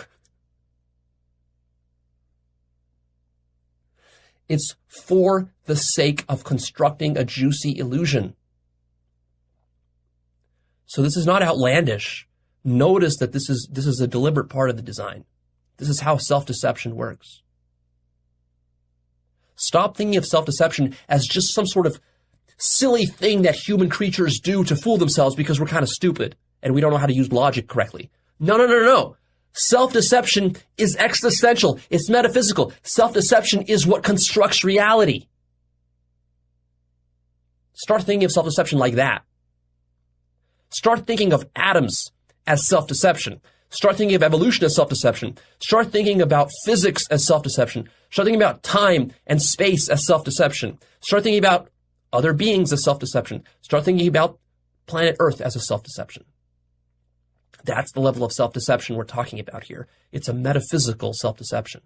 It's for the sake of constructing a juicy illusion. So this is not outlandish. Notice that this is a deliberate part of the design. This is how self-deception works. Stop thinking of self-deception as just some sort of silly thing that human creatures do to fool themselves because we're kind of stupid and we don't know how to use logic correctly. No. Self-deception is existential. It's metaphysical. Self-deception is what constructs reality. Start thinking of self-deception like that. Start thinking of atoms as self-deception. Start thinking of evolution as self-deception. Start thinking about physics as self-deception. Start thinking about time and space as self-deception. Start thinking about other beings as self-deception. Start thinking about planet Earth as a self-deception. That's the level of self-deception we're talking about here. It's a metaphysical self-deception.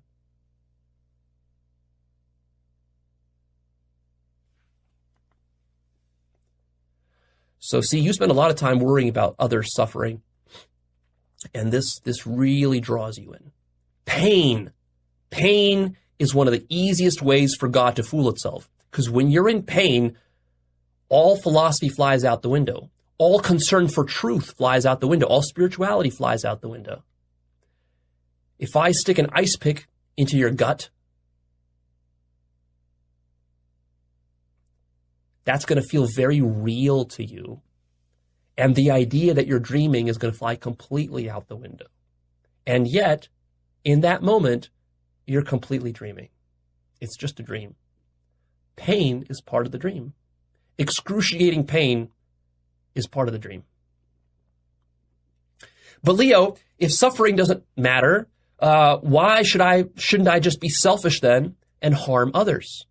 So see, you spend a lot of time worrying about others suffering, and this really draws you in. Pain. Pain is one of the easiest ways for God to fool itself, because when you're in pain, all philosophy flies out the window. All concern for truth flies out the window. All spirituality flies out the window. If I stick an ice pick into your gut, that's going to feel very real to you. And the idea that you're dreaming is going to fly completely out the window. And yet, in that moment, you're completely dreaming. It's just a dream. Pain is part of the dream. Excruciating pain is part of the dream. But Leo, if suffering doesn't matter, why shouldn't I just be selfish then and harm others?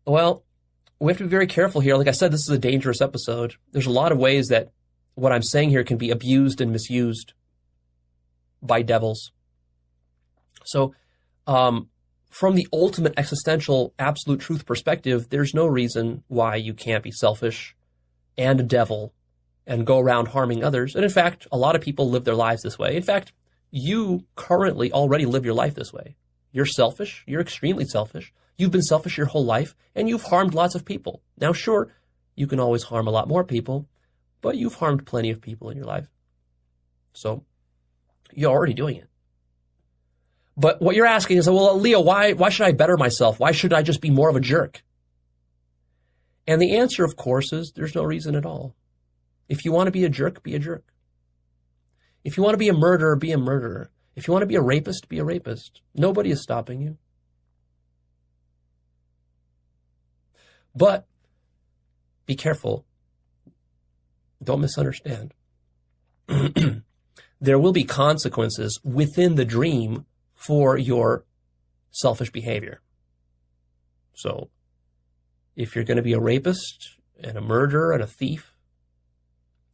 Well, we have to be very careful here. Like I said, this is a dangerous episode. There's a lot of ways that what I'm saying here can be abused and misused by devils. So, from the ultimate existential absolute truth perspective, there's no reason why you can't be selfish and a devil and go around harming others. And in fact, a lot of people live their lives this way. In fact, you currently already live your life this way. You're selfish. You're extremely selfish. You've been selfish your whole life, and you've harmed lots of people. Now, sure, you can always harm a lot more people, but you've harmed plenty of people in your life. So you're already doing it. But what you're asking is, well, Leo, why should I better myself? Why should I just be more of a jerk? And the answer, of course, is there's no reason at all. If you want to be a jerk, be a jerk. If you want to be a murderer, be a murderer. If you want to be a rapist, be a rapist. Nobody is stopping you. But be careful. Don't misunderstand. There will be consequences within the dream for your selfish behavior. So if you're going to be a rapist and a murderer and a thief,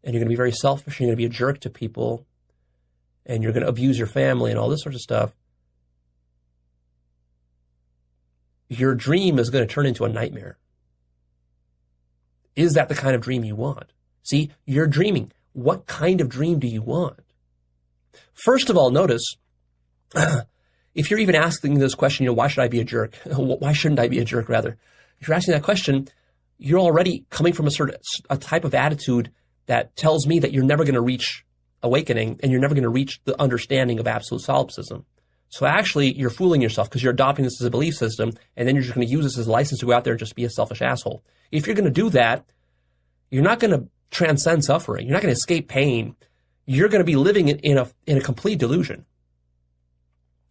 and you're going to be very selfish, and you're going to be a jerk to people, and you're going to abuse your family and all this sort of stuff, your dream is going to turn into a nightmare. Is that the kind of dream you want? See, you're dreaming. What kind of dream do you want? First of all, notice, if you're even asking this question, why should I be a jerk? Why shouldn't I be a jerk, rather? If you're asking that question, you're already coming from a type of attitude that tells me that you're never going to reach awakening and you're never going to reach the understanding of absolute solipsism. So actually, you're fooling yourself because you're adopting this as a belief system, and then you're just going to use this as a license to go out there and just be a selfish asshole. If you're going to do that, you're not going to transcend suffering. You're not going to escape pain. You're going to be living in a complete delusion.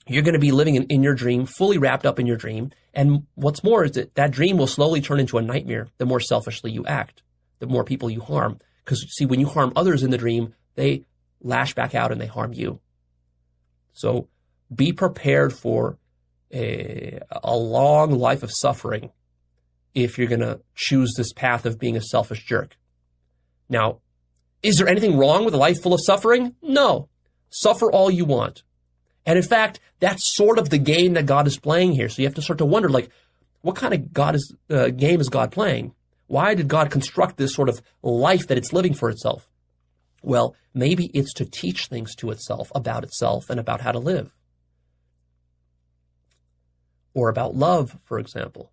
You're going to be living in your dream, fully wrapped up in your dream. And what's more is that dream will slowly turn into a nightmare the more selfishly you act, the more people you harm. Because, see, when you harm others in the dream, they lash back out and they harm you. So be prepared for a long life of suffering if you're going to choose this path of being a selfish jerk. Now, is there anything wrong with a life full of suffering? No. Suffer all you want. And in fact, that's sort of the game that God is playing here. So you have to start to wonder, what kind of game is God playing? Why did God construct this sort of life that it's living for itself? Well, maybe it's to teach things to itself and about how to live. Or about love, for example.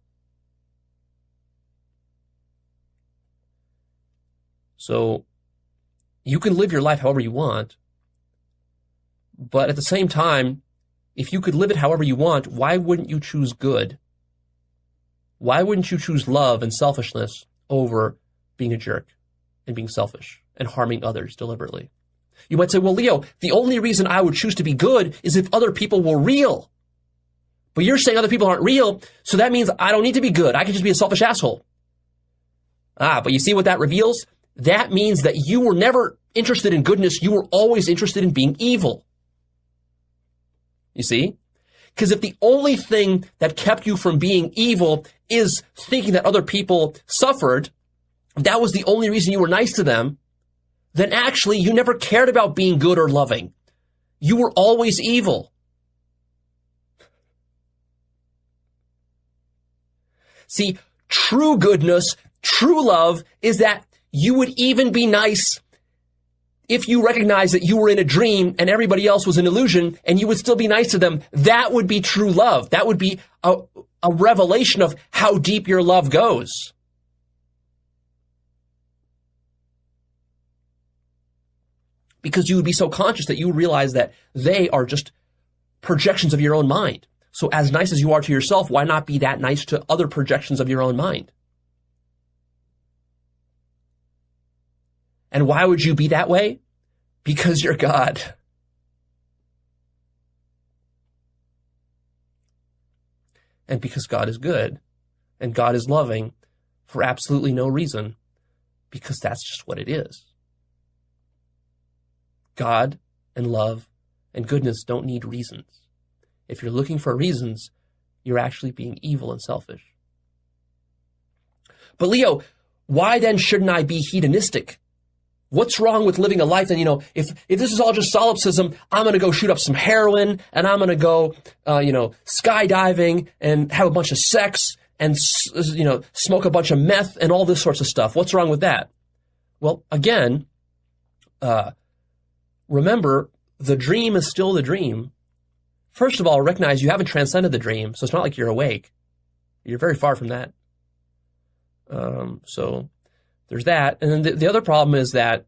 So you can live your life however you want, but at the same time, if you could live it however you want, why wouldn't you choose good? Why wouldn't you choose love and selfishness over being a jerk and being selfish and harming others deliberately? You might say, well, Leo, the only reason I would choose to be good is if other people were real. But you're saying other people aren't real, so that means I don't need to be good. I can just be a selfish asshole. But you see what that reveals? That means that you were never interested in goodness. You were always interested in being evil. You see? Because if the only thing that kept you from being evil is thinking that other people suffered, that was the only reason you were nice to them, then actually you never cared about being good or loving. You were always evil. See, true goodness, true love is that you would even be nice if you recognize that you were in a dream and everybody else was an illusion, and you would still be nice to them. That would be true love. That would be a revelation of how deep your love goes. Because you would be so conscious that you would realize that they are just projections of your own mind. So as nice as you are to yourself, why not be that nice to other projections of your own mind? And why would you be that way? Because you're God. And because God is good, and God is loving for absolutely no reason, because that's just what it is. God and love and goodness don't need reasons. If you're looking for reasons, you're actually being evil and selfish. But Leo, why then shouldn't I be hedonistic? What's wrong with living a life that, if this is all just solipsism, I'm going to go shoot up some heroin, and I'm going to go, skydiving and have a bunch of sex and, smoke a bunch of meth and all this sorts of stuff. What's wrong with that? Well, again, remember, the dream is still the dream. First of all, recognize you haven't transcended the dream, so it's not like you're awake. You're very far from that. So there's that. And then the other problem is that,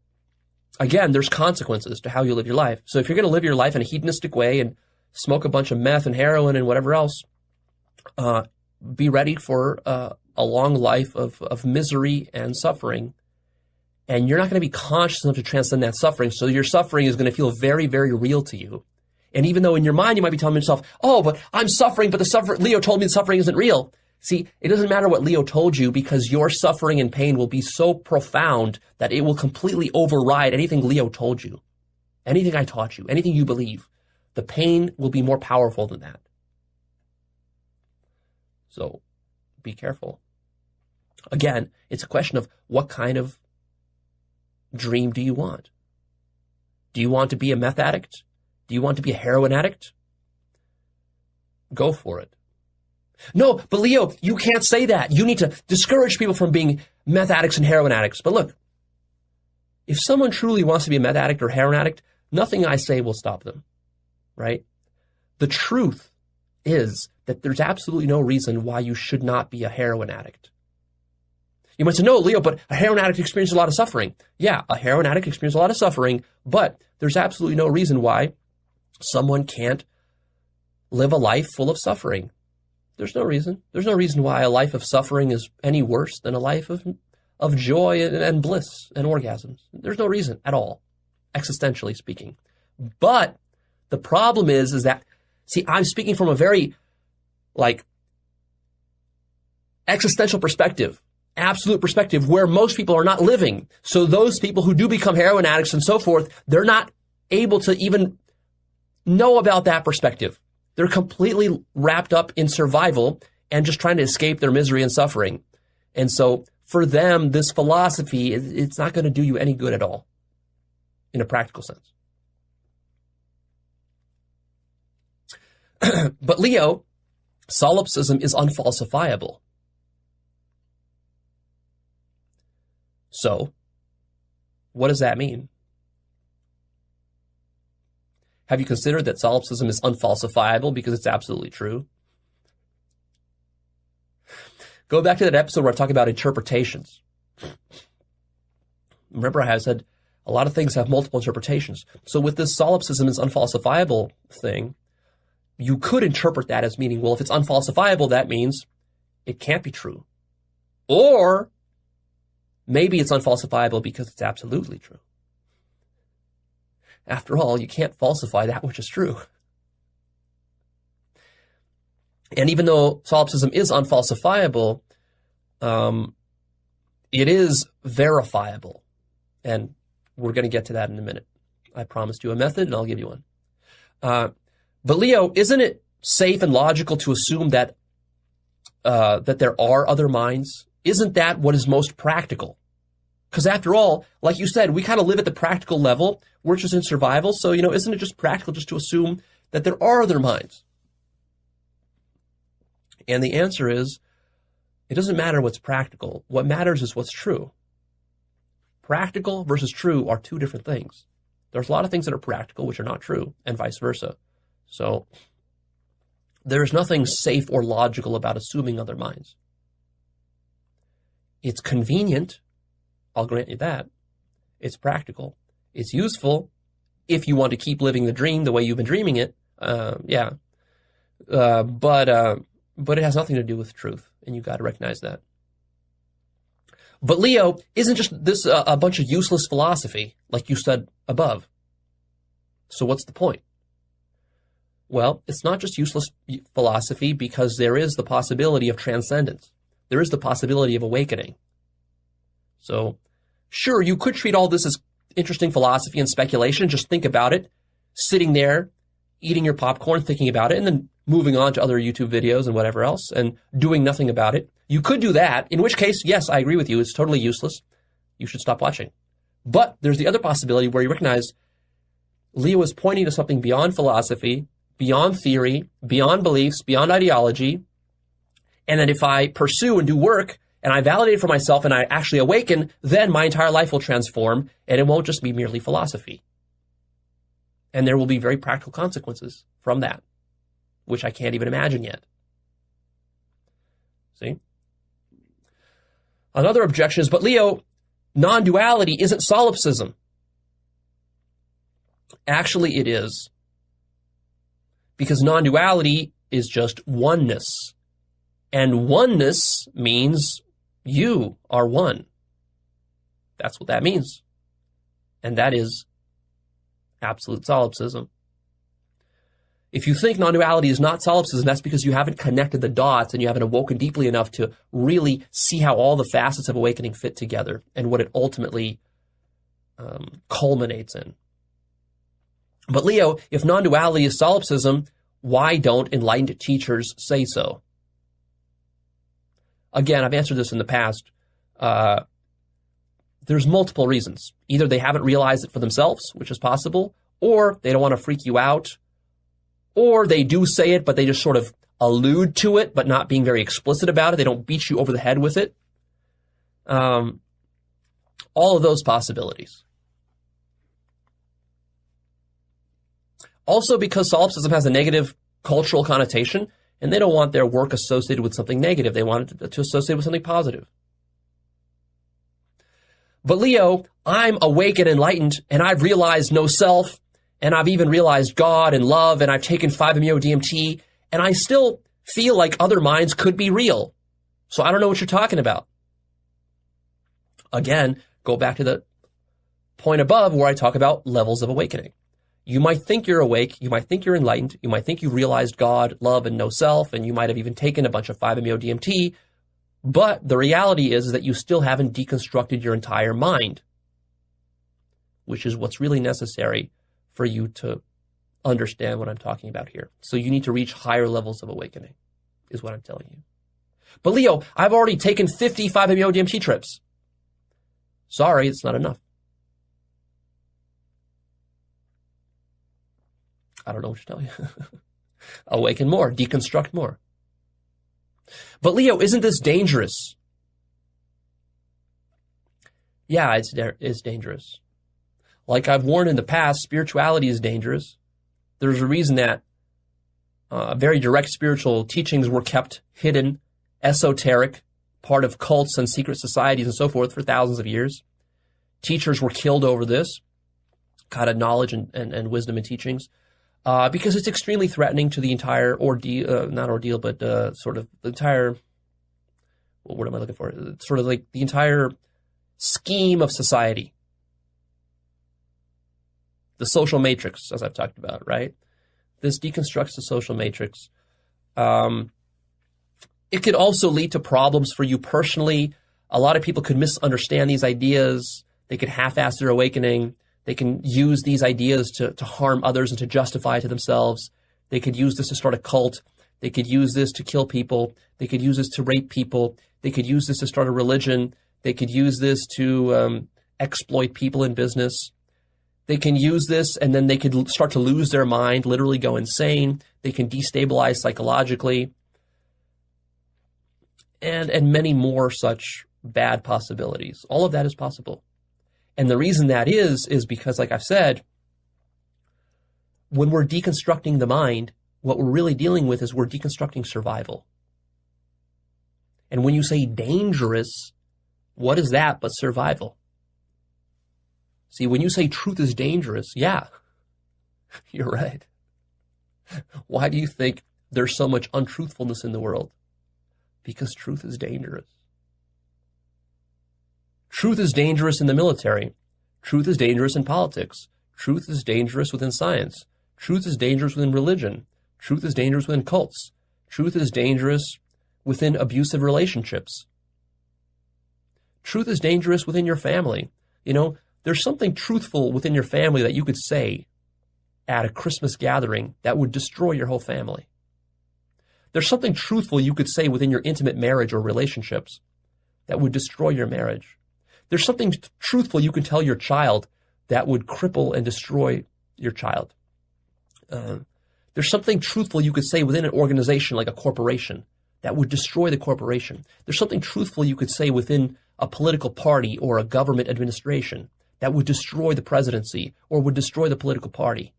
again, there's consequences to how you live your life. So if you're going to live your life in a hedonistic way and smoke a bunch of meth and heroin and whatever else, be ready for a long life of misery and suffering. And you're not going to be conscious enough to transcend that suffering. So your suffering is going to feel very, very real to you. And even though in your mind you might be telling yourself, oh, but I'm suffering, but Leo told me the suffering isn't real. See, it doesn't matter what Leo told you, because your suffering and pain will be so profound that it will completely override anything Leo told you, anything I taught you, anything you believe. The pain will be more powerful than that. So be careful. Again, it's a question of what kind of dream do you want? Do you want to be a meth addict? Do you want to be a heroin addict? Go for it. No, but Leo, you can't say that. You need to discourage people from being meth addicts and heroin addicts. But look, if someone truly wants to be a meth addict or heroin addict, nothing I say will stop them, right? The truth is that there's absolutely no reason why you should not be a heroin addict. You might say, no, Leo, but a heroin addict experiences a lot of suffering. Yeah, a heroin addict experiences a lot of suffering, but there's absolutely no reason why someone can't live a life full of suffering. There's no reason. There's no reason why a life of suffering is any worse than a life of joy and bliss and orgasms. There's no reason at all, existentially speaking. But the problem is that, see, I'm speaking from a very, existential perspective, absolute perspective, where most people are not living. So those people who do become heroin addicts and so forth, they're not able to even know about that perspective. They're completely wrapped up in survival and just trying to escape their misery and suffering. And so for them, this philosophy, it's not going to do you any good at all in a practical sense. But Leo, solipsism is unfalsifiable. So, what does that mean? Have you considered that solipsism is unfalsifiable because it's absolutely true? Go back to that episode where I talk about interpretations. Remember, I said a lot of things have multiple interpretations. So with this solipsism is unfalsifiable thing, you could interpret that as meaning, well, if it's unfalsifiable, that means it can't be true. Or maybe it's unfalsifiable because it's absolutely true. After all, you can't falsify that which is true. And even though solipsism is unfalsifiable, it is verifiable. And we're going to get to that in a minute. I promised you a method, and I'll give you one. But Leo, isn't it safe and logical to assume that that there are other minds? Isn't that what is most practical? Because after all, like you said, we kind of live at the practical level. We're just in survival. So, isn't it just practical just to assume that there are other minds? And the answer is, it doesn't matter what's practical. What matters is what's true. Practical versus true are two different things. There's a lot of things that are practical which are not true, and vice versa. So there's nothing safe or logical about assuming other minds. It's convenient. I'll grant you that. It's practical. It's useful if you want to keep living the dream the way you've been dreaming it. But it has nothing to do with truth, and you've got to recognize that. But Leo, isn't just this a bunch of useless philosophy, like you said above? So what's the point? Well, it's not just useless philosophy because there is the possibility of transcendence. There is the possibility of awakening. So, sure, you could treat all this as interesting philosophy and speculation, just think about it, sitting there, eating your popcorn, thinking about it, and then moving on to other YouTube videos and whatever else, and doing nothing about it. You could do that, in which case, yes, I agree with you, it's totally useless. You should stop watching. But there's the other possibility where you recognize Leo is pointing to something beyond philosophy, beyond theory, beyond beliefs, beyond ideology, and that if I pursue and do work, and I validate it for myself, and I actually awaken, then my entire life will transform, and it won't just be merely philosophy. And there will be very practical consequences from that, which I can't even imagine yet. See? Another objection is, but Leo, non-duality isn't solipsism. Actually, it is. Because non-duality is just oneness. And oneness means you are one. That's what that means. And that is absolute solipsism. If you think non-duality is not solipsism, that's because you haven't connected the dots and you haven't awoken deeply enough to really see how all the facets of awakening fit together and what it ultimately culminates in. But Leo, if non-duality is solipsism, why don't enlightened teachers say so? Again, I've answered this in the past. There's multiple reasons. Either they haven't realized it for themselves, which is possible, or they don't want to freak you out, or they do say it, but they just sort of allude to it, but not being very explicit about it. They don't beat you over the head with it. All of those possibilities. Also, because solipsism has a negative cultural connotation, and they don't want their work associated with something negative. They want it to associate with something positive. But Leo, I'm awake and enlightened, and I've realized no self, and I've even realized God and love, and I've taken 5-MeO-DMT, and I still feel like other minds could be real. So I don't know what you're talking about. Again, go back to the point above where I talk about levels of awakening. You might think you're awake, you might think you're enlightened, you might think you've realized God, love, and no self, and you might have even taken a bunch of 5-MeO-DMT, but the reality is that you still haven't deconstructed your entire mind, which is what's really necessary for you to understand what I'm talking about here. So you need to reach higher levels of awakening, is what I'm telling you. But Leo, I've already taken 50 5-MeO-DMT trips. Sorry, it's not enough. I don't know what to tell you. Awaken more, deconstruct more. But Leo, isn't this dangerous? Yeah, it's dangerous. Like I've warned in the past, spirituality is dangerous. There's a reason that very direct spiritual teachings were kept hidden, esoteric, part of cults and secret societies and so forth for thousands of years. Teachers were killed over this kind of knowledge and wisdom and teachings. Because it's extremely threatening to the entire ordeal, not ordeal, but sort of the entire, what am I looking for? It's sort of like the entire scheme of society. The social matrix, as I've talked about, right? This deconstructs the social matrix. It could also lead to problems for you personally. A lot of people could misunderstand these ideas. They could half-ass their awakening. They can use these ideas to harm others and to justify to themselves. They could use this to start a cult. They could use this to kill people. They could use this to rape people. They could use this to start a religion. They could use this to exploit people in business. They can use this and then they could start to lose their mind, literally go insane. They can destabilize psychologically. And many more such bad possibilities. All of that is possible. And the reason that is because, like I've said, when we're deconstructing the mind, what we're really dealing with is we're deconstructing survival. And when you say dangerous, what is that but survival? See, when you say truth is dangerous, yeah, you're right. Why do you think there's so much untruthfulness in the world? Because truth is dangerous. Truth is dangerous in the military. Truth is dangerous in politics. Truth is dangerous within science. Truth is dangerous within religion. Truth is dangerous within cults. Truth is dangerous within abusive relationships. Truth is dangerous within your family. You know, there's something truthful within your family that you could say at a Christmas gathering that would destroy your whole family. There's something truthful you could say within your intimate marriage or relationships that would destroy your marriage. There's something truthful you can tell your child that would cripple and destroy your child. There's something truthful you could say within an organization like a corporation that would destroy the corporation. There's something truthful you could say within a political party or a government administration that would destroy the presidency or would destroy the political party.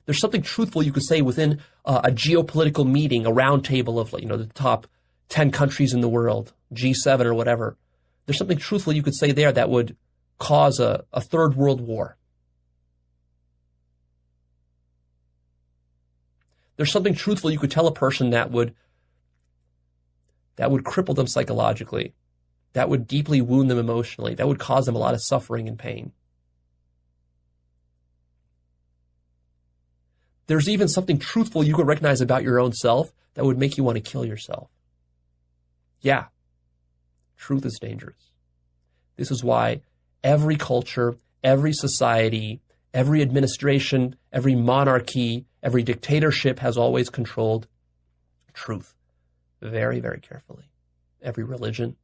There's something truthful you could say within a geopolitical meeting, a round table of, the top 10 countries in the world, G7 or whatever, There's something truthful you could say there that would cause a third world war. There's something truthful you could tell a person that would cripple them psychologically, that would deeply wound them emotionally, that would cause them a lot of suffering and pain. There's even something truthful you could recognize about your own self that would make you want to kill yourself. Yeah, truth is dangerous. This is why every culture, every society, every administration, every monarchy, every dictatorship has always controlled truth very, very carefully. Every religion.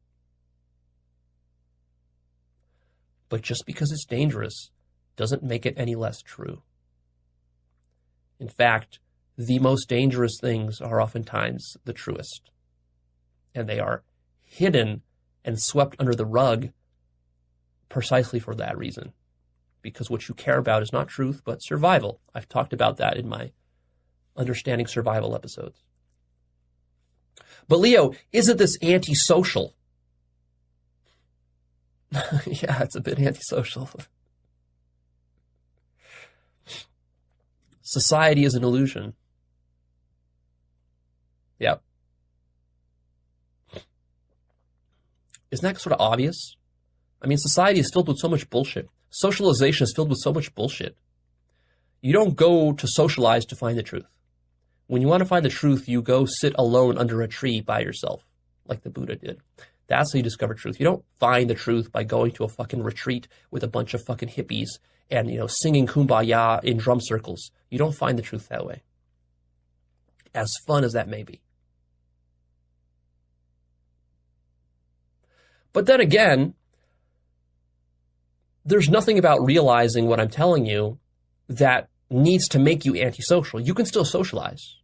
But just because it's dangerous doesn't make it any less true. In fact, the most dangerous things are oftentimes the truest. And they are hidden and swept under the rug precisely for that reason. Because what you care about is not truth, but survival. I've talked about that in my Understanding Survival episodes. But Leo, isn't this antisocial? Yeah, it's a bit antisocial. Society is an illusion. Yep. Isn't that sort of obvious? I mean, society is filled with so much bullshit. Socialization is filled with so much bullshit. You don't go to socialize to find the truth. When you want to find the truth, you go sit alone under a tree by yourself, like the Buddha did. That's how you discover truth. You don't find the truth by going to a fucking retreat with a bunch of fucking hippies and, singing Kumbaya in drum circles. You don't find the truth that way. As fun as that may be. But then again, there's nothing about realizing what I'm telling you that needs to make you antisocial. You can still socialize.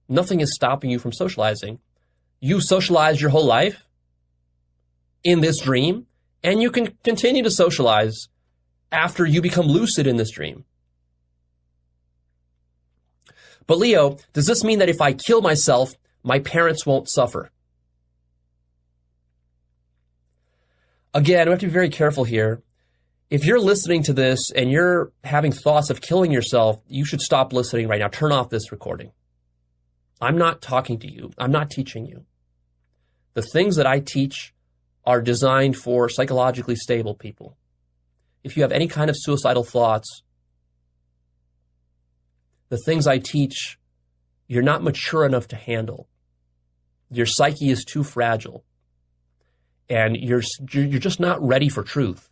Nothing is stopping you from socializing. You socialize your whole life in this dream, and you can continue to socialize after you become lucid in this dream. But Leo, does this mean that if I kill myself, my parents won't suffer? Again, we have to be very careful here. If you're listening to this and you're having thoughts of killing yourself, you should stop listening right now. Turn off this recording. I'm not talking to you. I'm not teaching you. The things that I teach are designed for psychologically stable people. If you have any kind of suicidal thoughts, the things I teach, you're not mature enough to handle. Your psyche is too fragile. And you're just not ready for truth.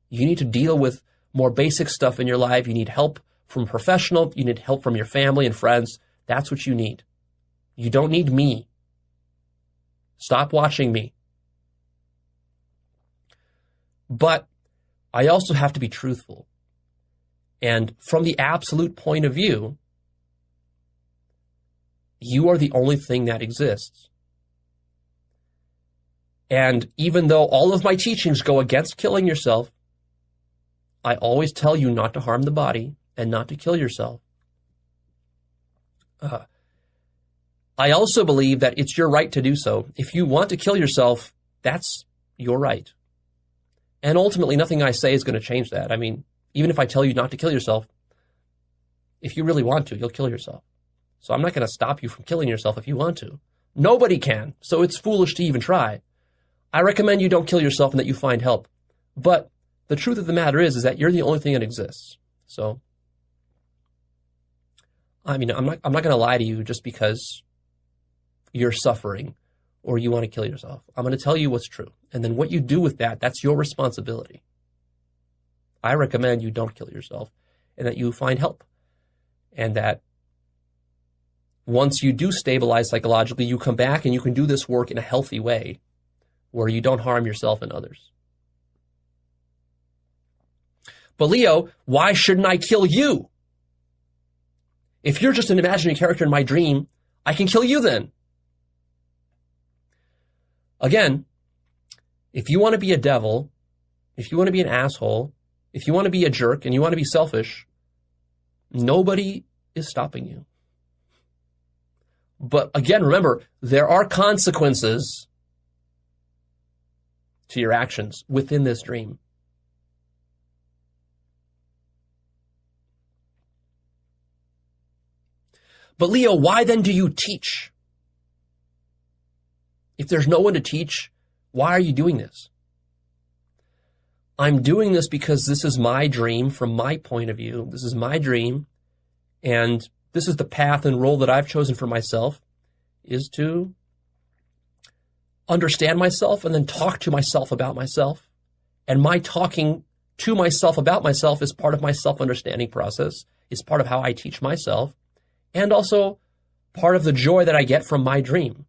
You need to deal with more basic stuff in your life. You need help from a professional. You need help from your family and friends. That's what you need. You don't need me. Stop watching me. But I also have to be truthful. And from the absolute point of view, you are the only thing that exists. And even though all of my teachings go against killing yourself, I always tell you not to harm the body and not to kill yourself. I also believe that it's your right to do so. If you want to kill yourself, that's your right. And ultimately, nothing I say is going to change that. I mean, even if I tell you not to kill yourself, if you really want to, you'll kill yourself. So I'm not going to stop you from killing yourself if you want to. Nobody can, so it's foolish to even try. I recommend you don't kill yourself and that you find help. But the truth of the matter is that you're the only thing that exists. So, I mean, I'm not going to lie to you just because you're suffering or you want to kill yourself. I'm going to tell you what's true. And then what you do with that, that's your responsibility. I recommend you don't kill yourself and that you find help. And that once you do stabilize psychologically, you come back and you can do this work in a healthy way where you don't harm yourself and others. But Leo, why shouldn't I kill you? If you're just an imaginary character in my dream, I can kill you then. Again, if you want to be a devil, if you want to be an asshole, if you want to be a jerk and you want to be selfish, nobody is stopping you. But again, remember, there are consequences to your actions within this dream. But Leo, why then do you teach? If there's no one to teach, why are you doing this? I'm doing this because this is my dream from my point of view. This is my dream, and this is the path and role that I've chosen for myself, is to understand myself and then talk to myself about myself. And my talking to myself about myself is part of my self-understanding process. It's part of how I teach myself, and also part of the joy that I get from my dream.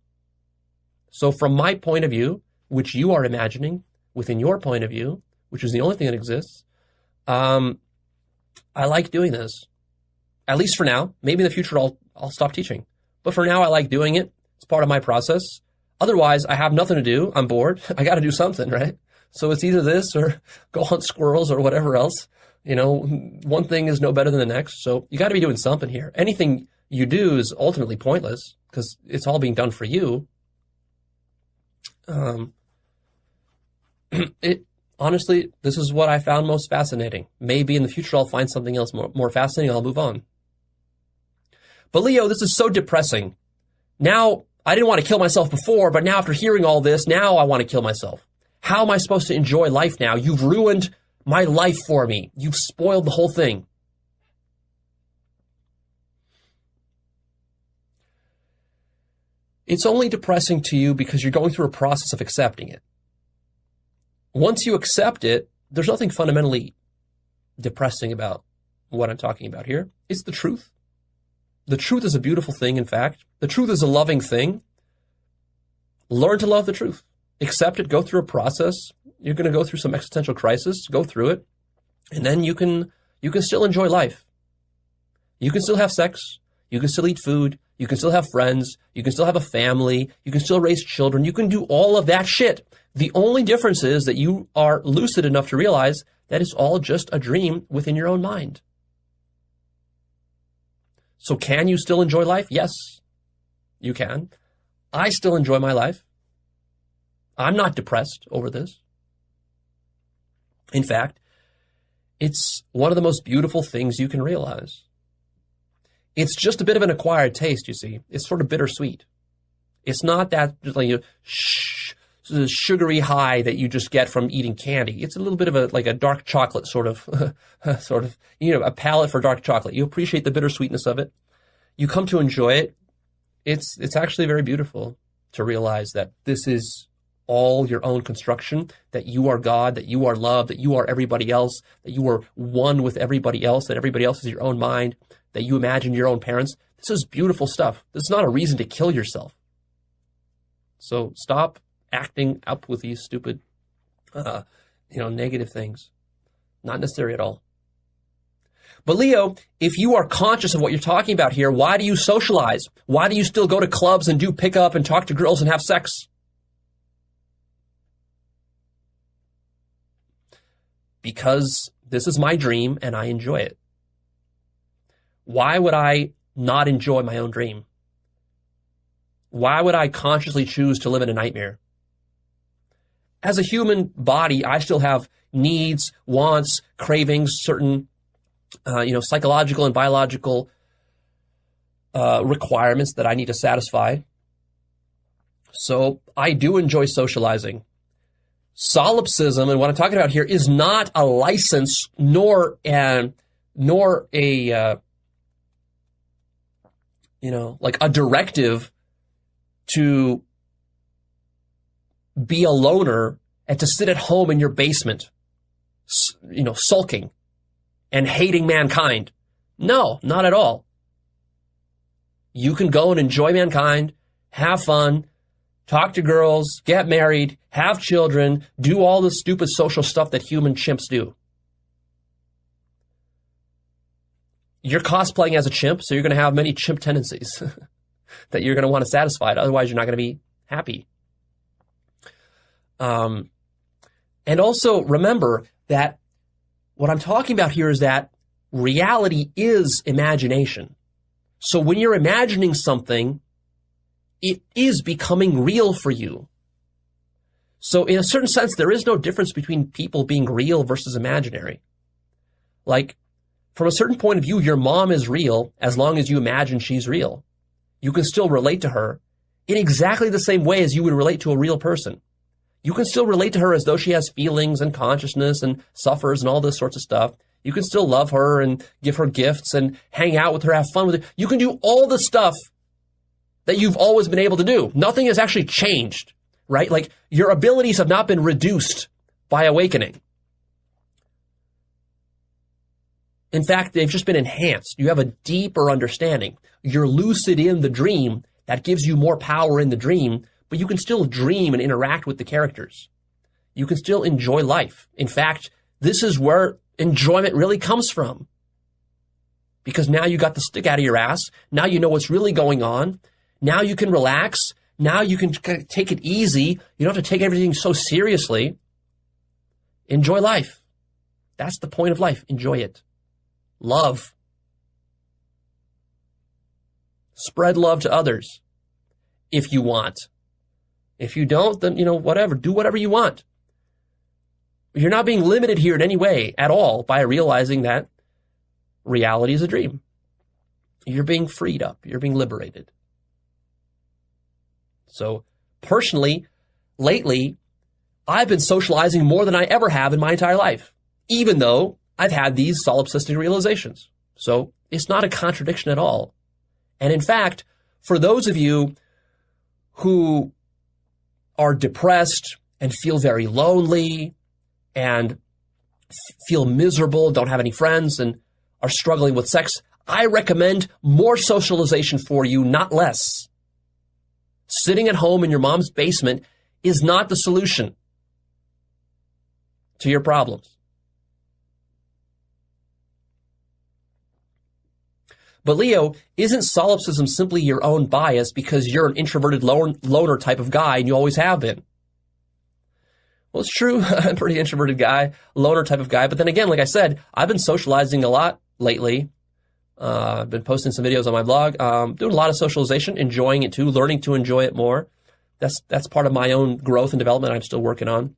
So from my point of view, which you are imagining within your point of view, which is the only thing that exists, I like doing this. At least for now. Maybe in the future I'll stop teaching. But for now, I like doing it. It's part of my process. Otherwise, I have nothing to do. I'm bored. I got to do something, right? So it's either this or go hunt squirrels or whatever else. One thing is no better than the next. So you got to be doing something here. Anything you do is ultimately pointless because it's all being done for you. Honestly, this is what I found most fascinating. Maybe in the future I'll find something else more fascinating. I'll move on. But Leo, this is so depressing. Now, I didn't want to kill myself before, but now after hearing all this, now I want to kill myself. How am I supposed to enjoy life now? You've ruined my life for me. You've spoiled the whole thing. It's only depressing to you because you're going through a process of accepting it. Once you accept it, there's nothing fundamentally depressing about what I'm talking about here. It's the truth. The truth is a beautiful thing, in fact. The truth is a loving thing. Learn to love the truth. Accept it. Go through a process. You're going to go through some existential crisis. Go through it. And then you can still enjoy life. You can still have sex. You can still eat food. You can still have friends. You can still have a family. You can still raise children. You can do all of that shit. The only difference is that you are lucid enough to realize that it's all just a dream within your own mind. So can you still enjoy life? Yes, you can. I still enjoy my life. I'm not depressed over this. In fact, it's one of the most beautiful things you can realize. It's just a bit of an acquired taste, you see. It's sort of bittersweet. It's not that sugary high that you just get from eating candy. It's a little bit of a dark chocolate sort of, a palate for dark chocolate. You appreciate the bittersweetness of it. You come to enjoy it. It's actually very beautiful to realize that this is all your own construction, that you are God, that you are love, that you are everybody else, that you are one with everybody else, that everybody else is your own mind, that you imagine your own parents. This is beautiful stuff. This is not a reason to kill yourself. So stop acting up with these stupid, negative things. Not necessary at all. But Leo, if you are conscious of what you're talking about here, why do you socialize? Why do you still go to clubs and do pickup and talk to girls and have sex? Because this is my dream and I enjoy it. Why would I not enjoy my own dream? Why would I consciously choose to live in a nightmare? As a human body, I still have needs, wants, cravings, certain, psychological and biological requirements that I need to satisfy. So I do enjoy socializing. Solipsism, and what I'm talking about here, is not a license nor a directive to be a loner and to sit at home in your basement, sulking and hating mankind. No, not at all. You can go and enjoy mankind, have fun, talk to girls, get married, have children, do all the stupid social stuff that human chimps do. You're cosplaying as a chimp, so you're going to have many chimp tendencies that you're going to want to satisfy. Otherwise, you're not going to be happy. And also remember that what I'm talking about here is that reality is imagination. So when you're imagining something, it is becoming real for you. So in a certain sense, there is no difference between people being real versus imaginary. Like, from a certain point of view, your mom is real as long as you imagine she's real. You can still relate to her in exactly the same way as you would relate to a real person. You can still relate to her as though she has feelings and consciousness and suffers and all this sorts of stuff. You can still love her and give her gifts and hang out with her, have fun with her. You can do all the stuff that you've always been able to do. Nothing has actually changed, right? Like, your abilities have not been reduced by awakening. In fact, they've just been enhanced. You have a deeper understanding. You're lucid in the dream. That gives you more power in the dream, but you can still dream and interact with the characters. You can still enjoy life. In fact, this is where enjoyment really comes from. Because now you got the stick out of your ass. Now you know what's really going on. Now you can relax. Now you can take it easy. You don't have to take everything so seriously. Enjoy life. That's the point of life. Enjoy it. Love. Spread love to others if you want. If you don't, then, whatever. Do whatever you want. You're not being limited here in any way at all by realizing that reality is a dream. You're being freed up. You're being liberated. So, personally, lately, I've been socializing more than I ever have in my entire life, even though I've had these solipsistic realizations. So, it's not a contradiction at all. And in fact, for those of you who are depressed and feel very lonely and feel miserable, don't have any friends, and are struggling with sex, I recommend more socialization for you, not less. Sitting at home in your mom's basement is not the solution to your problems. But Leo, isn't solipsism simply your own bias because you're an introverted loner type of guy and you always have been? Well, it's true. I'm a pretty introverted guy, loner type of guy. But then again, like I said, I've been socializing a lot lately. I've been posting some videos on my blog, doing a lot of socialization, enjoying it too, learning to enjoy it more. That's part of my own growth and development I'm still working on.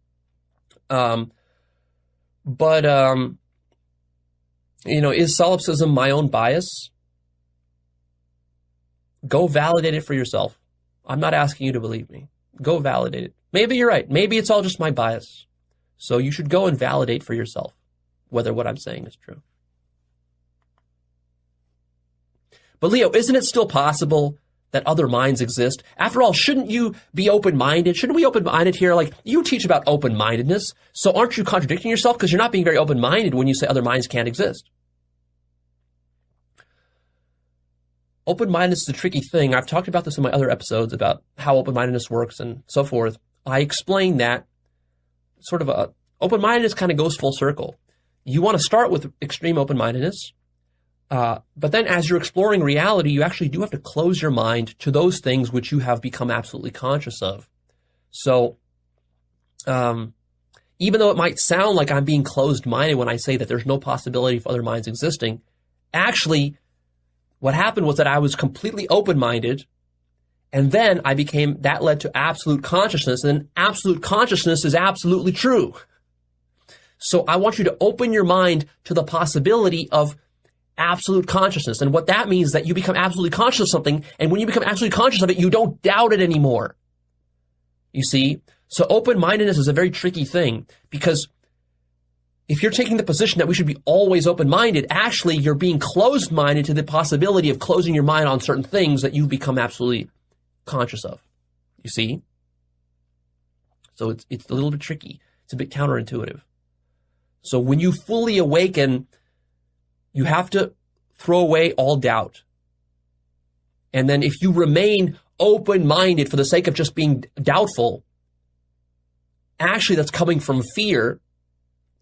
Is solipsism my own bias? Go validate it for yourself. I'm not asking you to believe me. Go validate it. Maybe you're right. Maybe it's all just my bias. So you should go and validate for yourself whether what I'm saying is true. But Leo, isn't it still possible that other minds exist? After all, shouldn't you be open-minded? Shouldn't we be open-minded here? Like, you teach about open-mindedness, so aren't you contradicting yourself? Because you're not being very open-minded when you say other minds can't exist. Open-mindedness is a tricky thing. I've talked about this in my other episodes about how open-mindedness works and so forth. I explain that sort of open-mindedness kind of goes full circle. You want to start with extreme open-mindedness, but then as you're exploring reality, you actually do have to close your mind to those things which you have become absolutely conscious of. So even though it might sound like I'm being closed-minded when I say that there's no possibility of other minds existing, actually, what happened was that I was completely open-minded, and then that led to absolute consciousness, and then absolute consciousness is absolutely true. So I want you to open your mind to the possibility of absolute consciousness. And what that means is that you become absolutely conscious of something, and when you become absolutely conscious of it, you don't doubt it anymore. You see? So open-mindedness is a very tricky thing, because if you're taking the position that we should be always open-minded, actually you're being closed-minded to the possibility of closing your mind on certain things that you've become absolutely conscious of. You see? So it's a little bit tricky. It's a bit counterintuitive. So when you fully awaken, you have to throw away all doubt. And then if you remain open-minded for the sake of just being doubtful, actually that's coming from fear,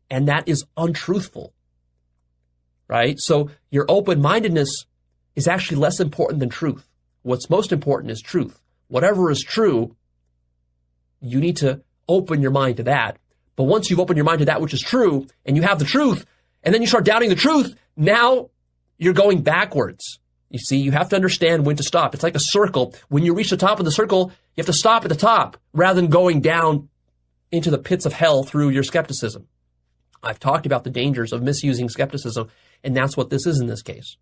and that is untruthful, right? So your open-mindedness is actually less important than truth. What's most important is truth. Whatever is true, you need to open your mind to that. But once you've opened your mind to that which is true, and you have the truth, and then you start doubting the truth, now you're going backwards. You see, you have to understand when to stop. It's like a circle. When you reach the top of the circle, you have to stop at the top rather than going down into the pits of hell through your skepticism. I've talked about the dangers of misusing skepticism, and that's what this is in this case.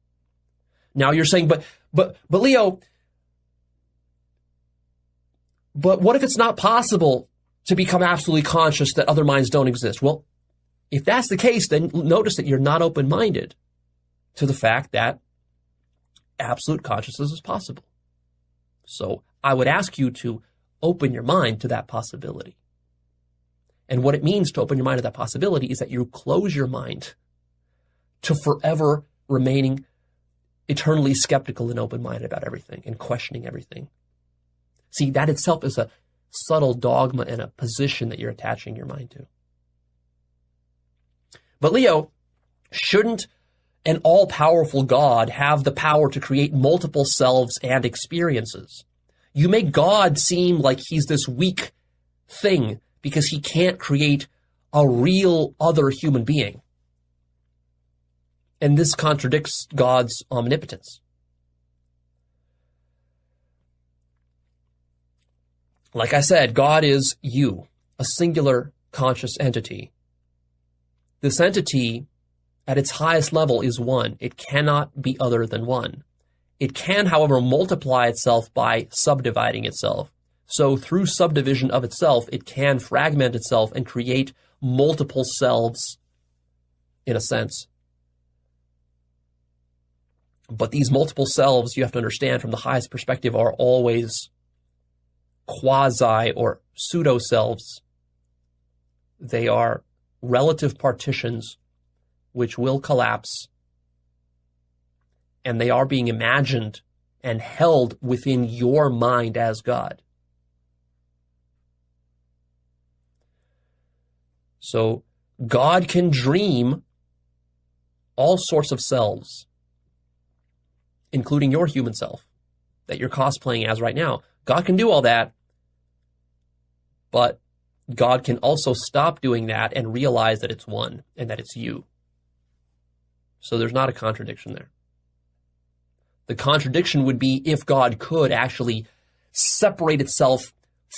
Now you're saying, but Leo, but what if it's not possible to become absolutely conscious that other minds don't exist? Well, if that's the case, then notice that you're not open-minded to the fact that absolute consciousness is possible. So I would ask you to open your mind to that possibility. And what it means to open your mind to that possibility is that you close your mind to forever remaining eternally skeptical and open-minded about everything and questioning everything. See, that itself is a subtle dogma and a position that you're attaching your mind to. But Leo, shouldn't an all-powerful God have the power to create multiple selves and experiences? You make God seem like he's this weak thing because he can't create a real other human being. And this contradicts God's omnipotence. Like I said, God is you, a singular conscious entity. This entity, at its highest level, is one. It cannot be other than one. It can, however, multiply itself by subdividing itself. So through subdivision of itself, it can fragment itself and create multiple selves, in a sense. But these multiple selves, you have to understand from the highest perspective, are always quasi or pseudo selves. They are relative partitions which will collapse, and they are being imagined and held within your mind as God. So God can dream all sorts of selves, including your human self that you're cosplaying as right now. God can do all that, but God can also stop doing that and realize that it's one and that it's you. So there's not a contradiction there. The contradiction would be if God could actually separate itself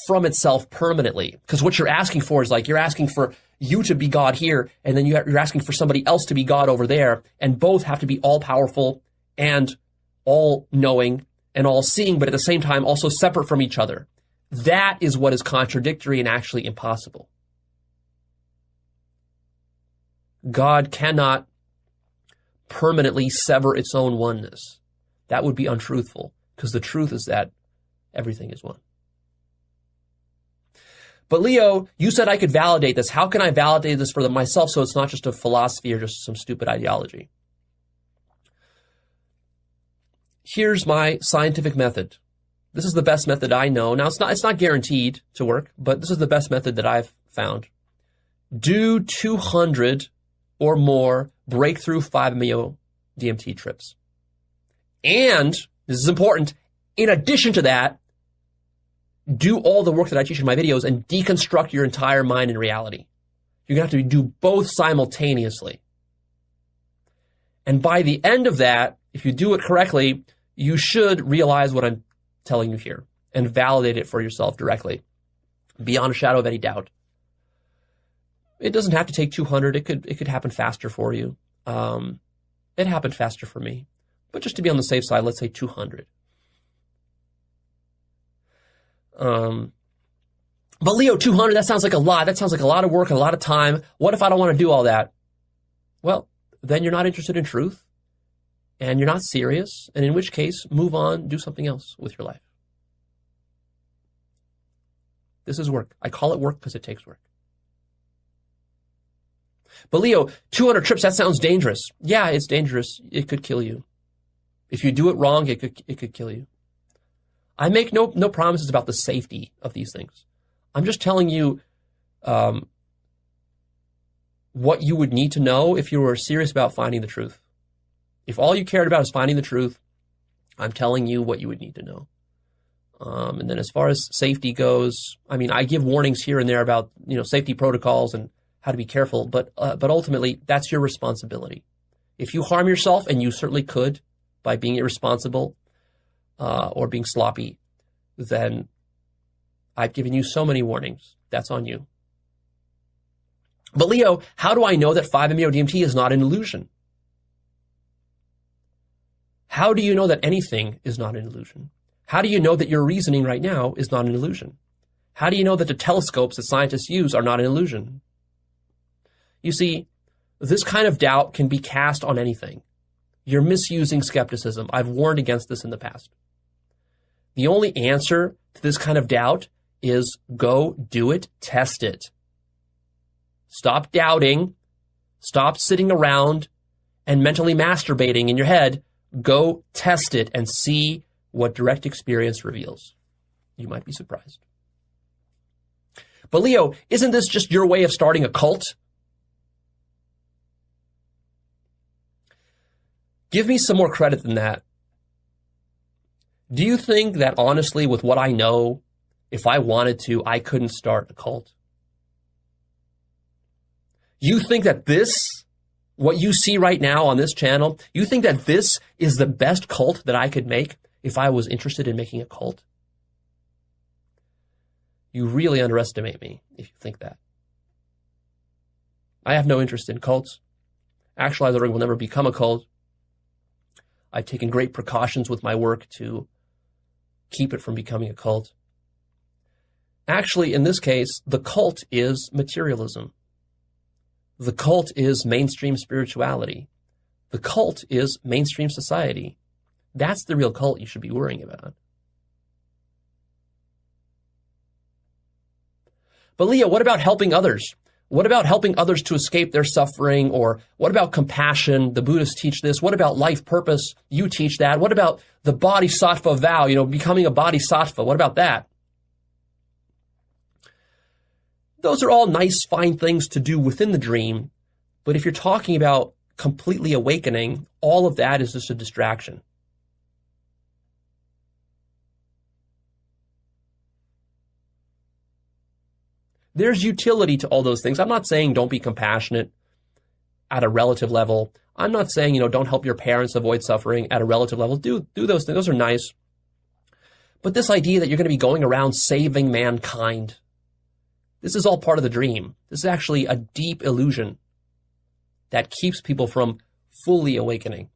from itself permanently. Because what you're asking for is like, you're asking for you to be God here, and then you're asking for somebody else to be God over there, and both have to be all-powerful and all-knowing and all-seeing, but at the same time also separate from each other. That is what is contradictory and actually impossible. God cannot permanently sever its own oneness. That would be untruthful, because the truth is that everything is one. But Leo, you said I could validate this. How can I validate this for myself so it's not just a philosophy or just some stupid ideology? Here's my scientific method. This is the best method I know. Now, it's not guaranteed to work, but this is the best method that I've found. Do 200 or more breakthrough 5-MeO-DMT trips. And, this is important, in addition to that, do all the work that I teach in my videos and deconstruct your entire mind and reality. You're going to have to do both simultaneously. And by the end of that, if you do it correctly, you should realize what I'm telling you here and validate it for yourself directly, beyond a shadow of any doubt. It doesn't have to take 200. It could happen faster for you. It happened faster for me. But just to be on the safe side, let's say 200. But Leo, 200, that sounds like a lot. That sounds like a lot of work and a lot of time. What if I don't want to do all that? Well, then you're not interested in truth and you're not serious. And in which case, move on, do something else with your life. This is work. I call it work because it takes work. But Leo, 200 trips, that sounds dangerous. Yeah, it's dangerous. It could kill you. If you do it wrong, it could kill you. I make no promises about the safety of these things. I'm just telling you what you would need to know if you were serious about finding the truth. If all you cared about is finding the truth, I'm telling you what you would need to know. And then as far as safety goes, I mean, I give warnings here and there about, safety protocols and how to be careful, but ultimately that's your responsibility. If you harm yourself, and you certainly could by being irresponsible or being sloppy, then I've given you so many warnings. That's on you. But Leo, how do I know that 5-MeO-DMT is not an illusion? How do you know that anything is not an illusion? How do you know that your reasoning right now is not an illusion? How do you know that the telescopes that scientists use are not an illusion? You see, this kind of doubt can be cast on anything. You're misusing skepticism. I've warned against this in the past. The only answer to this kind of doubt is go do it, test it. Stop doubting. Stop sitting around and mentally masturbating in your head. Go test it and see what direct experience reveals. You might be surprised. But Leo, isn't this just your way of starting a cult? Give me some more credit than that. Do you think that honestly, with what I know, if I wanted to, I couldn't start a cult? You think that this, what you see right now on this channel, you think that this is the best cult that I could make if I was interested in making a cult? You really underestimate me if you think that. I have no interest in cults. Actualizing will never become a cult. I've taken great precautions with my work to keep it from becoming a cult. Actually, in this case, the cult is materialism. The cult is mainstream spirituality. The cult is mainstream society. That's the real cult you should be worrying about. But Leo, what about helping others? What about helping others to escape their suffering? Or what about compassion? The Buddhists teach this. What about life purpose? You teach that. What about the bodhisattva vow? Becoming a bodhisattva. What about that? Those are all nice, fine things to do within the dream. But if you're talking about completely awakening, all of that is just a distraction. There's utility to all those things. I'm not saying don't be compassionate at a relative level. I'm not saying, don't help your parents avoid suffering at a relative level. Do those things. Those are nice. But this idea that you're going to be going around saving mankind, this is all part of the dream. This is actually a deep illusion that keeps people from fully awakening.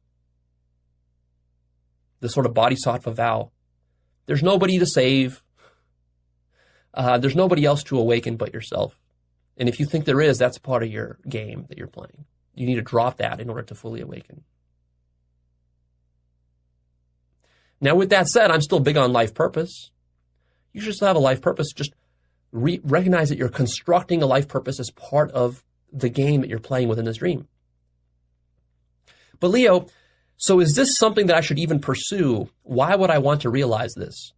The sort of bodhisattva vow. There's nobody to save. There's nobody else to awaken but yourself. And if you think there is, that's part of your game that you're playing. You need to drop that in order to fully awaken. Now, with that said, I'm still big on life purpose. You should still have a life purpose. Just recognize that you're constructing a life purpose as part of the game that you're playing within this dream. But Leo, so is this something that I should even pursue? Why would I want to realize this?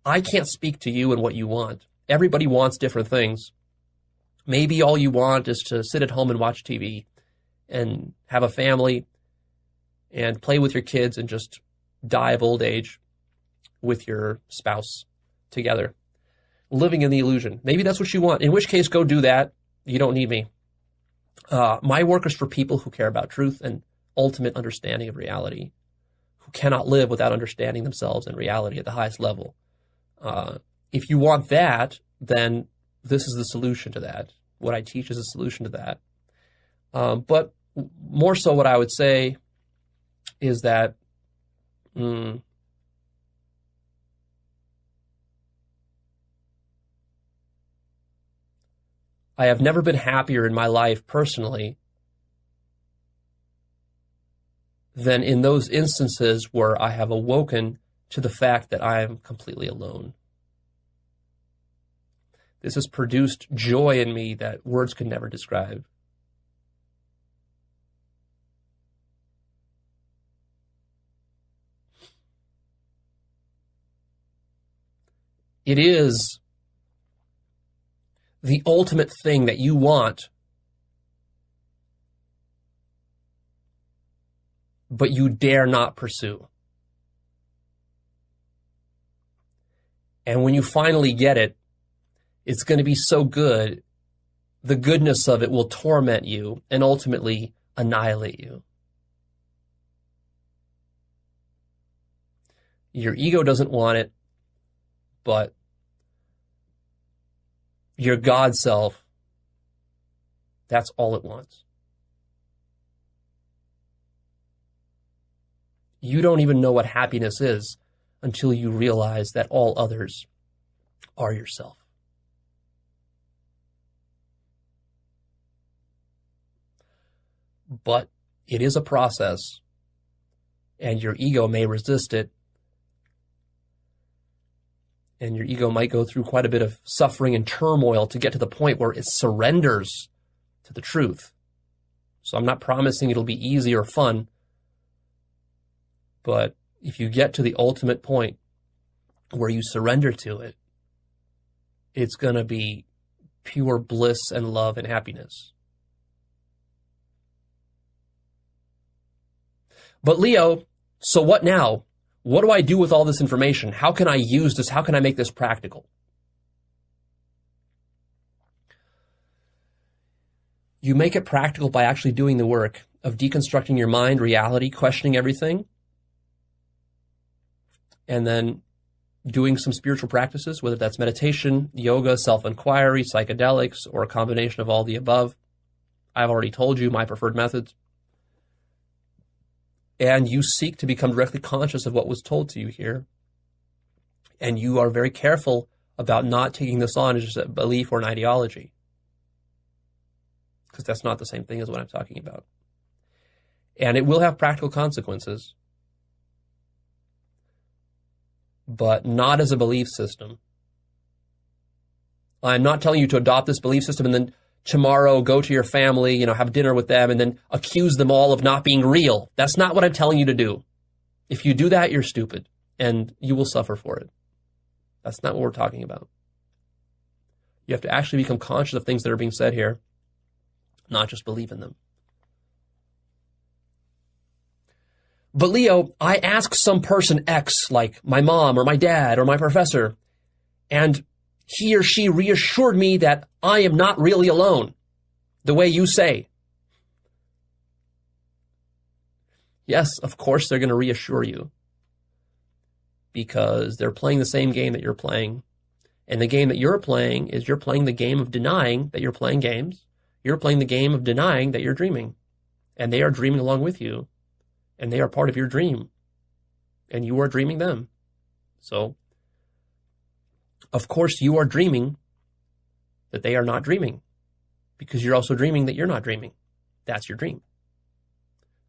I can't speak to you and what you want. Everybody wants different things. Maybe all you want is to sit at home and watch TV and have a family and play with your kids and just die of old age with your spouse together, living in the illusion. Maybe that's what you want, in which case go do that. You don't need me. My work is for people who care about truth and ultimate understanding of reality, who cannot live without understanding themselves and reality at the highest level. If you want that, then this is the solution to that. What I teach is a solution to that. But more so what I would say is that I have never been happier in my life personally than in those instances where I have awoken to the fact that I am completely alone. This has produced joy in me that words can never describe. It is the ultimate thing that you want, but you dare not pursue. And when you finally get it, it's going to be so good, the goodness of it will torment you and ultimately annihilate you. Your ego doesn't want it, but your God self, that's all it wants. You don't even know what happiness is until you realize that all others are yourself. But it is a process, and your ego may resist it, and your ego might go through quite a bit of suffering and turmoil to get to the point where it surrenders to the truth. So I'm not promising it'll be easy or fun, but if you get to the ultimate point where you surrender to it, it's going to be pure bliss and love and happiness. But Leo, so what now? What do I do with all this information? How can I use this? How can I make this practical? You make it practical by actually doing the work of deconstructing your mind, reality, questioning everything, and then doing some spiritual practices, whether that's meditation, yoga, self-inquiry, psychedelics, or a combination of all the above. I've already told you my preferred methods. And you seek to become directly conscious of what was told to you here. And you are very careful about not taking this on as just a belief or an ideology, because that's not the same thing as what I'm talking about. And it will have practical consequences, but not as a belief system. I'm not telling you to adopt this belief system and then tomorrow go to your family, have dinner with them and then accuse them all of not being real. That's not what I'm telling you to do. If you do that, you're stupid and you will suffer for it. That's not what we're talking about. You have to actually become conscious of things that are being said here, not just believe in them. But Leo, I ask some person X, like my mom or my dad or my professor, and he or she reassured me that I am not really alone, the way you say. Yes, of course they're going to reassure you, because they're playing the same game that you're playing. And the game that you're playing is you're playing the game of denying that you're playing games. You're playing the game of denying that you're dreaming. And they are dreaming along with you. And they are part of your dream. And you are dreaming them. So, of course, you are dreaming that they are not dreaming, because you're also dreaming that you're not dreaming. That's your dream.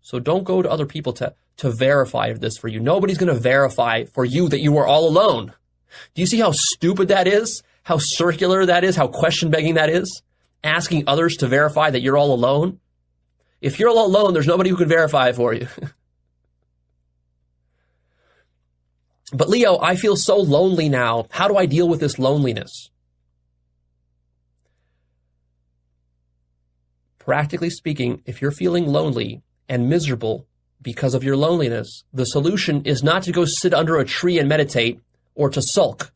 So don't go to other people to verify this for you. Nobody's going to verify for you that you are all alone. Do you see how stupid that is? How circular that is? How question-begging that is? Asking others to verify that you're all alone? If you're all alone, there's nobody who can verify it for you. But Leo, I feel so lonely now. How do I deal with this loneliness? Practically speaking, if you're feeling lonely and miserable because of your loneliness, the solution is not to go sit under a tree and meditate or to sulk.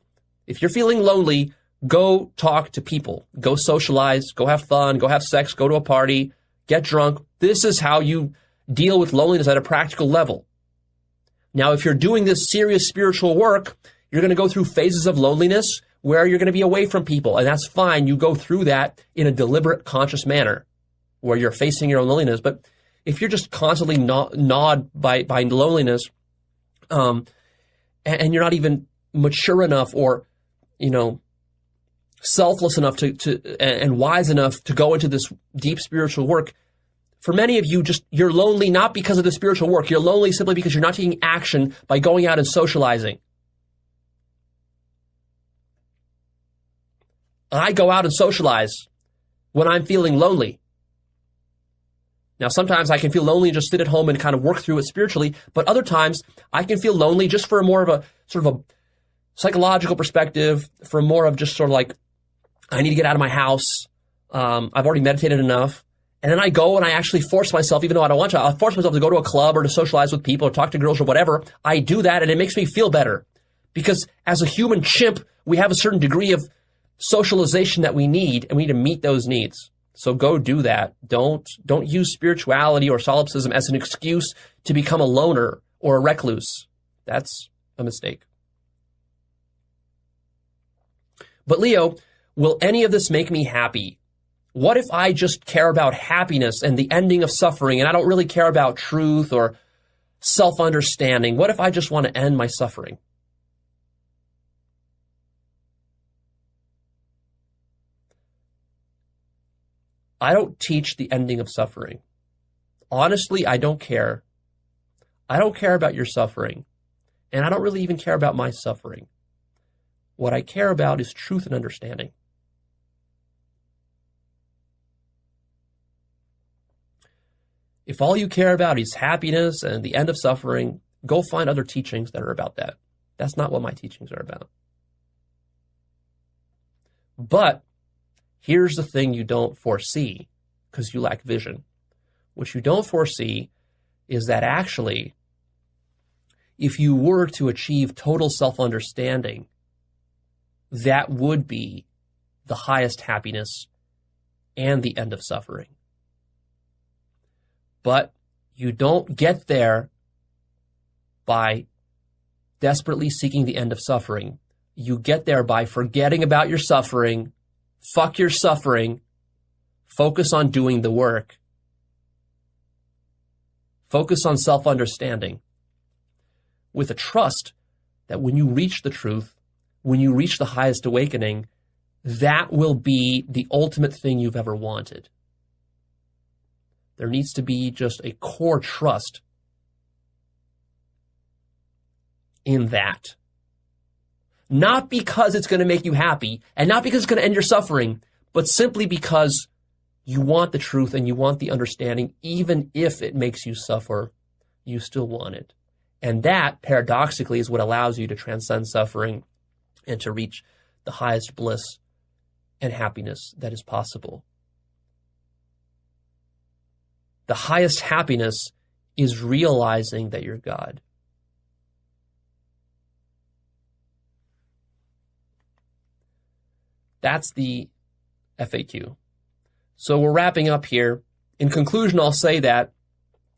If you're feeling lonely, go talk to people. Go socialize, go have fun, go have sex, go to a party, get drunk. This is how you deal with loneliness at a practical level. Now, if you're doing this serious spiritual work, you're going to go through phases of loneliness where you're going to be away from people, and that's fine. You go through that in a deliberate, conscious manner where you're facing your own loneliness. But if you're just constantly gnawed by loneliness, and you're not even mature enough or, selfless enough and wise enough to go into this deep spiritual work, for many of you, you're lonely not because of the spiritual work. You're lonely simply because you're not taking action by going out and socializing. I go out and socialize when I'm feeling lonely. Now, sometimes I can feel lonely and just sit at home and kind of work through it spiritually, but other times I can feel lonely just for more of a sort of a psychological perspective, for more of just sort of like, I need to get out of my house. I've already meditated enough. And then I go and I actually force myself, even though I don't want to, I'll force myself to go to a club or to socialize with people or talk to girls or whatever. I do that and it makes me feel better. Because as a human chimp, we have a certain degree of socialization that we need, and we need to meet those needs. So go do that. Don't use spirituality or solipsism as an excuse to become a loner or a recluse. That's a mistake. But Leo, will any of this make me happy? What if I just care about happiness and the ending of suffering, and I don't really care about truth or self-understanding? What if I just want to end my suffering? I don't teach the ending of suffering. Honestly, I don't care. I don't care about your suffering, and I don't really even care about my suffering. What I care about is truth and understanding. If all you care about is happiness and the end of suffering, go find other teachings that are about that. That's not what my teachings are about. But here's the thing you don't foresee, because you lack vision. What you don't foresee is that actually, if you were to achieve total self-understanding, that would be the highest happiness and the end of suffering. But you don't get there by desperately seeking the end of suffering. You get there by forgetting about your suffering, fuck your suffering, focus on doing the work, focus on self-understanding, with a trust that when you reach the truth, when you reach the highest awakening, that will be the ultimate thing you've ever wanted. There needs to be just a core trust in that. Not because it's going to make you happy, and not because it's going to end your suffering, but simply because you want the truth and you want the understanding, even if it makes you suffer, you still want it. And that, paradoxically, is what allows you to transcend suffering and to reach the highest bliss and happiness that is possible. The highest happiness is realizing that you're God. That's the FAQ. So we're wrapping up here. In conclusion, I'll say that,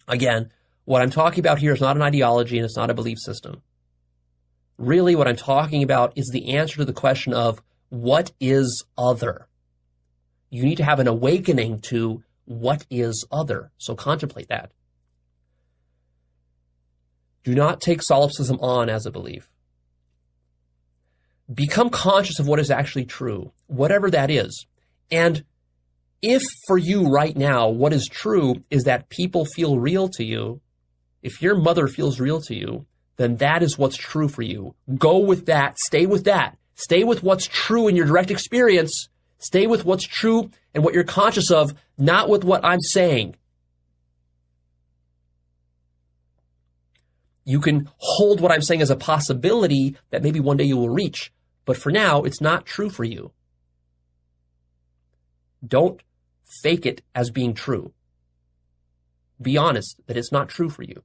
again, what I'm talking about here is not an ideology and it's not a belief system. Really, what I'm talking about is the answer to the question of what is other? You need to have an awakening to what is other. So contemplate that. Do not take solipsism on as a belief. Become conscious of what is actually true, whatever that is. And if for you right now, what is true is that people feel real to you, if your mother feels real to you, then that is what's true for you. Go with that. Stay with that. Stay with what's true in your direct experience. Stay with what's true and what you're conscious of, not with what I'm saying. You can hold what I'm saying as a possibility that maybe one day you will reach, but for now, it's not true for you. Don't fake it as being true. Be honest that it's not true for you.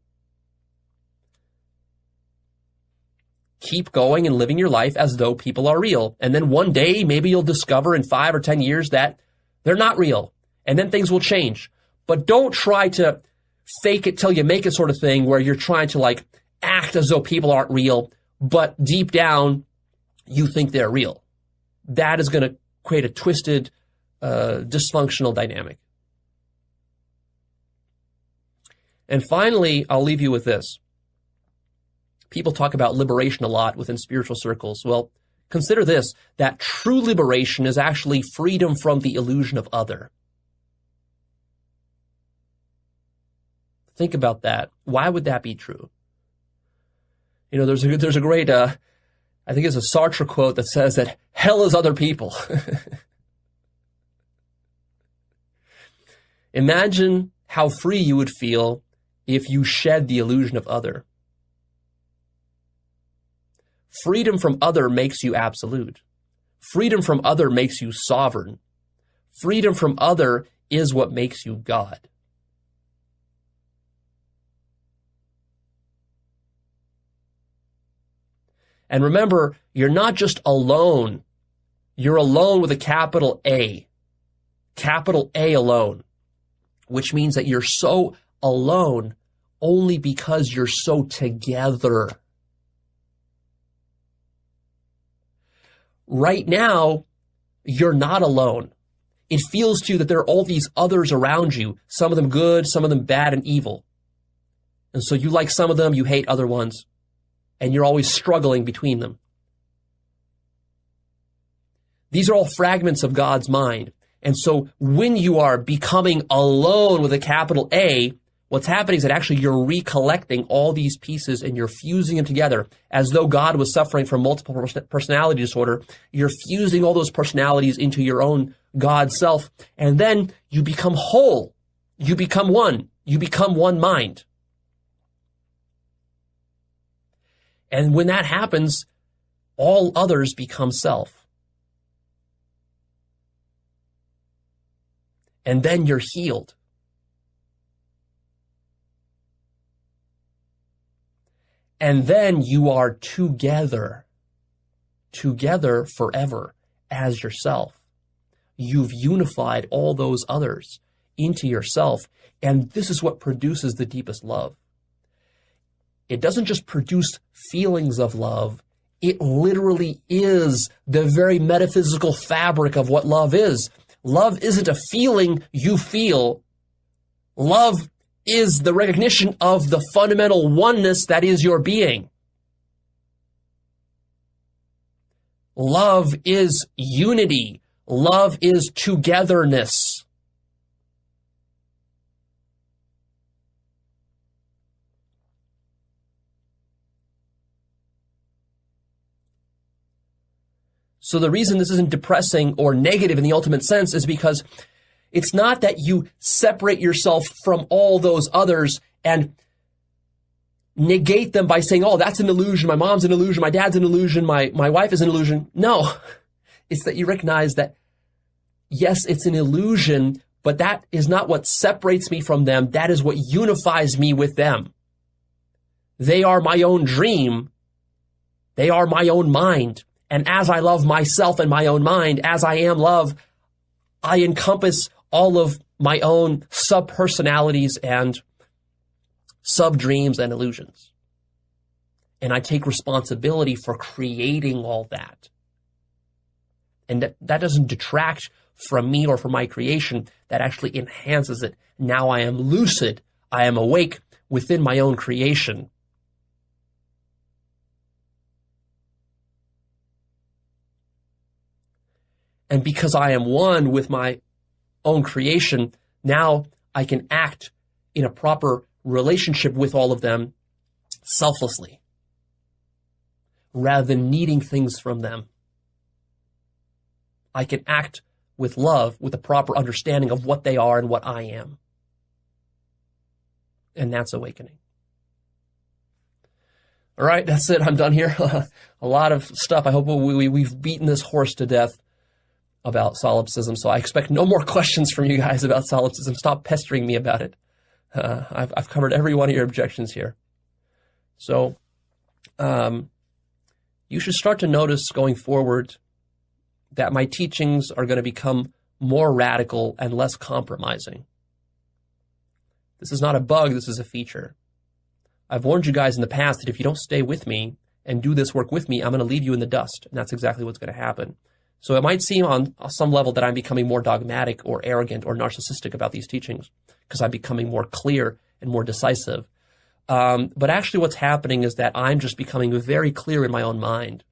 Keep going and living your life as though people are real. And then one day, maybe you'll discover in 5 or 10 years that they're not real. And then things will change. But don't try to fake it till you make it sort of thing where you're trying to like act as though people aren't real, but deep down, you think they're real. That is going to create a twisted, dysfunctional dynamic. And finally, I'll leave you with this. People talk about liberation a lot within spiritual circles. Well, consider this, that true liberation is actually freedom from the illusion of other. Think about that. Why would that be true? You know, there's a great, I think it's a Sartre quote that says that hell is other people. Imagine how free you would feel if you shed the illusion of other. Freedom from other makes you absolute. Freedom from other makes you sovereign. Freedom from other is what makes you God. And remember, you're not just alone. You're alone with a capital A. Capital A alone. Which means that you're so alone only because you're so together. right now, you're not alone. It feels to you that there are all these others around you, some of them good, some of them bad and evil. And so you like some of them, you hate other ones, and you're always struggling between them. These are all fragments of God's mind. And so when you are becoming alone with a capital A, what's happening is that actually you're recollecting all these pieces and you're fusing them together as though God was suffering from multiple personality disorder. You're fusing all those personalities into your own God self, and then you become whole. You become one. You become one mind. And when that happens, all others become self. And then you're healed. And then you are together forever as yourself. You've unified all those others into yourself, and this is what produces the deepest love. It doesn't just produce feelings of love, it literally is the very metaphysical fabric of what love is. Love isn't a feeling you feel. Love is the recognition of the fundamental oneness that is your being. Love is unity. Love is togetherness. So the reason this isn't depressing or negative in the ultimate sense is because it's not that you separate yourself from all those others and negate them by saying, oh, that's an illusion, my mom's an illusion, my dad's an illusion, my wife is an illusion. No, it's that you recognize that, yes, it's an illusion, but that is not what separates me from them. That is what unifies me with them. They are my own dream. They are my own mind. And as I love myself and my own mind, as I am love, I encompass all of my own sub-personalities and sub-dreams and illusions. And I take responsibility for creating all that. And that doesn't detract from me or from my creation. That actually enhances it. Now I am lucid. I am awake within my own creation. And because I am one with my own creation, now I can act in a proper relationship with all of them selflessly, rather than needing things from them. I can act with love, with a proper understanding of what they are and what I am. And that's awakening. All right, that's it. I'm done here. A lot of stuff. I hope we've beaten this horse to death about solipsism, so I expect no more questions from you guys about solipsism. Stop pestering me about it. I've covered every one of your objections here. So you should start to notice going forward that my teachings are going to become more radical and less compromising. This is not a bug, this is a feature. I've warned you guys in the past that if you don't stay with me and do this work with me, I'm going to leave you in the dust, and that's exactly what's going to happen. So it might seem on some level that I'm becoming more dogmatic or arrogant or narcissistic about these teachings because I'm becoming more clear and more decisive. But actually what's happening is that I'm just becoming very clear in my own mind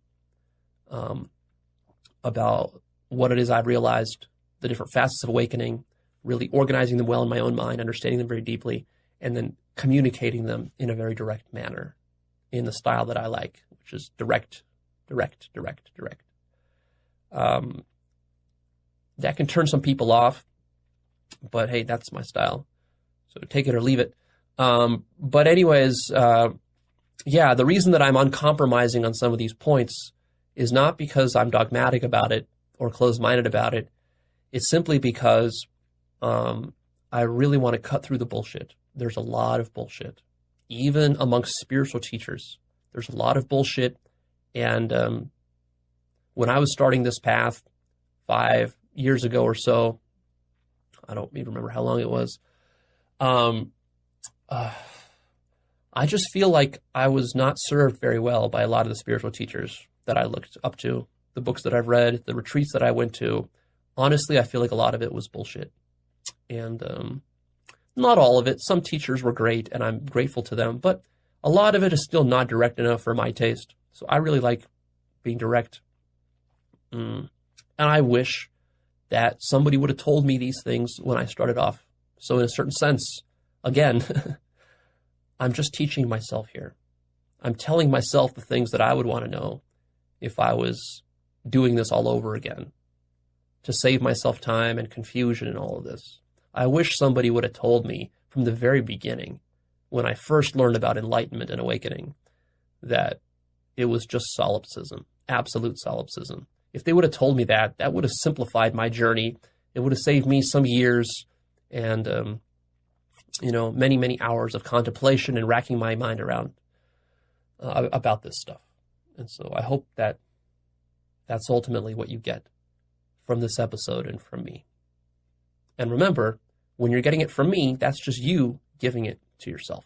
about what it is I've realized, the different facets of awakening, really organizing them well in my own mind, understanding them very deeply, and then communicating them in a very direct manner in the style that I like, which is direct. That can turn some people off, but hey, that's my style. So take it or leave it. But anyways, yeah, the reason that I'm uncompromising on some of these points is not because I'm dogmatic about it or closed-minded about it. It's simply because I really want to cut through the bullshit. There's a lot of bullshit. Even amongst spiritual teachers, there's a lot of bullshit. And when I was starting this path 5 years ago or so, I don't even remember how long it was, I just feel like I was not served very well by a lot of the spiritual teachers that I looked up to the books that I've read, the retreats that I went to, honestly, I feel like a lot of it was bullshit. And not all of it. Some teachers were great, and I'm grateful to them, but a lot of it is still not direct enough for my taste. So I really like being direct. And I wish that somebody would have told me these things when I started off. So in a certain sense, again, I'm just teaching myself here. I'm telling myself the things that I would want to know if I was doing this all over again, to save myself time and confusion and all of this. I wish somebody would have told me from the very beginning, when I first learned about enlightenment and awakening, that it was just solipsism, absolute solipsism. If they would have told me that, that would have simplified my journey. It would have saved me some years and, many, many hours of contemplation and racking my mind around about this stuff. And so I hope that that's ultimately what you get from this episode and from me. And remember, when you're getting it from me, that's just you giving it to yourself.